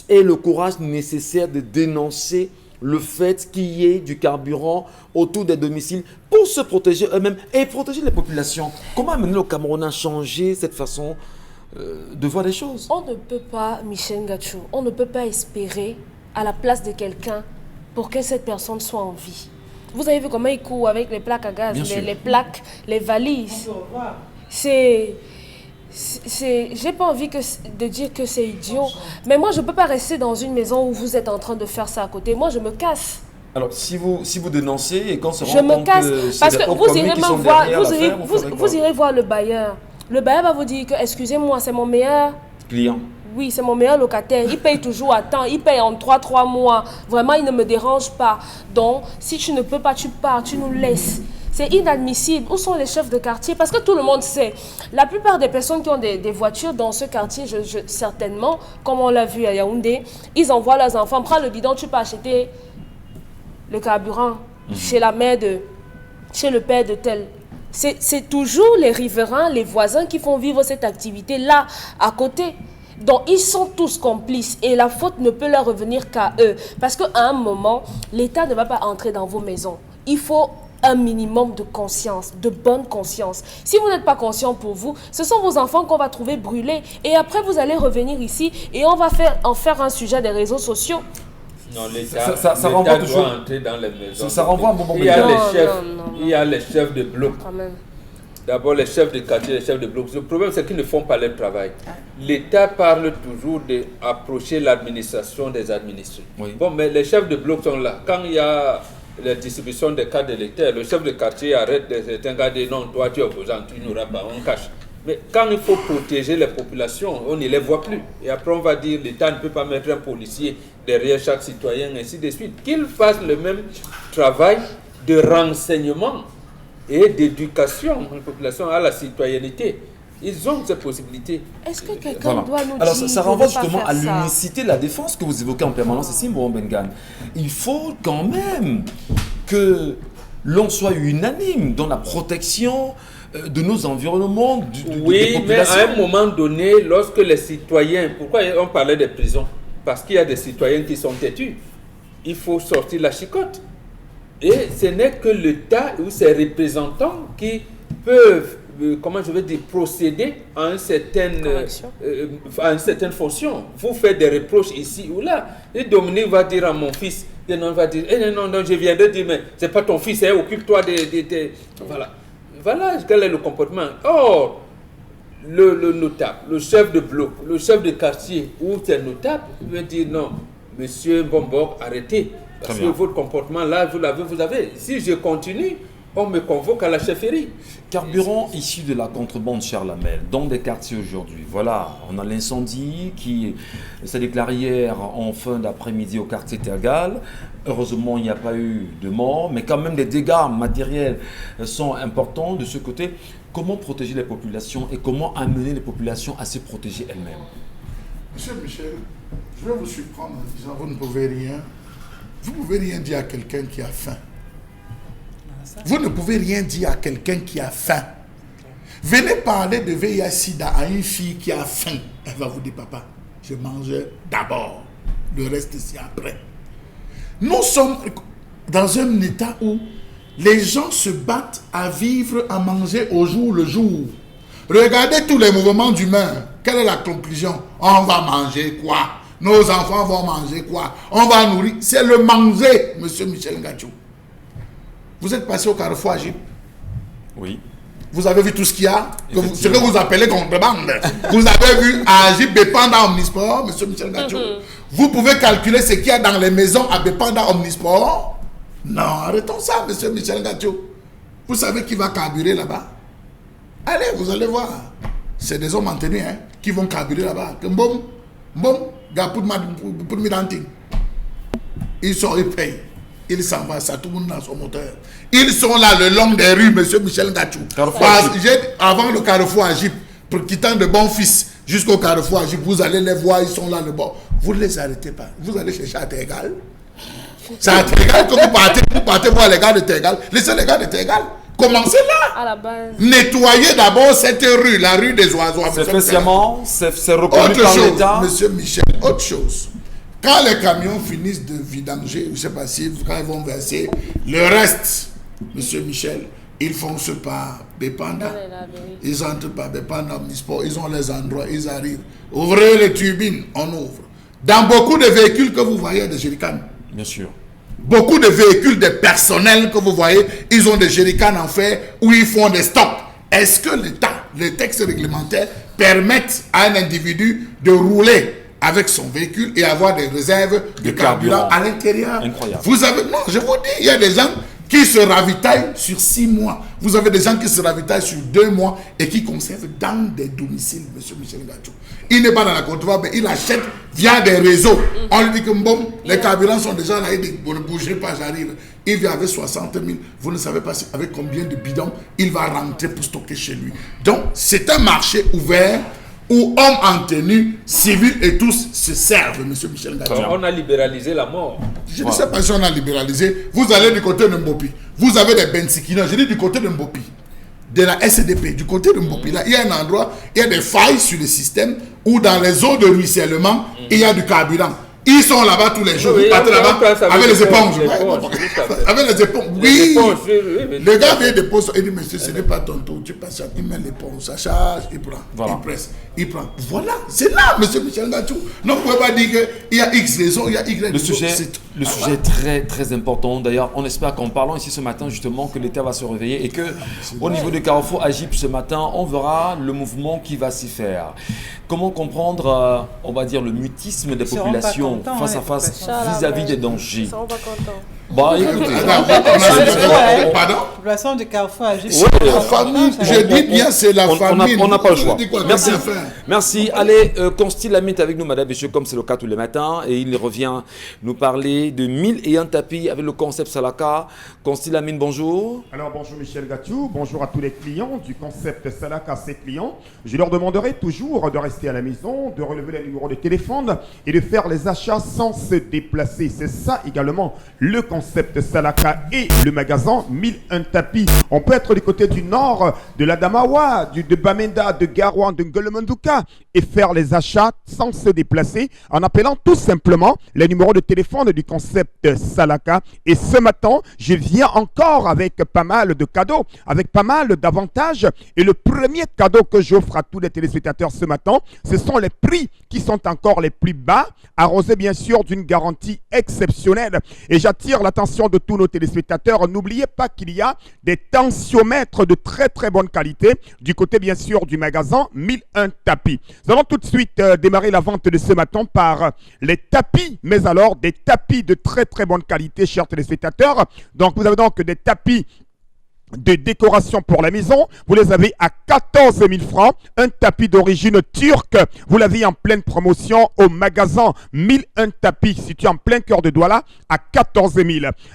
aient le courage nécessaire de dénoncer le fait qu'il y ait du carburant autour des domiciles pour se protéger eux-mêmes et protéger les populations? Comment amener le Cameroun à changer cette façon de voir les choses? On ne peut pas, Michel Ngachou, on ne peut pas espérer à la place de quelqu'un pour que cette personne soit en vie. Vous avez vu comment il court avec les plaques à gaz, les plaques, les valises. On peut revoir. J'ai pas envie de dire que c'est idiot, mais moi je peux pas rester dans une maison où vous êtes en train de faire ça à côté. Moi je me casse. Alors si vous dénoncez et qu'on se rend compte que parce que vous irez voir le bailleur. Le bailleur va vous dire que excusez-moi, c'est mon meilleur client. Oui, c'est mon meilleur locataire. Il paye toujours à temps. Il paye en 3 mois. Vraiment, il ne me dérange pas. Donc, si tu ne peux pas, tu pars, tu nous laisses. C'est inadmissible. Où sont les chefs de quartier? Parce que tout le monde sait. La plupart des personnes qui ont des voitures dans ce quartier, certainement, comme on l'a vu à Yaoundé, ils envoient leurs enfants. Prends le bidon, tu peux acheter le carburant chez la mère chez le père de tel. C'est toujours les riverains, les voisins qui font vivre cette activité-là à côté. Donc, ils sont tous complices et la faute ne peut leur revenir qu'à eux. Parce qu'à un moment, l'État ne va pas entrer dans vos maisons. Il faut un minimum de conscience, de bonne conscience. Si vous n'êtes pas conscient pour vous, ce sont vos enfants qu'on va trouver brûlés. Et après, vous allez revenir ici et on va en faire un sujet des réseaux sociaux. Non, l'État renvoie toujours doit entrer dans les maisons. Ça renvoie à un moment. Il y a les chefs de bloc. D'abord, les chefs de quartier, les chefs de bloc. Le problème, c'est qu'ils ne font pas leur travail. L'État parle toujours d'approcher l'administration des administrés. Oui. Bon, mais les chefs de bloc sont là. Quand il y a la distribution des cartes d'électeurs, le chef de quartier arrête certains gars de non, toi tu es opposant, tu n'auras pas, on cache. Mais quand il faut protéger les populations, on ne les voit plus. Et après, on va dire l'État ne peut pas mettre un policier derrière chaque citoyen, ainsi de suite. Qu'il fasse le même travail de renseignement et d'éducation de la population à la citoyenneté. Ils ont cette possibilité. Est-ce que quelqu'un doit nous dire... Alors ça renvoie justement à l'unicité de la défense que vous évoquez en permanence ici, Moron Bengan. Il faut quand même que l'on soit unanime dans la protection de nos environnements, des populations. Oui, mais à un moment donné, lorsque les citoyens... Pourquoi on parlait des prisons? Parce qu'il y a des citoyens qui sont têtus. Il faut sortir la chicotte. Et ce n'est que l'État ou ses représentants qui peuvent comment je vais dire, procéder à une certaine fonction. Vous faites des reproches ici ou là. Et Dominique va dire à mon fils, non, je viendrai dire, mais c'est pas ton fils, hein, occupe-toi de... Voilà. Voilà quel est le comportement. Or, le notable, le chef de bloc, le chef de quartier ou c'est notable, il va dire non, monsieur Bombok, arrêtez. Parce que votre comportement là, vous l'avez. Si je continue, on me convoque à la chefferie. Carburant issu de la contrebande, cher Lamel, dans des quartiers aujourd'hui. Voilà, on a l'incendie qui s'est déclaré hier en fin d'après-midi au quartier Tergal. Heureusement, il n'y a pas eu de mort, mais quand même les dégâts matériels sont importants de ce côté. Comment protéger les populations et comment amener les populations à se protéger elles-mêmes? Monsieur Michel, je vais vous surprendre en disant vous ne pouvez rien. Vous ne pouvez rien dire à quelqu'un qui a faim. Vous ne pouvez rien dire à quelqu'un qui a faim. Venez parler de VIH-Sida à une fille qui a faim. Elle va vous dire, papa, je mange d'abord. Le reste, c'est après. Nous sommes dans un état où les gens se battent à vivre, à manger au jour le jour. Regardez tous les mouvements d'humains. Quelle est la conclusion? On va manger quoi? Nos enfants vont manger quoi? On va nourrir. C'est le manger, monsieur Michel Ngacho. Vous êtes passé au carrefour Agip? Oui. Vous avez vu tout ce qu'il y a? Ce que vous appelez contrebande. Vous avez vu à Agip Bépanda Omnisport, monsieur Michel Ngacho? Vous pouvez calculer ce qu'il y a dans les maisons à Bépanda Omnisport? Non, arrêtons ça, monsieur Michel Ngacho. Vous savez qui va carburer là-bas? Allez, vous allez voir. C'est des hommes en tenue hein, qui vont carburer là-bas. Ils sont, ils payent. Ils s'en vont, ça tout le monde dans son moteur. Ils sont là le long des rues, monsieur Michel Gachou. Avant le carrefour Agip, pour quittant de bons fils jusqu'au carrefour Agip, vous allez les voir, ils sont là le bord. Vous ne les arrêtez pas. Vous allez chercher à Tergal. C'est à Tergal que vous partez voir les gars de Tergal. Laissez les gars de Tergal. Commencez là. À la base. Nettoyez d'abord cette rue, la rue des oiseaux. C'est spécialement, c'est reconnu par l'État. Monsieur Michel, autre chose. Quand les camions finissent de vidanger, je ne sais pas si quand ils vont verser le reste, monsieur Michel, ils foncent par Bépanda. Ils entrent par Bépanda Omnisport. Ils ont les endroits, ils arrivent. Ouvrez les turbines, on ouvre. Dans beaucoup de véhicules que vous voyez, des jerrycans. Bien sûr. Beaucoup de véhicules, de personnel que vous voyez, ils ont des jerrycans en fer où ils font des stocks. Est-ce que l'État, les textes réglementaires permettent à un individu de rouler avec son véhicule et avoir des réserves de carburant à l'intérieur? Incroyable. Vous avez, non, je vous dis, il y a des gens qui se ravitaillent sur 6 mois. Vous avez des gens qui se ravitaillent sur 2 mois et qui conservent dans des domiciles, monsieur Michel Gachou. Il n'est pas dans la contrebande, mais il achète via des réseaux. On lui dit que bon, les carburants sont déjà là, il dit, vous ne bougez pas, j'arrive. Il vient avec 60 000, vous ne savez pas avec combien de bidons il va rentrer pour stocker chez lui. Donc, c'est un marché ouvert où hommes en tenue, civils et tous se servent, monsieur Michel Gachou. On a libéralisé la mort. Je ne sais pas si on a libéralisé. Vous allez du côté de Mbopi. Vous avez des Bensikina. Je dis du côté de Mbopi. De la SDP. Du côté de Mbopi. Là, il y a un endroit, il y a des failles sur le système où dans les eaux de ruissellement, il y a du carburant. Ils sont là-bas tous les jours. Oui, vous partez là-bas avec les éponges. Avec les éponges. Oui. Le gars vient déposer. Il dit, monsieur, ce n'est pas ton tour. Tu passes, il met l'éponge, ça charge, il prend. Voilà. Il presse. Il prend. Voilà. C'est là, monsieur Michel Gachou. Non, vous ne pouvez pas dire qu'il y a X raisons, il y a Y raisons. Le sujet est très, très important. D'ailleurs, on espère qu'en parlant ici ce matin, justement, que l'État va se réveiller et que, au niveau du carrefour Agip ce matin, on verra le mouvement qui va s'y faire. Comment comprendre, on va dire, le mutisme des populations face à face vis-à-vis des dangers? Ils sont pas contents. Bah, écoutez. Pardon? La population de Carrefour Agip. La famille, je dis bien, c'est la famille. On n'a pas le choix. Merci. Merci. Allez, Constil Lamine est avec nous, madame, monsieur, comme c'est le cas tous les matins. Et il revient nous parler de 1001 tapis avec le concept Salaka. Constil Lamine, bonjour. Alors, bonjour Michel Gachou. Bonjour à tous les clients du concept Salaka, ses clients. Je leur demanderai toujours de rester à la maison, de relever les numéros de téléphone et de faire les achats sans se déplacer. C'est ça également le concept concept Salaka et le magasin 1001 tapis. On peut être du côté du nord de l'Adamawa, de Bamenda, de Garouan, de Ngolomenduka et faire les achats sans se déplacer en appelant tout simplement les numéros de téléphone du concept Salaka. Et ce matin, je viens encore avec pas mal de cadeaux, avec pas mal d'avantages. Et le premier cadeau que j'offre à tous les téléspectateurs ce matin, ce sont les prix qui sont encore les plus bas, arrosés bien sûr d'une garantie exceptionnelle. Et j'attire l'attention de tous nos téléspectateurs. N'oubliez pas qu'il y a des tensiomètres de très très bonne qualité du côté bien sûr du magasin 1001 tapis. Nous allons tout de suite démarrer la vente de ce matin par les tapis, mais alors des tapis de très très bonne qualité, chers téléspectateurs. Donc vous avez donc des tapis de décoration pour la maison, vous les avez à 14 000 francs. Un tapis d'origine turque, vous l'avez en pleine promotion au magasin 1001 tapis, situé en plein cœur de Douala, à 14 000.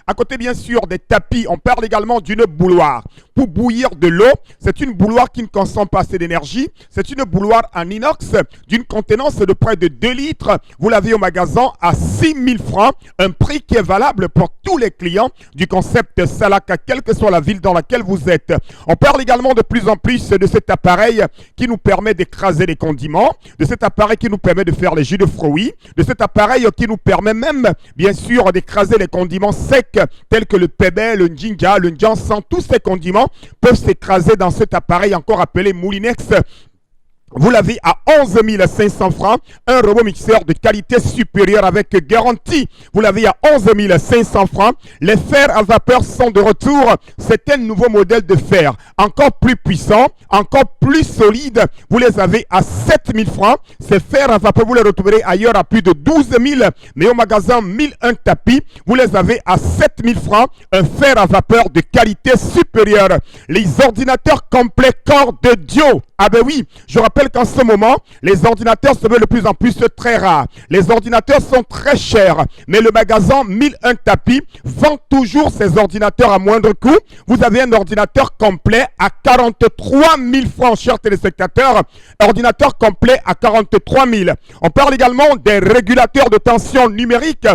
À côté bien sûr des tapis, on parle également d'une bouilloire. Pour bouillir de l'eau, c'est une bouilloire qui ne consomme pas assez d'énergie. C'est une bouilloire en inox d'une contenance de près de 2 litres. Vous l'avez au magasin à 6 000 francs. Un prix qui est valable pour tous les clients du concept Salaka, quelle que soit la ville dans laquelle vous êtes. On parle également de plus en plus de cet appareil qui nous permet d'écraser les condiments, de cet appareil qui nous permet de faire les jus de fruits, de cet appareil qui nous permet même, bien sûr, d'écraser les condiments secs tels que le pebe, le njinja, le njansan. Tous ces condiments peuvent s'écraser dans cet appareil encore appelé Moulinex. Vous l'avez à 11 500 francs, un robot mixeur de qualité supérieure avec garantie. Vous l'avez à 11 500 francs. Les fers à vapeur sont de retour. C'est un nouveau modèle de fer, encore plus puissant, encore plus solide. Vous les avez à 7 000 francs. Ces fers à vapeur, vous les retrouverez ailleurs à plus de 12 000. Mais au magasin 1001 tapis, vous les avez à 7 000 francs. Un fer à vapeur de qualité supérieure. Les ordinateurs complets corps de Dieu. Ah ben oui, je rappelle qu'en ce moment, les ordinateurs se veulent de plus en plus très rares. Les ordinateurs sont très chers, mais le magasin 1001 tapis vend toujours ses ordinateurs à moindre coût. Vous avez un ordinateur complet à 43 000 francs, chers téléspectateurs. Ordinateur complet à 43 000. On parle également des régulateurs de tension numérique.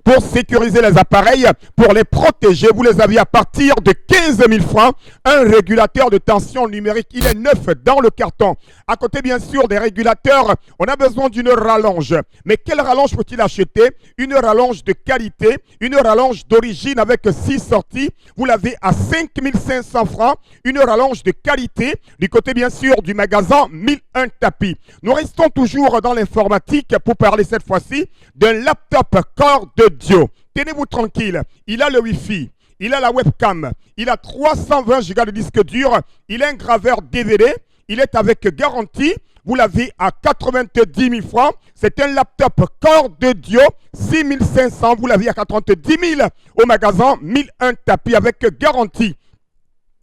Pour sécuriser les appareils, pour les protéger, vous les avez à partir de 15 000 francs. Un régulateur de tension numérique, il est neuf dans le carton. À côté, bien sûr, des régulateurs, on a besoin d'une rallonge. Mais quelle rallonge faut-il acheter? Une rallonge de qualité, une rallonge d'origine avec 6 sorties. Vous l'avez à 5 500 francs. Une rallonge de qualité du côté, bien sûr, du magasin 1001 tapis. Nous restons toujours dans l'informatique pour parler cette fois-ci d'un laptop corps de Dieu. Tenez-vous tranquille, il a le Wi-Fi, il a la webcam, il a 320 Go de disque dur, il a un graveur DVD, il est avec garantie. Vous l'avez à 90 000 francs. C'est un laptop corps de Dieu, 6 500. Vous l'avez à 90 000 au magasin 1001 tapis avec garantie.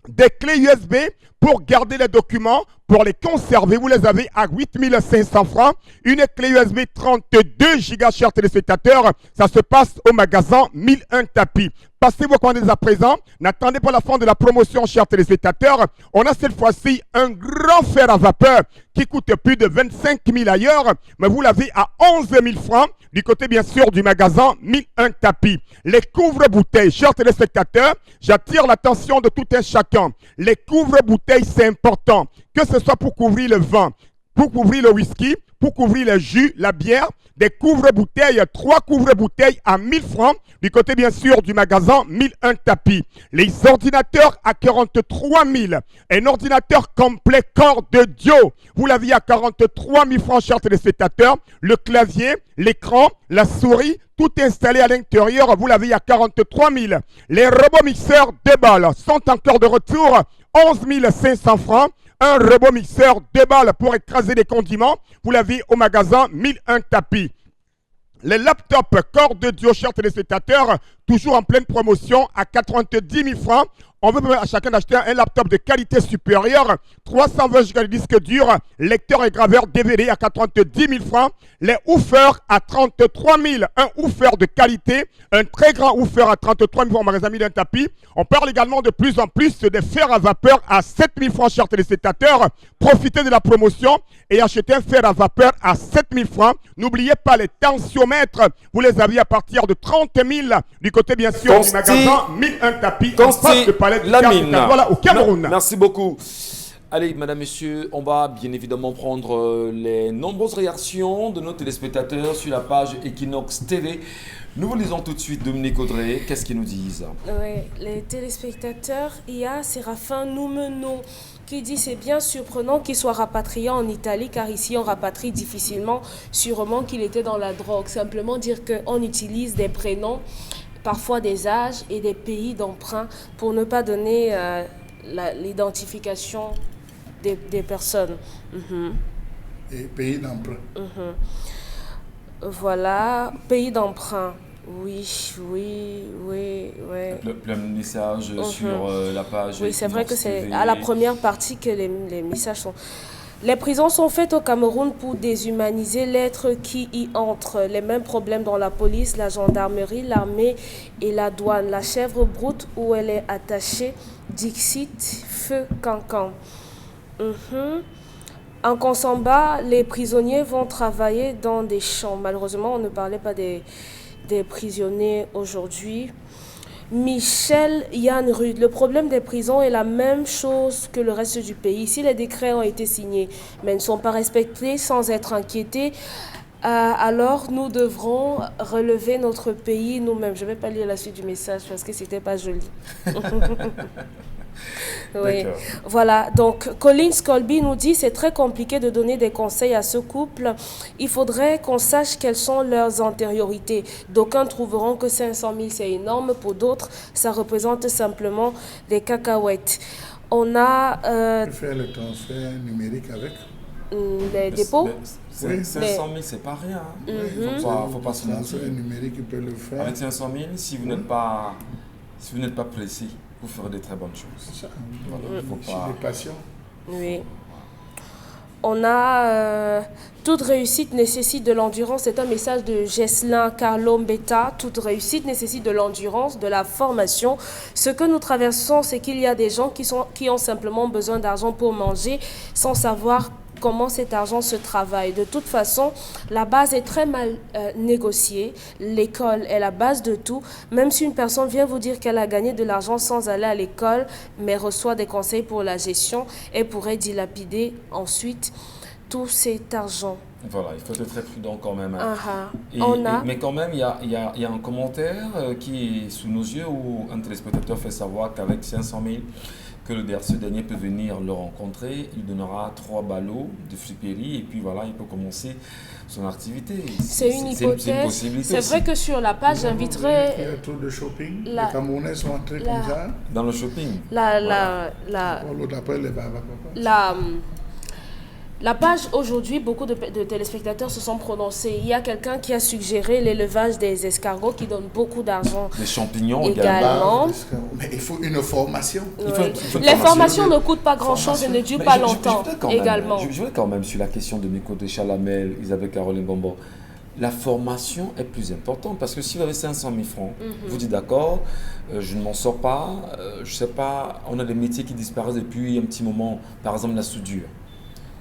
Des clés USB pour garder les documents, pour les conserver, vous les avez à 8 500 francs. Une clé USB 32 Go, chers téléspectateurs. Ça se passe au magasin 1001 tapis. Passez vos commandes à présent. N'attendez pas la fin de la promotion, chers téléspectateurs. On a cette fois-ci un grand fer à vapeur qui coûte plus de 25 000 ailleurs. Mais vous l'avez à 11 000 francs du côté, bien sûr, du magasin 1001 tapis. Les couvre-bouteilles, chers téléspectateurs, j'attire l'attention de tout un chacun. Les couvre-bouteilles, c'est important. Que ce soit pour couvrir le vin, pour couvrir le whisky, pour couvrir le jus, la bière, des couvre-bouteilles, 3 couvre-bouteilles à 1000 francs, du côté bien sûr du magasin 1001 tapis. Les ordinateurs à 43 000, un ordinateur complet corps de Dieu, vous l'aviez à 43 000 francs, chers téléspectateurs. Le clavier, l'écran, la souris, tout installé à l'intérieur, vous l'avez à 43 000. Les robots mixeurs de balles sont encore de retour, 11 500 francs. Un robot mixeur 2 balles pour écraser les condiments. Vous l'avez au magasin 1001 tapis. Les laptops corps de Dieu, chers téléspectateurs, toujours en pleine promotion à 90 000 francs. On veut permettre à chacun d'acheter un laptop de qualité supérieure, 320 Go de disque dur, lecteur et graveur DVD à 90 000 francs, les woofers à 33 000, un woofer de qualité, un très grand woofer à 33 000 francs en magasin d'un tapis. On parle également de plus en plus des fers à vapeur à 7 000 francs, chers téléspectateurs. Profitez de la promotion et achetez un fer à vapeur à 7 000 francs. N'oubliez pas les tensiomètres, vous les avez à partir de 30 000 du côté bien sûr du magasin 1001 tapis, en face de Palais du Lamine. Voilà, au Cameroun. Merci beaucoup. Allez, madame, monsieur, on va bien évidemment prendre les nombreuses réactions de nos téléspectateurs sur la page Equinox TV. Nous vous lisons tout de suite Dominique Audrey. Qu'est-ce qu'ils nous disent? Oui, les téléspectateurs, il y a Séraphin Noumeno qui dit c'est bien surprenant qu'il soit rapatrié en Italie car ici on rapatrie difficilement, sûrement qu'il était dans la drogue. Simplement dire qu'on utilise des prénoms, parfois des âges et des pays d'emprunt pour ne pas donner l'identification des personnes. Et pays d'emprunt. Voilà, pays d'emprunt. Oui. Le message sur la page. Oui, c'est vrai que c'est TV. à la première partie que les messages sont. Les prisons sont faites au Cameroun pour déshumaniser l'être qui y entre. Les mêmes problèmes dans la police, la gendarmerie, l'armée et la douane. La chèvre broute où elle est attachée, Dixit, feu cancan. En Konsamba, les prisonniers vont travailler dans des champs. Malheureusement, on ne parlait pas des prisonniers aujourd'hui. Michel Yann Rude, le problème des prisons est la même chose que le reste du pays. Si les décrets ont été signés mais ne sont pas respectés sans être inquiétés, alors nous devrons relever notre pays nous-mêmes. Je ne vais pas lire la suite du message parce que ce n'était pas joli. Oui, voilà. Donc, Colin Colby nous dit c'est très compliqué de donner des conseils à ce couple. Il faudrait qu'on sache quelles sont leurs antériorités. D'aucuns trouveront que 500 000 c'est énorme. Pour d'autres, ça représente simplement des cacahuètes. On a faire le transfert numérique avec les dépôts. 500 000, c'est pas rien. Il faut pas se mentir. Le numérique, il peut le faire. Avec 500 000, si vous n'êtes pas précis, vous ferez de très bonnes choses. Voilà, faut pas... des patients. Oui. On a toute réussite nécessite de l'endurance. C'est un message de Geslin Carlo Mbeta. Toute réussite nécessite de l'endurance, de la formation. Ce que nous traversons, c'est qu'il y a des gens qui ont simplement besoin d'argent pour manger sans savoir comment cet argent se travaille. De toute façon, la base est très mal négociée. L'école est la base de tout. Même si une personne vient vous dire qu'elle a gagné de l'argent sans aller à l'école, mais reçoit des conseils pour la gestion, elle pourrait dilapider ensuite tout cet argent. Voilà, il faut être très prudent quand même. Mais quand même, il y a un commentaire qui est sous nos yeux où un téléspectateur fait savoir qu'avec 500 000, que ce dernier peut venir le rencontrer, il donnera 3 ballots de friperie et puis voilà, il peut commencer son activité. C'est une hypothèse. C'est vrai que sur la page, j'inviterai... Il y a trop de shopping. Les Camerounais sont entrés comme ça. Dans le shopping. La page aujourd'hui, beaucoup de téléspectateurs se sont prononcés. Il y a quelqu'un qui a suggéré l'élevage des escargots qui donne beaucoup d'argent. Des champignons également. Mais il faut une formation. Les formations ne coûtent pas grand-chose et ne durent pas longtemps également. Je voulais quand même sur la question de Miko de Chalamel, Isabelle Caroline Bombo. La formation est plus importante parce que si vous avez 500 000 francs, vous dites d'accord, je ne m'en sors pas, je ne sais pas, on a des métiers qui disparaissent depuis un petit moment, par exemple la soudure.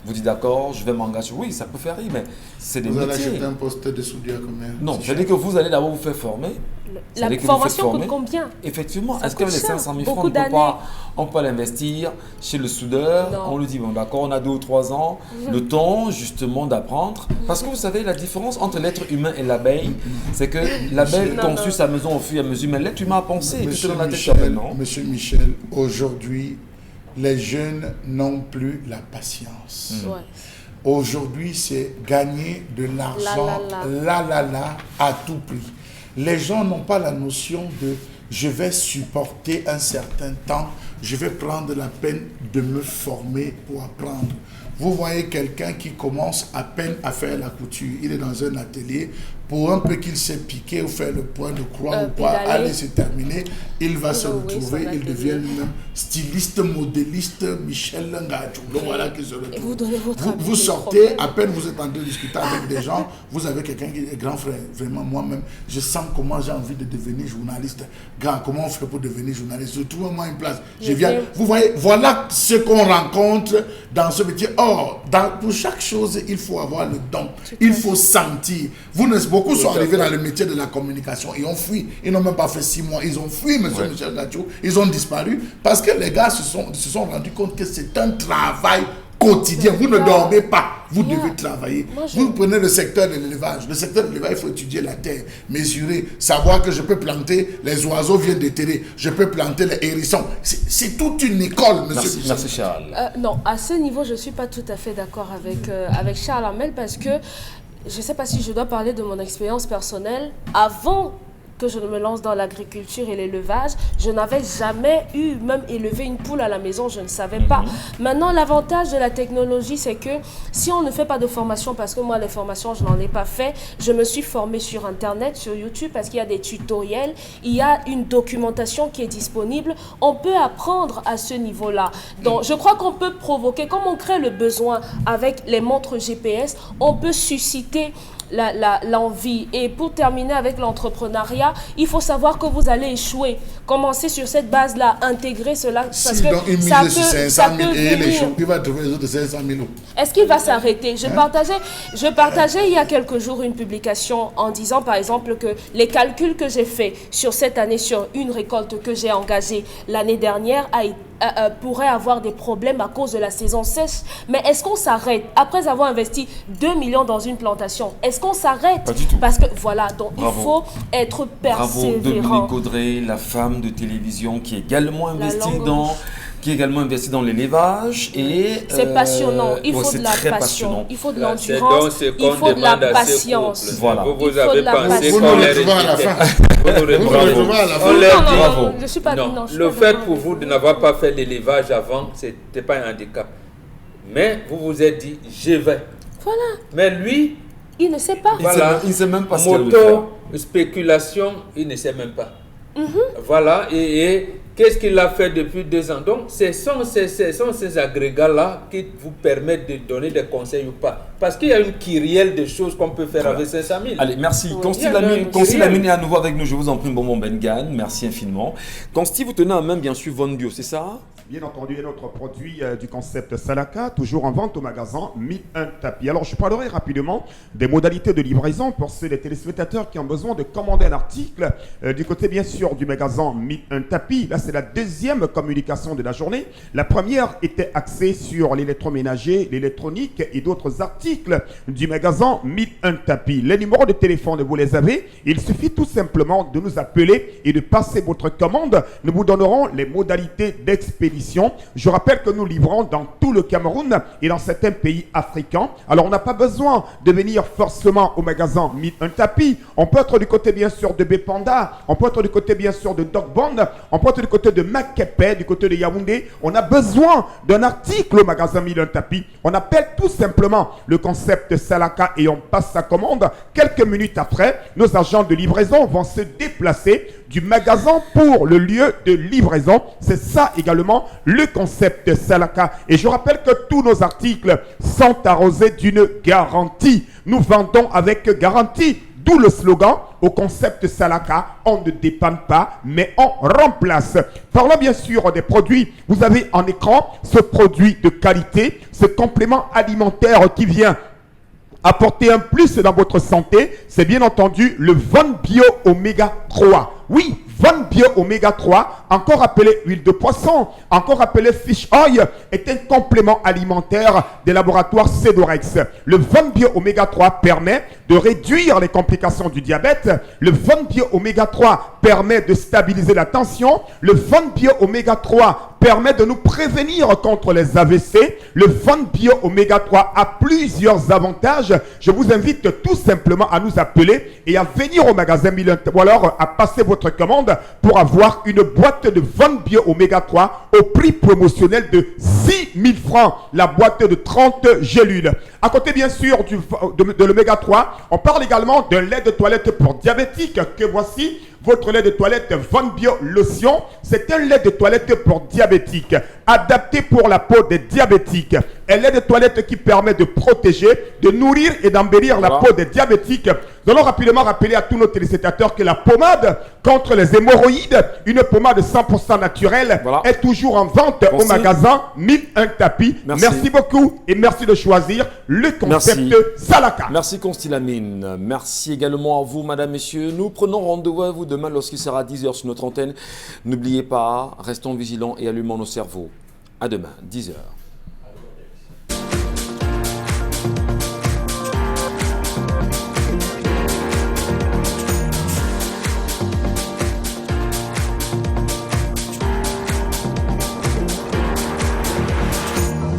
Vous dites d'accord, je vais m'engager. Oui, ça peut faire rire, mais c'est des métiers. Vous allez acheter un poste de soudure combien? Non, c'est-à-dire que vous allez d'abord vous faire former. La formation coûte combien? Effectivement, est-ce qu'avec les 500 000 francs, on peut l'investir chez le soudeur? On lui dit, bon d'accord, on a 2 ou 3 ans, le temps justement d'apprendre. Parce que vous savez, la différence entre l'être humain et l'abeille, c'est que l'abeille construit sa maison au fur et à mesure, mais l'être humain a pensé. Monsieur Michel, aujourd'hui, les jeunes n'ont plus la patience. Aujourd'hui, c'est gagner de l'argent à tout prix. Les gens n'ont pas la notion de je vais supporter un certain temps, je vais prendre la peine de me former pour apprendre. Vous voyez quelqu'un qui commence à peine à faire la couture. Il est dans un atelier. Pour un peu qu'il s'est piqué ou faire le point de croix ou quoi, allez, c'est terminé. Il va se retrouver, il devient lui-même styliste, modéliste, Michel Ngachou. Donc voilà qui se retrouve. Vous donnez votre avis, Vous sortez, à peine vous êtes en train de discuter avec des gens, vous avez quelqu'un qui est grand frère. Vraiment, moi-même, je sens comment j'ai envie de devenir journaliste. Grand, comment on fait pour devenir journaliste? Trouvez-moi une place. Je viens. Vous voyez, voilà ce qu'on rencontre dans ce métier. Or, pour chaque chose, il faut avoir le don. Il faut sentir. Beaucoup sont arrivés dans le métier de la communication et ont fui. Ils n'ont même pas fait 6 mois. Ils ont fui, monsieur Michel Ngachou. Ils ont disparu parce que les gars se sont rendus compte que c'est un travail quotidien. Vous ne dormez pas. Vous devez travailler. Vous prenez le secteur de l'élevage. Le secteur de l'élevage, il faut étudier la terre, mesurer, savoir que je peux planter, les oiseaux viennent déterrer, je peux planter les hérissons. C'est toute une école, monsieur. Merci Charles. Non, à ce niveau, je ne suis pas tout à fait d'accord avec Charles Hamel parce que je ne sais pas si je dois parler de mon expérience personnelle. Avant que je ne me lance dans l'agriculture et l'élevage, je n'avais jamais eu, même élevé une poule à la maison, je ne savais pas. Maintenant, l'avantage de la technologie, c'est que si on ne fait pas de formation, parce que moi, les formations, je n'en ai pas fait, je me suis formée sur Internet, sur YouTube, parce qu'il y a des tutoriels, il y a une documentation qui est disponible, on peut apprendre à ce niveau-là. Donc, je crois qu'on peut provoquer, comme on crée le besoin avec les montres GPS, on peut susciter l'envie. Et pour terminer avec l'entrepreneuriat, il faut savoir que vous allez échouer. Commencez sur cette base-là, intégrer cela. Parce si que donc il mise sur 500 000 et il échoue, il va trouver les autres 500 000. Est-ce qu'il va s'arrêter? Je partageais il y a quelques jours une publication en disant par exemple que les calculs que j'ai faits sur cette année, sur une récolte que j'ai engagée l'année dernière, pourrait avoir des problèmes à cause de la saison sèche. Mais est-ce qu'on s'arrête après avoir investi 2 millions dans une plantation? Est-ce qu'on s'arrête? Pas du tout. Parce que voilà, donc Bravo. il faut être persévérant. Bravo Dominique Audrey, la femme de télévision qui est également investie dans l'élevage et c'est passionnant, il faut de la passion, passionnant. Il faut de l'endurance, il faut de la patience. Voilà. Vous avez pensé Vous nous retrouvez à la fin. Non, je suis pas. Non, le fait pour vous de n'avoir pas fait l'élevage avant, c'était pas un handicap. Mais vous vous êtes dit, je vais. Voilà. Mais lui, il ne sait pas. Voilà. Il ne sait même pas ce qu'il veut faire. Spéculation, il ne sait même pas. Voilà, et qu'est-ce qu'il a fait depuis 2 ans? Donc, ce sont ces agrégats-là qui vous permettent de donner des conseils ou pas. Parce qu'il y a une kyrielle de choses qu'on peut faire avec 500 000. Allez, merci. Oui. Consti Lamine est à nouveau avec nous. Je vous en prie, Bonbon Bengan. Merci infiniment. Consti, vous tenez en main, bien sûr, Von Bio, c'est ça? Bien entendu, et notre produit du concept Salaka, toujours en vente au magasin 1001 tapis. Alors, je parlerai rapidement des modalités de livraison pour ceux des téléspectateurs qui ont besoin de commander un article du côté, bien sûr, du magasin 1001 tapis. Là, c'est la deuxième communication de la journée. La première était axée sur l'électroménager, l'électronique et d'autres articles du magasin 1001 tapis. Les numéros de téléphone, vous les avez. Il suffit tout simplement de nous appeler et de passer votre commande. Nous vous donnerons les modalités d'expédition. Je rappelle que nous livrons dans tout le Cameroun et dans certains pays africains. Alors, on n'a pas besoin de venir forcément au magasin 1001 tapis. On peut être du côté, bien sûr, de Bepanda. On peut être du côté, bien sûr, de Dogbond. On peut être du côté de Makepe, du côté de Yaoundé. On a besoin d'un article au magasin 1001 tapis. On appelle tout simplement le concept Salaka et on passe sa commande. Quelques minutes après, nos agents de livraison vont se déplacer du magasin pour le lieu de livraison. C'est ça également le concept Salaka. Et je rappelle que tous nos articles sont arrosés d'une garantie. Nous vendons avec garantie. D'où le slogan au concept Salaka, on ne dépanne pas, mais on remplace. Parlons bien sûr des produits. Vous avez en écran ce produit de qualité, ce complément alimentaire qui vient apporter un plus dans votre santé. C'est bien entendu le Von Bio Oméga 3. Oui, Von Bio Oméga 3, encore appelé huile de poisson, encore appelé fish oil, est un complément alimentaire des laboratoires Cedorex. Le Von Bio Oméga 3 permet de réduire les complications du diabète. Le Von Bio Oméga 3 permet de stabiliser la tension. Le Von Bio Oméga 3 permet de nous prévenir contre les AVC. Le Von Bio Oméga 3 a plusieurs avantages. Je vous invite tout simplement à nous appeler et à venir au magasin Milan ou alors à passer votre commande pour avoir une boîte de Von Bio Oméga 3 au prix promotionnel de 6 000 francs, la boîte de 30 gélules. À côté bien sûr de l'Oméga 3, on parle également d'un lait de toilette pour diabétiques que voici. Votre lait de toilette Von Bio Lotion, c'est un lait de toilette pour diabétiques, adapté pour la peau des diabétiques. Un lait de toilette qui permet de protéger, de nourrir et d'embellir la peau des diabétiques. Nous allons rapidement rappeler à tous nos téléspectateurs que la pommade contre les hémorroïdes, une pommade 100% naturelle, est toujours en vente au magasin 1001 tapis. Merci beaucoup et merci de choisir le concept Salaka. Merci Constilamine. Merci également à vous, madame, messieurs. Nous prenons rendez-vous à vous demain lorsqu'il sera 10h sur notre antenne. N'oubliez pas, restons vigilants et allumons nos cerveaux. À demain, 10h.